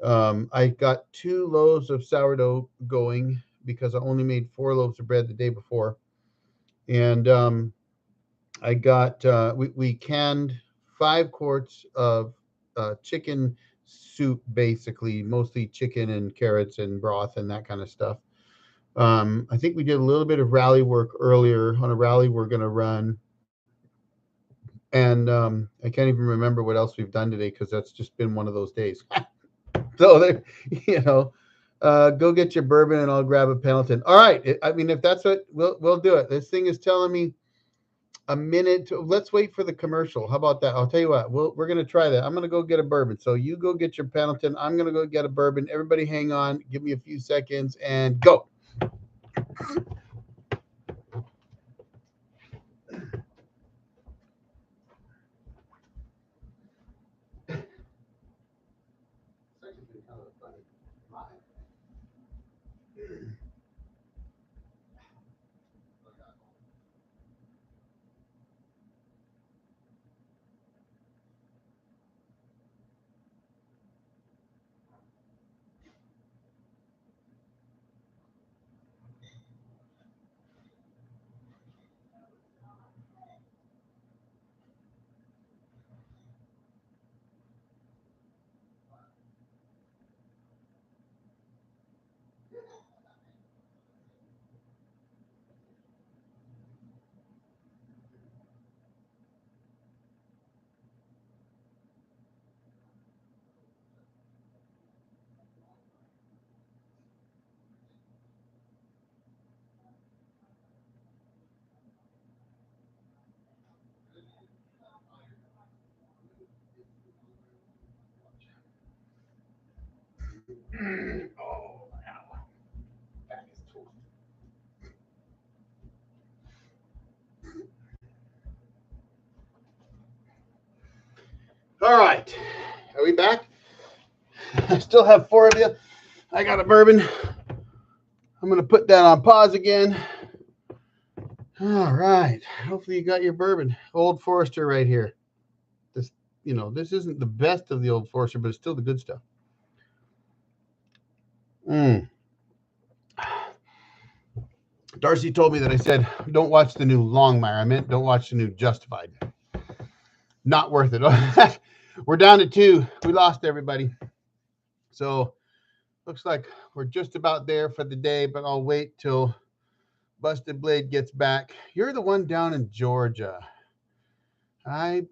I got 2 loaves of sourdough going because I only made 4 loaves of bread the day before. And I got, we canned 5 quarts of chicken soup, basically, mostly chicken and carrots and broth and that kind of stuff. I think we did a little bit of rally work earlier on a rally we're going to run. And I can't even remember what else we've done today because that's just been one of those days. So there, go get your bourbon and I'll grab a Pendleton. All right. If that's what we'll do it. This thing is telling me a minute. Let's wait for the commercial. How about that? I'll tell you what. We're going to try that. I'm going to go get a bourbon. So you go get your Pendleton. I'm going to go get a bourbon. Everybody hang on. Give me a few seconds and go. All right. Are we back? I still have 4 of you. I got a bourbon. I'm going to put that on pause again. All right. Hopefully you got your bourbon. Old Forester right here. This isn't the best of the Old Forester, but it's still the good stuff. Darcy told me that I said, don't watch the new Longmire. I meant don't watch the new Justified. Not worth it. We're down to 2. We lost everybody. So looks like we're just about there for the day, but I'll wait till Busted Blade gets back. You're the one down in Georgia. I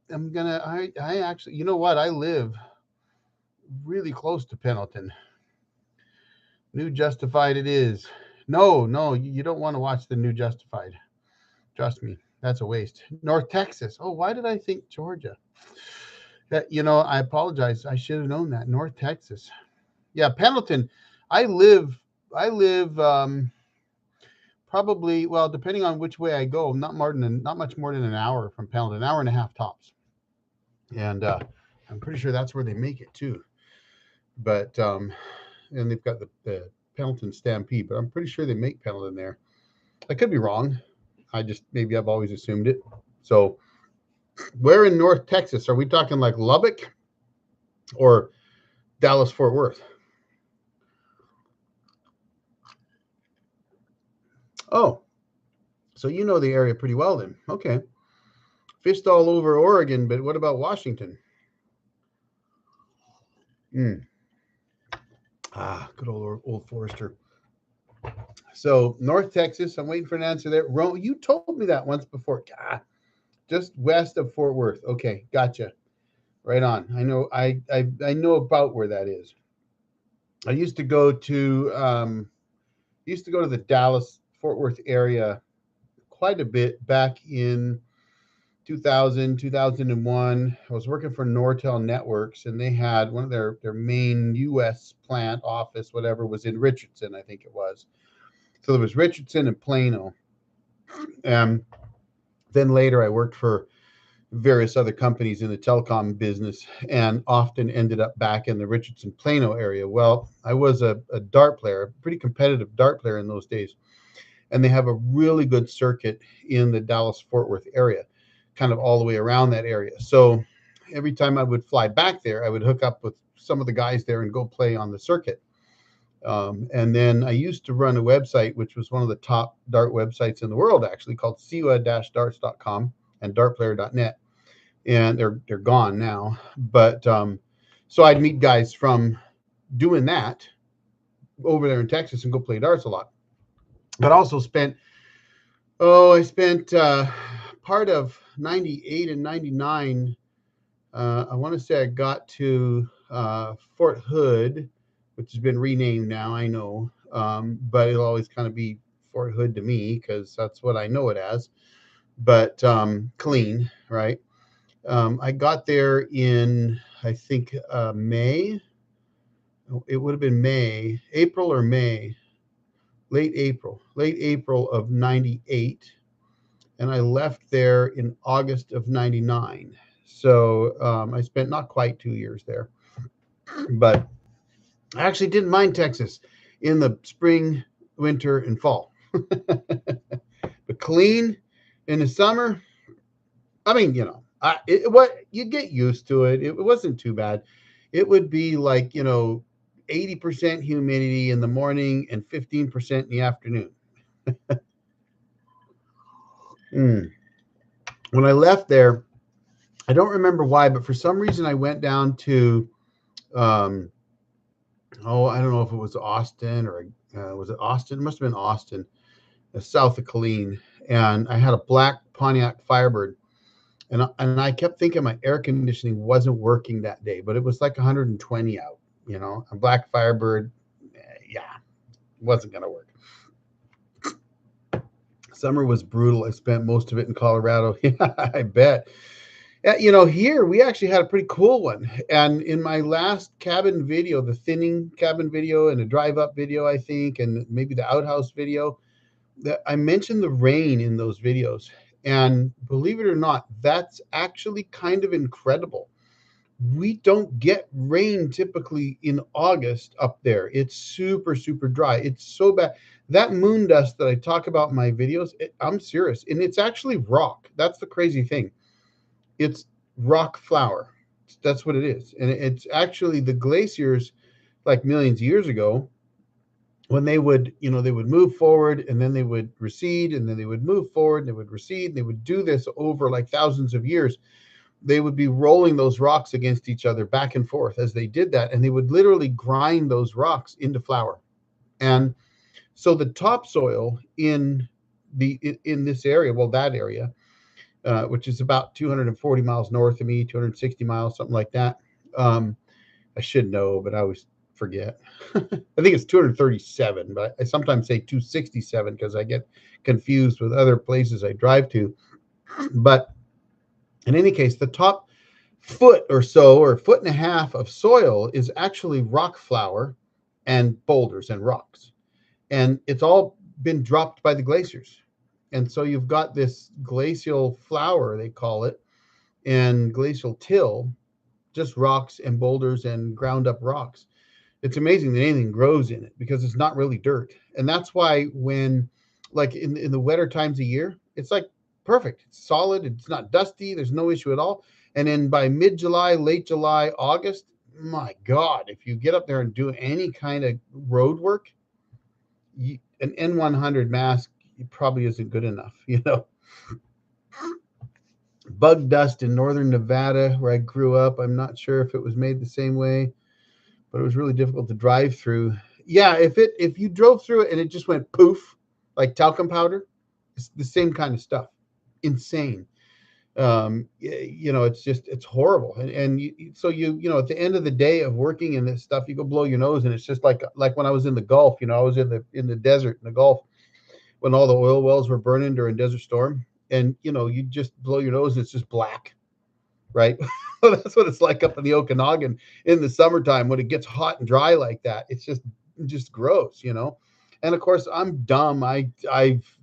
actually, you know what? I live really close to Pendleton. New Justified it is. No, you don't want to watch the new Justified. Trust me, that's a waste. North Texas. Oh, why did I think Georgia? I apologize. I should have known that. North Texas. Yeah, Pendleton. I live probably, well, depending on which way I go, not much more than an hour from Pendleton, an hour and a half tops. And I'm pretty sure that's where they make it too. But and they've got the Pendleton Stampede, but I'm pretty sure they make Pendleton there. I could be wrong. Maybe I've always assumed it. So where in North Texas? Are we talking like Lubbock or Dallas Fort Worth? Oh, so you know the area pretty well then. Okay. Fished all over Oregon, but what about Washington? Mm. Good old Forester. So North Texas, I'm waiting for an answer there. You told me that once before. Just west of Fort Worth. Okay, gotcha. Right on. I know about where that is. I used to go to the Dallas Fort Worth area quite a bit back in 2000, 2001. I was working for Nortel Networks, and they had one of their main U.S. plant office, whatever, was in Richardson, I think it was. So there was Richardson and Plano. And then later I worked for various other companies in the telecom business and often ended up back in the Richardson Plano area. Well, I was a dart player, a pretty competitive dart player in those days. And they have a really good circuit in the Dallas Fort Worth area, kind of all the way around that area. So every time I would fly back there, I would hook up with some of the guys there and go play on the circuit. And then I used to run a website, which was one of the top dart websites in the world, actually, called siwa-darts.com and dartplayer.net. And they're gone now. But so I'd meet guys from doing that over there in Texas and go play darts a lot. But also I spent part of 98 and 99. I want to say I got to Fort Hood, which has been renamed now, I know. But it'll always kind of be Fort Hood to me because that's what I know it as. But clean, right? I got there in, I think, May. It would have been April or May, late April of 98. And I left there in August of 99. So I spent not quite 2 years there. But I actually didn't mind Texas in the spring, winter, and fall. But clean in the summer, I mean, what you get used to it. It wasn't too bad. It would be like 80% humidity in the morning and 15% in the afternoon. When I left there, I don't remember why, but for some reason I went down to I don't know if it was Austin or was it Austin? It must have been Austin, south of Killeen, and I had a black Pontiac Firebird. And I kept thinking my air conditioning wasn't working that day, but it was like 120 out, a black Firebird. Wasn't going to work. Summer was brutal. I spent most of it in Colorado. Yeah, I bet. Here we actually had a pretty cool one. And in my last cabin video, the thinning cabin video and a drive up video, I think, and maybe the outhouse video, that I mentioned the rain in those videos. And believe it or not, that's actually kind of incredible. We don't get rain typically in August up there. It's super, super dry. It's so bad. That moon dust that I talk about in my videos, I'm serious. And it's actually rock. That's the crazy thing. It's rock flour. That's what it is. And it's actually the glaciers, like millions of years ago, when they would move forward and then they would recede and then they would move forward and they would recede. And they would do this over like thousands of years. They would be rolling those rocks against each other back and forth as they did that. And they would literally grind those rocks into flour. And so the topsoil in this area, well, that area, which is about 240 miles north of me, 260 miles, something like that. I should know, but I always forget. I think it's 237, but I sometimes say 267 because I get confused with other places I drive to. But in any case, the top foot or so, or foot and a half of soil is actually rock flour. and boulders and rocks. And it's all been dropped by the glaciers. And so you've got this glacial flour, they call it, and glacial till, just rocks and boulders and ground up rocks. It's amazing that anything grows in it because it's not really dirt. And that's why when, like in the wetter times of year, it's like perfect. It's solid. It's not dusty. There's no issue at all. And then by mid-July, late July, August, my God, if you get up there and do any kind of road work, an N100 mask probably isn't good enough, you know. Bug dust in northern Nevada, where I grew up. I'm not sure if it was made the same way, but it was really difficult to drive through. Yeah, if you drove through it and it just went poof, like talcum powder, it's the same kind of stuff. Insane. You know, it's horrible. And so you know, at the end of the day of working in this stuff, you go blow your nose, and it's just like when I was in the Gulf. You know, I was in the desert in the Gulf when all the oil wells were burning during Desert Storm, and you know, you just blow your nose, and it's just black, right? That's what it's like up in the Okanagan in the summertime when it gets hot and dry like that. It's just gross, you know. And of course, I'm dumb. I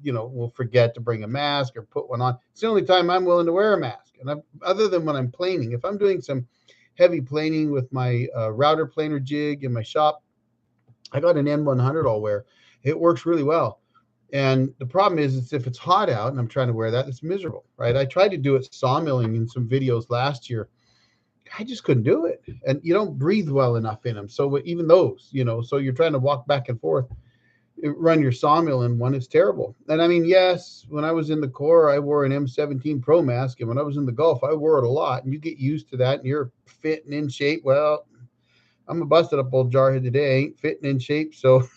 you know, will forget to bring a mask or put one on. It's the only time I'm willing to wear a mask. And other than when I'm planing, if I'm doing some heavy planing with my router planer jig in my shop, I got an N100 I'll wear. It works really well. And the problem is if it's hot out and I'm trying to wear that, it's miserable, right? I tried to do it sawmilling in some videos last year. I just couldn't do it. And you don't breathe well enough in them. So even those, you know, so you're trying to walk back and forth, run your sawmill in one, is terrible. And I mean, yes, when I was in the Corps, I wore an M17 Pro mask. And when I was in the Gulf, I wore it a lot. And you get used to that and you're fit and in shape. Well, I'm a busted up old jarhead today. I ain't fitting in shape. So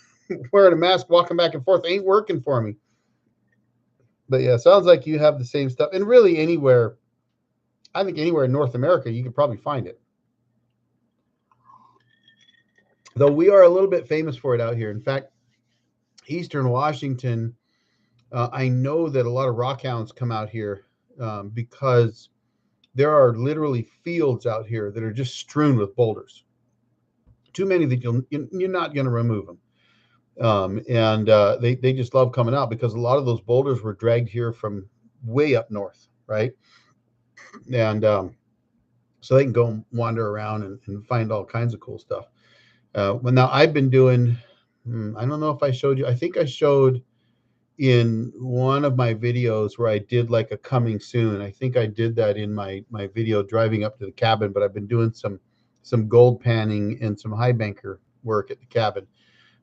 wearing a mask, walking back and forth ain't working for me. But yeah, sounds like you have the same stuff. And really anywhere, I think anywhere in North America, you could probably find it. Though we are a little bit famous for it out here. In fact, Eastern Washington, I know that a lot of rockhounds come out here because there are literally fields out here that are just strewn with boulders. Too many that you're not going to remove them. And they just love coming out because a lot of those boulders were dragged here from way up north, right? And so they can go wander around and find all kinds of cool stuff. Well, now I've been doing, I don't know if I showed you, I think I showed in one of my videos where I did like a coming soon. I think I did that in my video driving up to the cabin, but I've been doing some gold panning and some high banker work at the cabin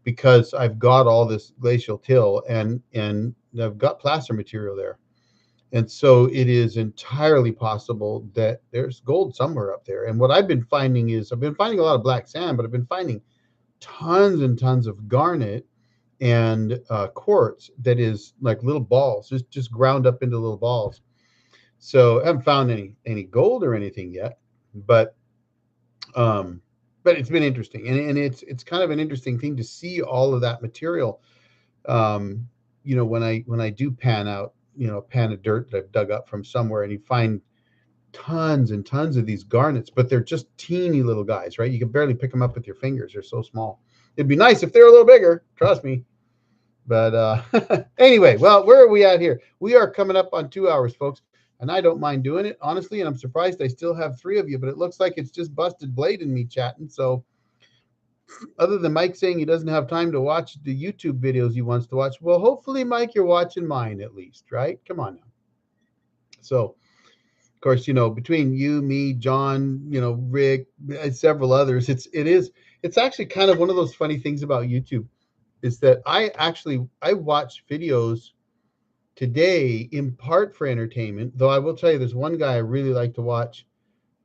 because I've got all this glacial till and I've got placer material there. And so it is entirely possible that there's gold somewhere up there. And what I've been finding is I've been finding a lot of black sand, but I've been finding tons and tons of garnet and quartz that is like little balls, just ground up into little balls. So I haven't found any gold or anything yet, but it's been interesting, and it's kind of an interesting thing to see all of that material. You know, when I do pan out, you know, a pan of dirt that I've dug up from somewhere, and you find tons and tons of these garnets, but they're just teeny little guys, right? You can barely pick them up with your fingers. They're so small. It'd be nice if they're a little bigger, trust me. But anyway, well, where are we at here? We are coming up on 2 hours, folks, and I don't mind doing it, honestly, and I'm surprised I still have 3 of you, but it looks like it's just busted Blade and me chatting. So other than Mike saying he doesn't have time to watch the YouTube videos he wants to watch, well, hopefully, Mike, you're watching mine at least, right? Come on now. So, of course, you know, between you, me, John, you know, Rick, and several others, it's actually kind of one of those funny things about YouTube is that I watch videos today in part for entertainment, though I will tell you there's one guy I really like to watch.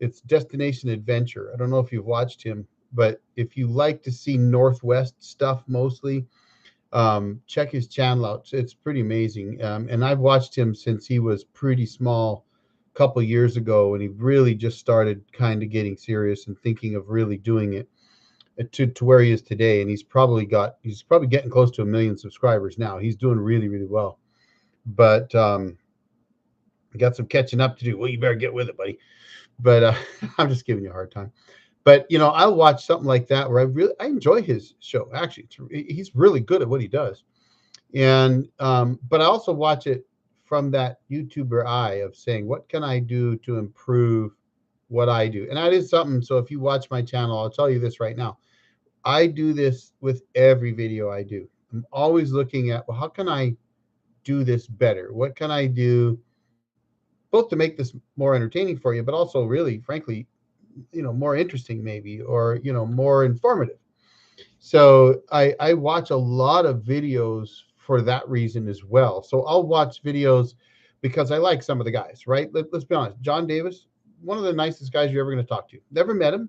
It's Destination Adventure. I don't know if you've watched him, but if you like to see Northwest stuff mostly, check his channel out. It's pretty amazing. And I've watched him since he was pretty small a couple years ago, and he really just started kind of getting serious and thinking of really doing it to where he is today. And he's probably getting close to 1 million subscribers now. He's doing really, really well. But got some catching up to do. Well, you better get with it, buddy. But I'm just giving you a hard time. But I'll watch something like that where I enjoy his show. Actually, he's really good at what he does. And but I also watch it from that YouTuber eye of saying, what can I do to improve what I do? And that is something. So if you watch my channel, I'll tell you this right now. I do this with every video I do. I'm always looking at, well, how can I do this better? What can I do both to make this more entertaining for you, but also really, frankly, more interesting maybe, or, more informative. So I watch a lot of videos for that reason as well. So I'll watch videos because I like some of the guys, right? Let's be honest. John Davis, one of the nicest guys you're ever going to talk to. Never met him,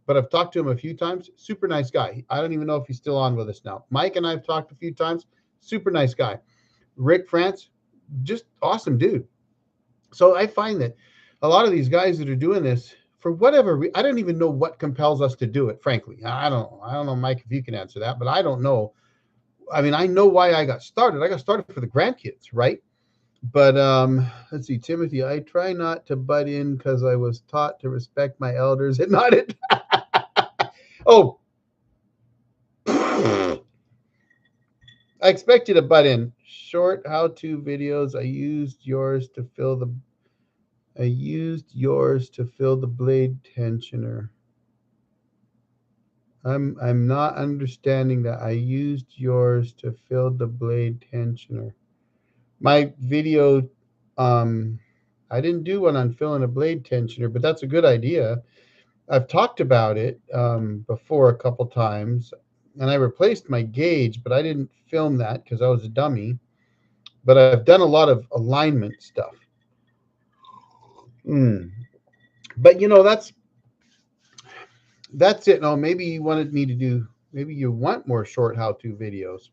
but I've talked to him a few times. Super nice guy. I don't even know if he's still on with us now. Mike and I've talked a few times. Super nice guy. Rick France, just awesome dude. So I find that a lot of these guys that are doing this, for whatever I don't even know what compels us to do it, frankly. I don't know, Mike, if you can answer that, but I don't know. I mean, I know why I got started. I got started for the grandkids, right? But let's see, Timothy, I try not to butt in because I was taught to respect my elders and not it. Oh, I expect you to butt in. Short how-to videos. I used yours to fill the blade tensioner. I'm not understanding that. I used yours to fill the blade tensioner. My video, I didn't do one on filling a blade tensioner, but that's a good idea. I've talked about it before a couple times, and I replaced my gauge, but I didn't film that because I was a dummy. But I've done a lot of alignment stuff. But that's it. No, maybe you wanted me to do. Maybe you want more short how-to videos.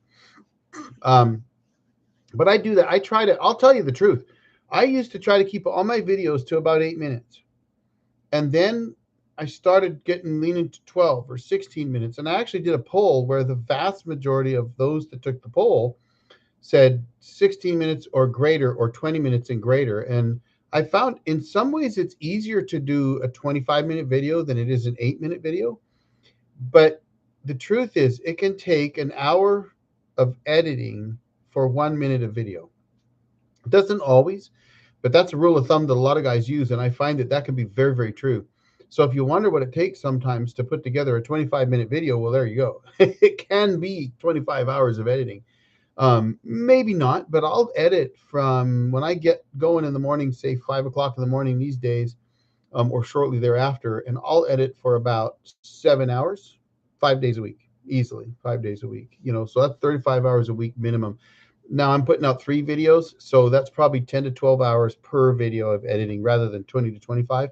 Um, but I do that. I try to. I'll tell you the truth. I used to try to keep all my videos to about 8 minutes, and then I started getting leaning to 12 or 16 minutes. And I actually did a poll where the vast majority of those that took the poll said 16 minutes or greater, or 20 minutes and greater. And I found in some ways it's easier to do a 25-minute video than it is an 8-minute video. But the truth is, it can take an hour of editing for 1 minute of video. It doesn't always, but that's a rule of thumb that a lot of guys use. And I find that can be very, very true. So if you wonder what it takes sometimes to put together a 25-minute video, well, there you go. It can be 25 hours of editing. Maybe not, but I'll edit from when I get going in the morning, say 5 o'clock in the morning these days, or shortly thereafter, and I'll edit for about 7 hours, 5 days a week, easily 5 days a week. So that's 35 hours a week minimum. Now I'm putting out 3 videos, so that's probably 10 to 12 hours per video of editing rather than 20 to 25.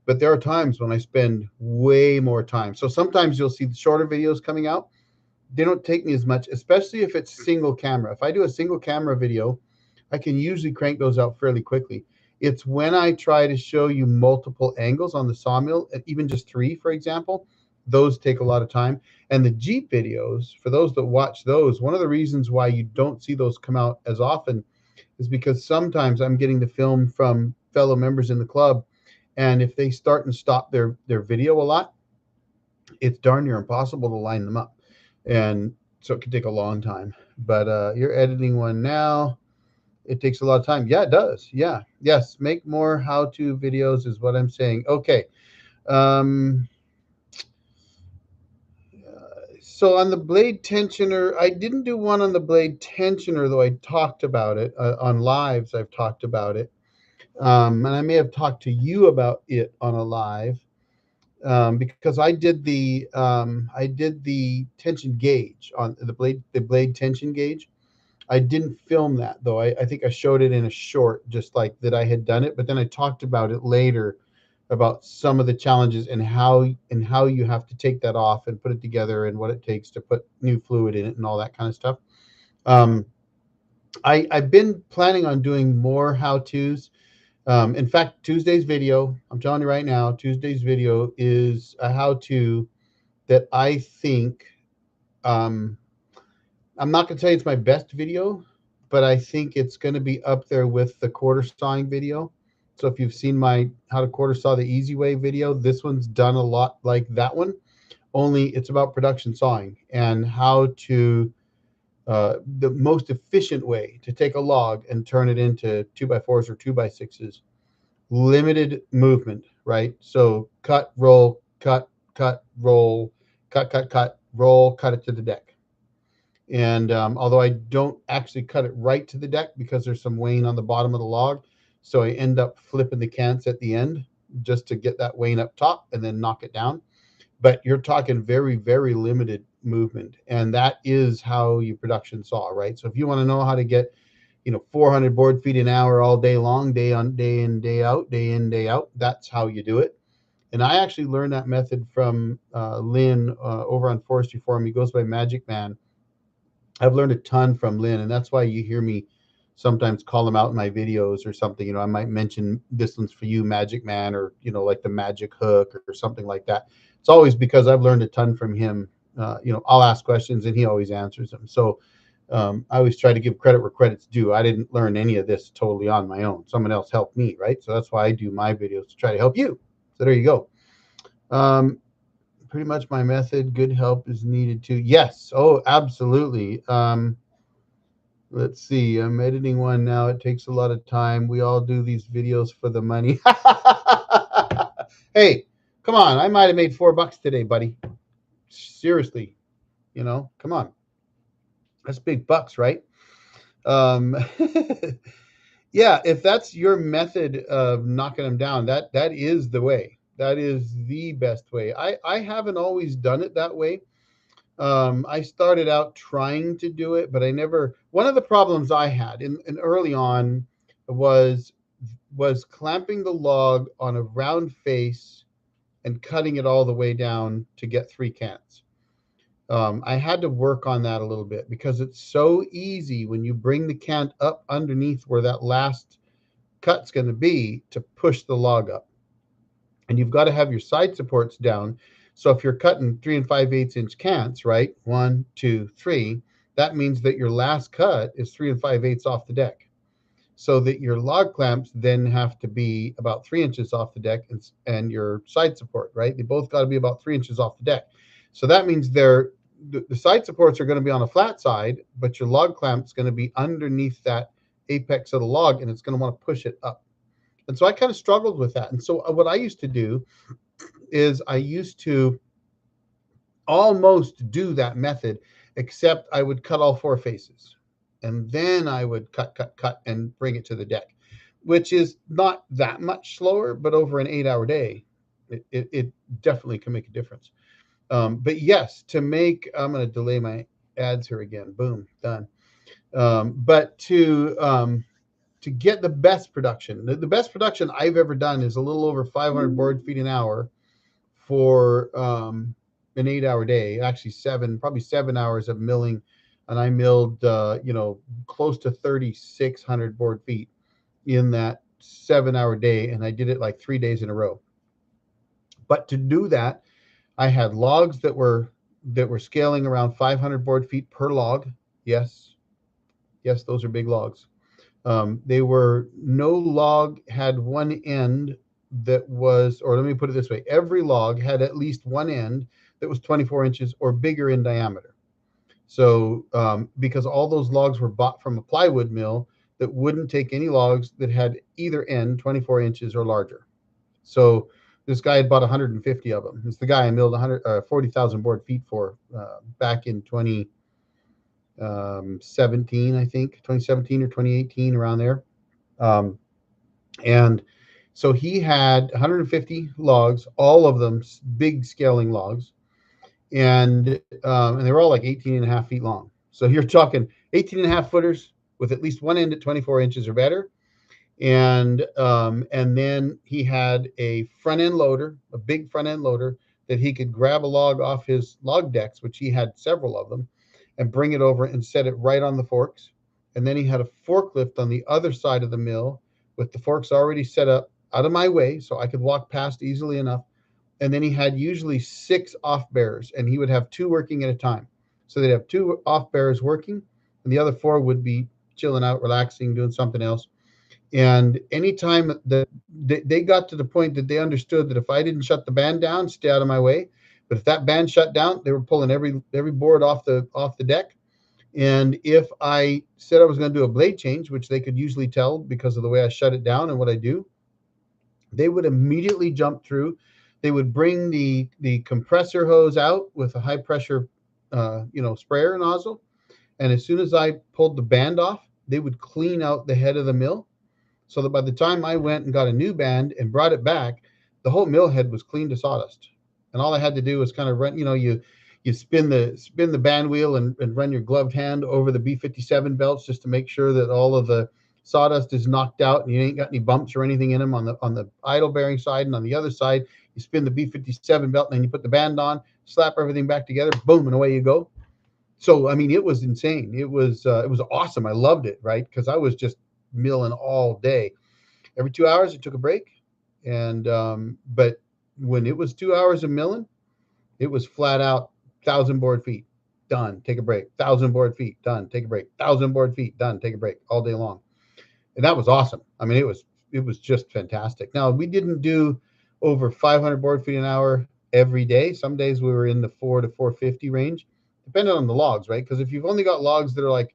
But there are times when I spend way more time. So sometimes you'll see the shorter videos coming out. They don't take me as much, especially if it's single camera. If I do a single camera video, I can usually crank those out fairly quickly. It's when I try to show you multiple angles on the sawmill, even just 3, for example, those take a lot of time. And the Jeep videos, for those that watch those, one of the reasons why you don't see those come out as often is because sometimes I'm getting the film from fellow members in the club, and if they start and stop their video a lot, it's darn near impossible to line them up. And so it can take a long time. But you're editing one now. It takes a lot of time. Yeah, it does. Yeah. Yes. Make more how-to videos is what I'm saying. Okay. So on the blade tensioner, I didn't do one on the blade tensioner, though I talked about it on lives. I've talked about it. And I may have talked to you about it on a live. Because I did the tension gauge on the blade tension gauge. I didn't film that though. I think I showed it in a short, just like that I had done it, but then I talked about it later about some of the challenges and how you have to take that off and put it together and what it takes to put new fluid in it and all that kind of stuff. I've been planning on doing more how-tos. In fact, Tuesday's video, I'm telling you right now, Tuesday's video is a how-to that I think, I'm not going to tell you it's my best video, but I think it's going to be up there with the quarter sawing video. So So if you've seen my how to quarter saw the easy way video, this one's done a lot like that one, only it's about production sawing and how to the most efficient way to take a log and turn it into 2x4s or 2x6s, limited movement, right? So cut, roll, cut, roll, cut, roll, cut it to the deck. And although I don't actually cut it right to the deck because there's some wane on the bottom of the log, so I end up flipping the cants at the end just to get that wane up top and then knock it down. But you're talking very, very limited movement, and that is how you production saw, right? So if you want to know how to get 400 board feet an hour all day long, day in, day out, that's how you do it. And I actually learned that method from Lynn over on Forestry Forum. He goes by Magic Man. I've learned a ton from Lynn, and that's why you hear me sometimes call him out in my videos or something. I might mention this one's for you, Magic Man, or like the magic hook or something like that. It's always because I've learned a ton from him. I'll ask questions and he always answers them. So I always try to give credit where credit's due. I didn't learn any of this totally on my own. Someone else helped me, right? So that's why I do my videos, to try to help you. So there you go. Pretty much my method. Good help is needed too. Yes. Oh, absolutely. Let's see. I'm editing one now. It takes a lot of time. We all do these videos for the money. Hey, come on. I might have made $4 today, buddy. Seriously. Come on. That's big bucks, right? Yeah, if that's your method of knocking them down, that is the way. That is the best way. I haven't always done it that way. I started out trying to do it, but I never. One of the problems I had in early on was clamping the log on a round face and cutting it all the way down to get 3 cants. I had to work on that a little bit because it's so easy when you bring the cant up underneath where that last cut's going to be to push the log up. And you've got to have your side supports down. So if you're cutting 3 5/8 inch cants, right? 1, 2, 3, that means that your last cut is 3 5/8 off the deck. So that your log clamps then have to be about 3 inches off the deck, and your side support, right? They both got to be about 3 inches off the deck. So that means the side supports are going to be on a flat side, but your log clamp is going to be underneath that apex of the log, and it's going to want to push it up. And so I kind of struggled with that. And so what I used to do is I used to almost do that method, except I would cut all 4 faces. And then I would cut and bring it to the deck, which is not that much slower, but over an 8-hour day, it definitely can make a difference. But yes, I'm going to delay my ads here again. Boom, done. But to get the best production, the best production I've ever done is a little over 500 board feet an hour for an 8-hour day. Actually, probably 7 hours of milling, and I milled close to 3,600 board feet in that 7-hour day, and I did it like 3 days in a row. But to do that, I had logs that were scaling around 500 board feet per log. Yes, those are big logs. No log had one end that was, or let me put it this way, every log had at least one end that was 24 inches or bigger in diameter. So because all those logs were bought from a plywood mill that wouldn't take any logs that had either end 24 inches or larger. So this guy had bought 150 of them. It's the guy I milled 40,000 board feet for back in 2017, I think, 2017 or 2018, around there. And so he had 150 logs, all of them big scaling logs. And they were all like 18.5 feet long. So you're talking 18.5 footers with at least one end at 24 inches or better. And then he had a front end loader, a big front end loader that he could grab a log off his log decks, which he had several of them, and bring it over and set it right on the forks. And then he had a forklift on the other side of the mill with the forks already set up out of my way so I could walk past easily enough. And then he had usually 6 off bearers, and he would have 2 working at a time. So they'd have 2 off bearers working, and the other 4 would be chilling out, relaxing, doing something else. And anytime that they got to the point that they understood that if I didn't shut the band down, stay out of my way. But if that band shut down, they were pulling every board off the deck. And if I said I was going to do a blade change, which they could usually tell because of the way I shut it down and what I do, they would immediately jump through. They would bring the compressor hose out with a high pressure, sprayer nozzle. And as soon as I pulled the band off, they would clean out the head of the mill, so that by the time I went and got a new band and brought it back, the whole mill head was clean to sawdust. And all I had to do was kind of run, you spin the band wheel and run your gloved hand over the B57 belts just to make sure that all of the sawdust is knocked out and you ain't got any bumps or anything in them on the idle bearing side. And on the other side, you spin the B57 belt and then you put the band on, slap everything back together, boom, and away you go. So I mean, it was insane. It was awesome. I loved it, right? Because I was just milling all day. Every 2 hours, I took a break, and but when it was 2 hours of milling, it was flat out 1,000 board feet, done, take a break. 1,000 board feet, done, take a break. 1,000 board feet, done, take a break, all day long, and that was awesome. I mean, it was just fantastic. Now we didn't do over 500 board feet an hour every day. Some days we were in the 4 to 450 range, depending on the logs, right? Because if you've only got logs that are like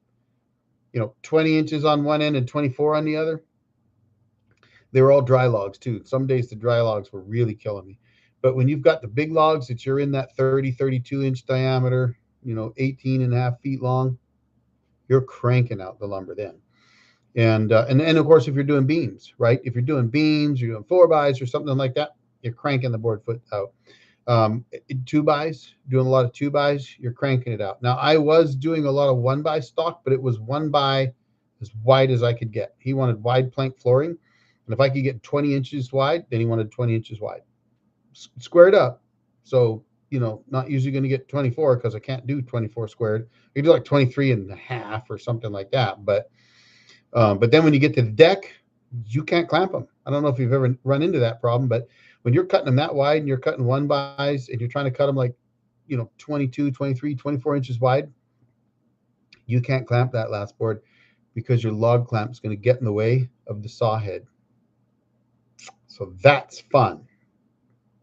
20 inches on one end and 24 on the other, they were all dry logs too. Some days the dry logs were really killing me. But when you've got the big logs that you're in that 30, 32 inch diameter, 18 and a half feet long, you're cranking out the lumber then. And of course, if you're doing beams, right? If you're doing beams, you're doing 4x or something like that, you're cranking the board foot out. 2x, doing a lot of 2x, you're cranking it out. Now, I was doing a lot of 1x stock, but it was 1x as wide as I could get. He wanted wide plank flooring. And if I could get 20 inches wide, then he wanted 20 inches wide. Squared up. So, not usually going to get 24 because I can't do 24 squared. You do like 23 and a half or something like that. But then when you get to the deck, you can't clamp them. I don't know if you've ever run into that problem, but when you're cutting them that wide and you're cutting 1x's and you're trying to cut them like, 22, 23, 24 inches wide, you can't clamp that last board because your log clamp is going to get in the way of the saw head. So that's fun.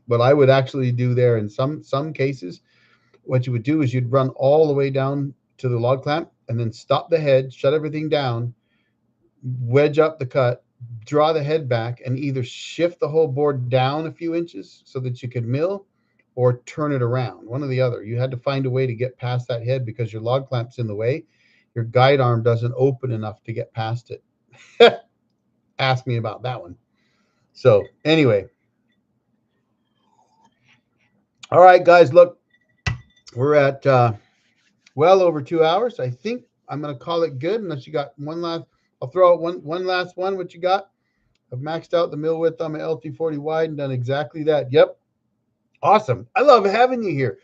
What I would actually do there in some cases, what you would do is you'd run all the way down to the log clamp and then stop the head, shut everything down, wedge up the cut, draw the head back, and either shift the whole board down a few inches so that you could mill or turn it around, one or the other. You had to find a way to get past that head because your log clamp's in the way. Your guide arm doesn't open enough to get past it. Ask me about that one. So anyway, all right, guys, look, we're at well over 2 hours. I think I'm going to call it good unless you got one last. I'll throw out one last one. What you got? I've maxed out the mill width on my LT40 wide and done exactly that. Yep. Awesome. I love having you here.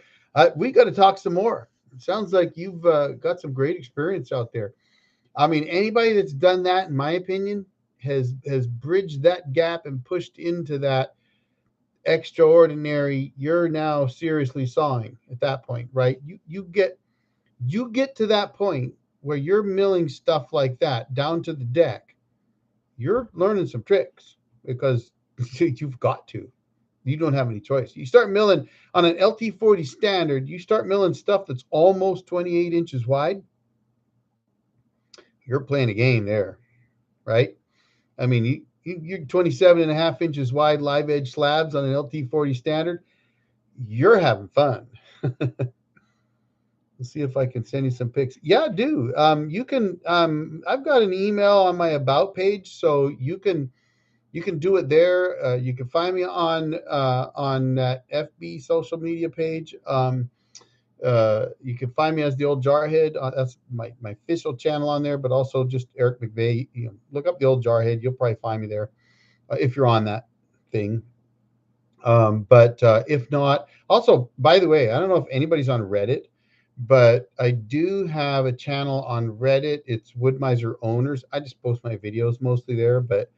We got to talk some more. It sounds like you've got some great experience out there. I mean, anybody that's done that, in my opinion, has bridged that gap and pushed into that extraordinary. You're now seriously sawing at that point, right? You get to that point where you're milling stuff like that down to the deck. You're learning some tricks because you've got to. You don't have any choice. You start milling on an LT40 standard, you start milling stuff that's almost 28 inches wide. You're playing a game there, right? I mean, you're 27 and a half inches wide live edge slabs on an LT40 standard. You're having fun. Let's see if I can send you some pics. Yeah, do. You can. I've got an email on my about page, so you can do it there. You can find me on that FB social media page. You can find me as the Old Jarhead. That's my official channel on there, but also just Eric McVeigh. Look up the Old Jarhead. You'll probably find me there if you're on that thing. But if not, also, by the way, I don't know if anybody's on Reddit, but I do have a channel on Reddit. It's Wood-Mizer Owners. I just post my videos mostly there, but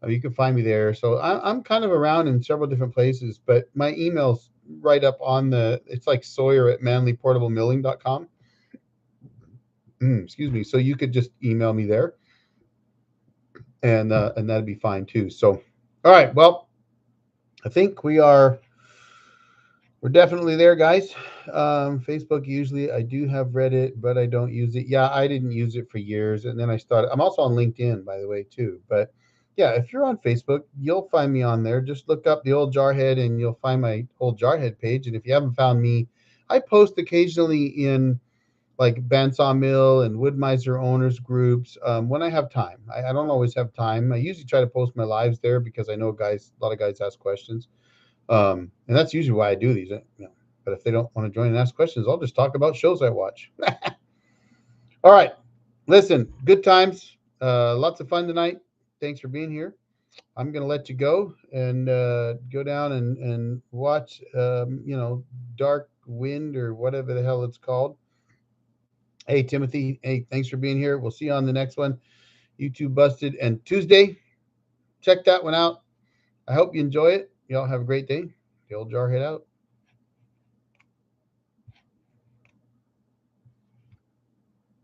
you can find me there. So I'm kind of around in several different places, but my email's right up on it's like Sawyer@manlyportablemilling.com. Excuse me. So you could just email me there. and that'd be fine too. So, all right, well, I think we're definitely there, guys. Facebook, usually I do have Reddit, but I don't use it. Yeah, I didn't use it for years, and then I started. I'm also on LinkedIn, by the way, too. But yeah, if you're on Facebook, you'll find me on there. Just look up the Old Jarhead, and you'll find my Old Jarhead page. And if you haven't found me, I post occasionally in like Band Sawmill and Woodmiser owners groups when I have time. I don't always have time. I usually try to post my lives there because I know a lot of guys ask questions, and that's usually why I do these. But if they don't want to join and ask questions, I'll just talk about shows I watch. All right, listen, good times, lots of fun tonight. Thanks for being here. I'm gonna let you go and go down and watch, Dark Wind or whatever the hell it's called. Hey, Timothy. Hey, thanks for being here. We'll see you on the next one. YouTube Busted and Tuesday. Check that one out. I hope you enjoy it. Y'all have a great day. The Old Jarhead out.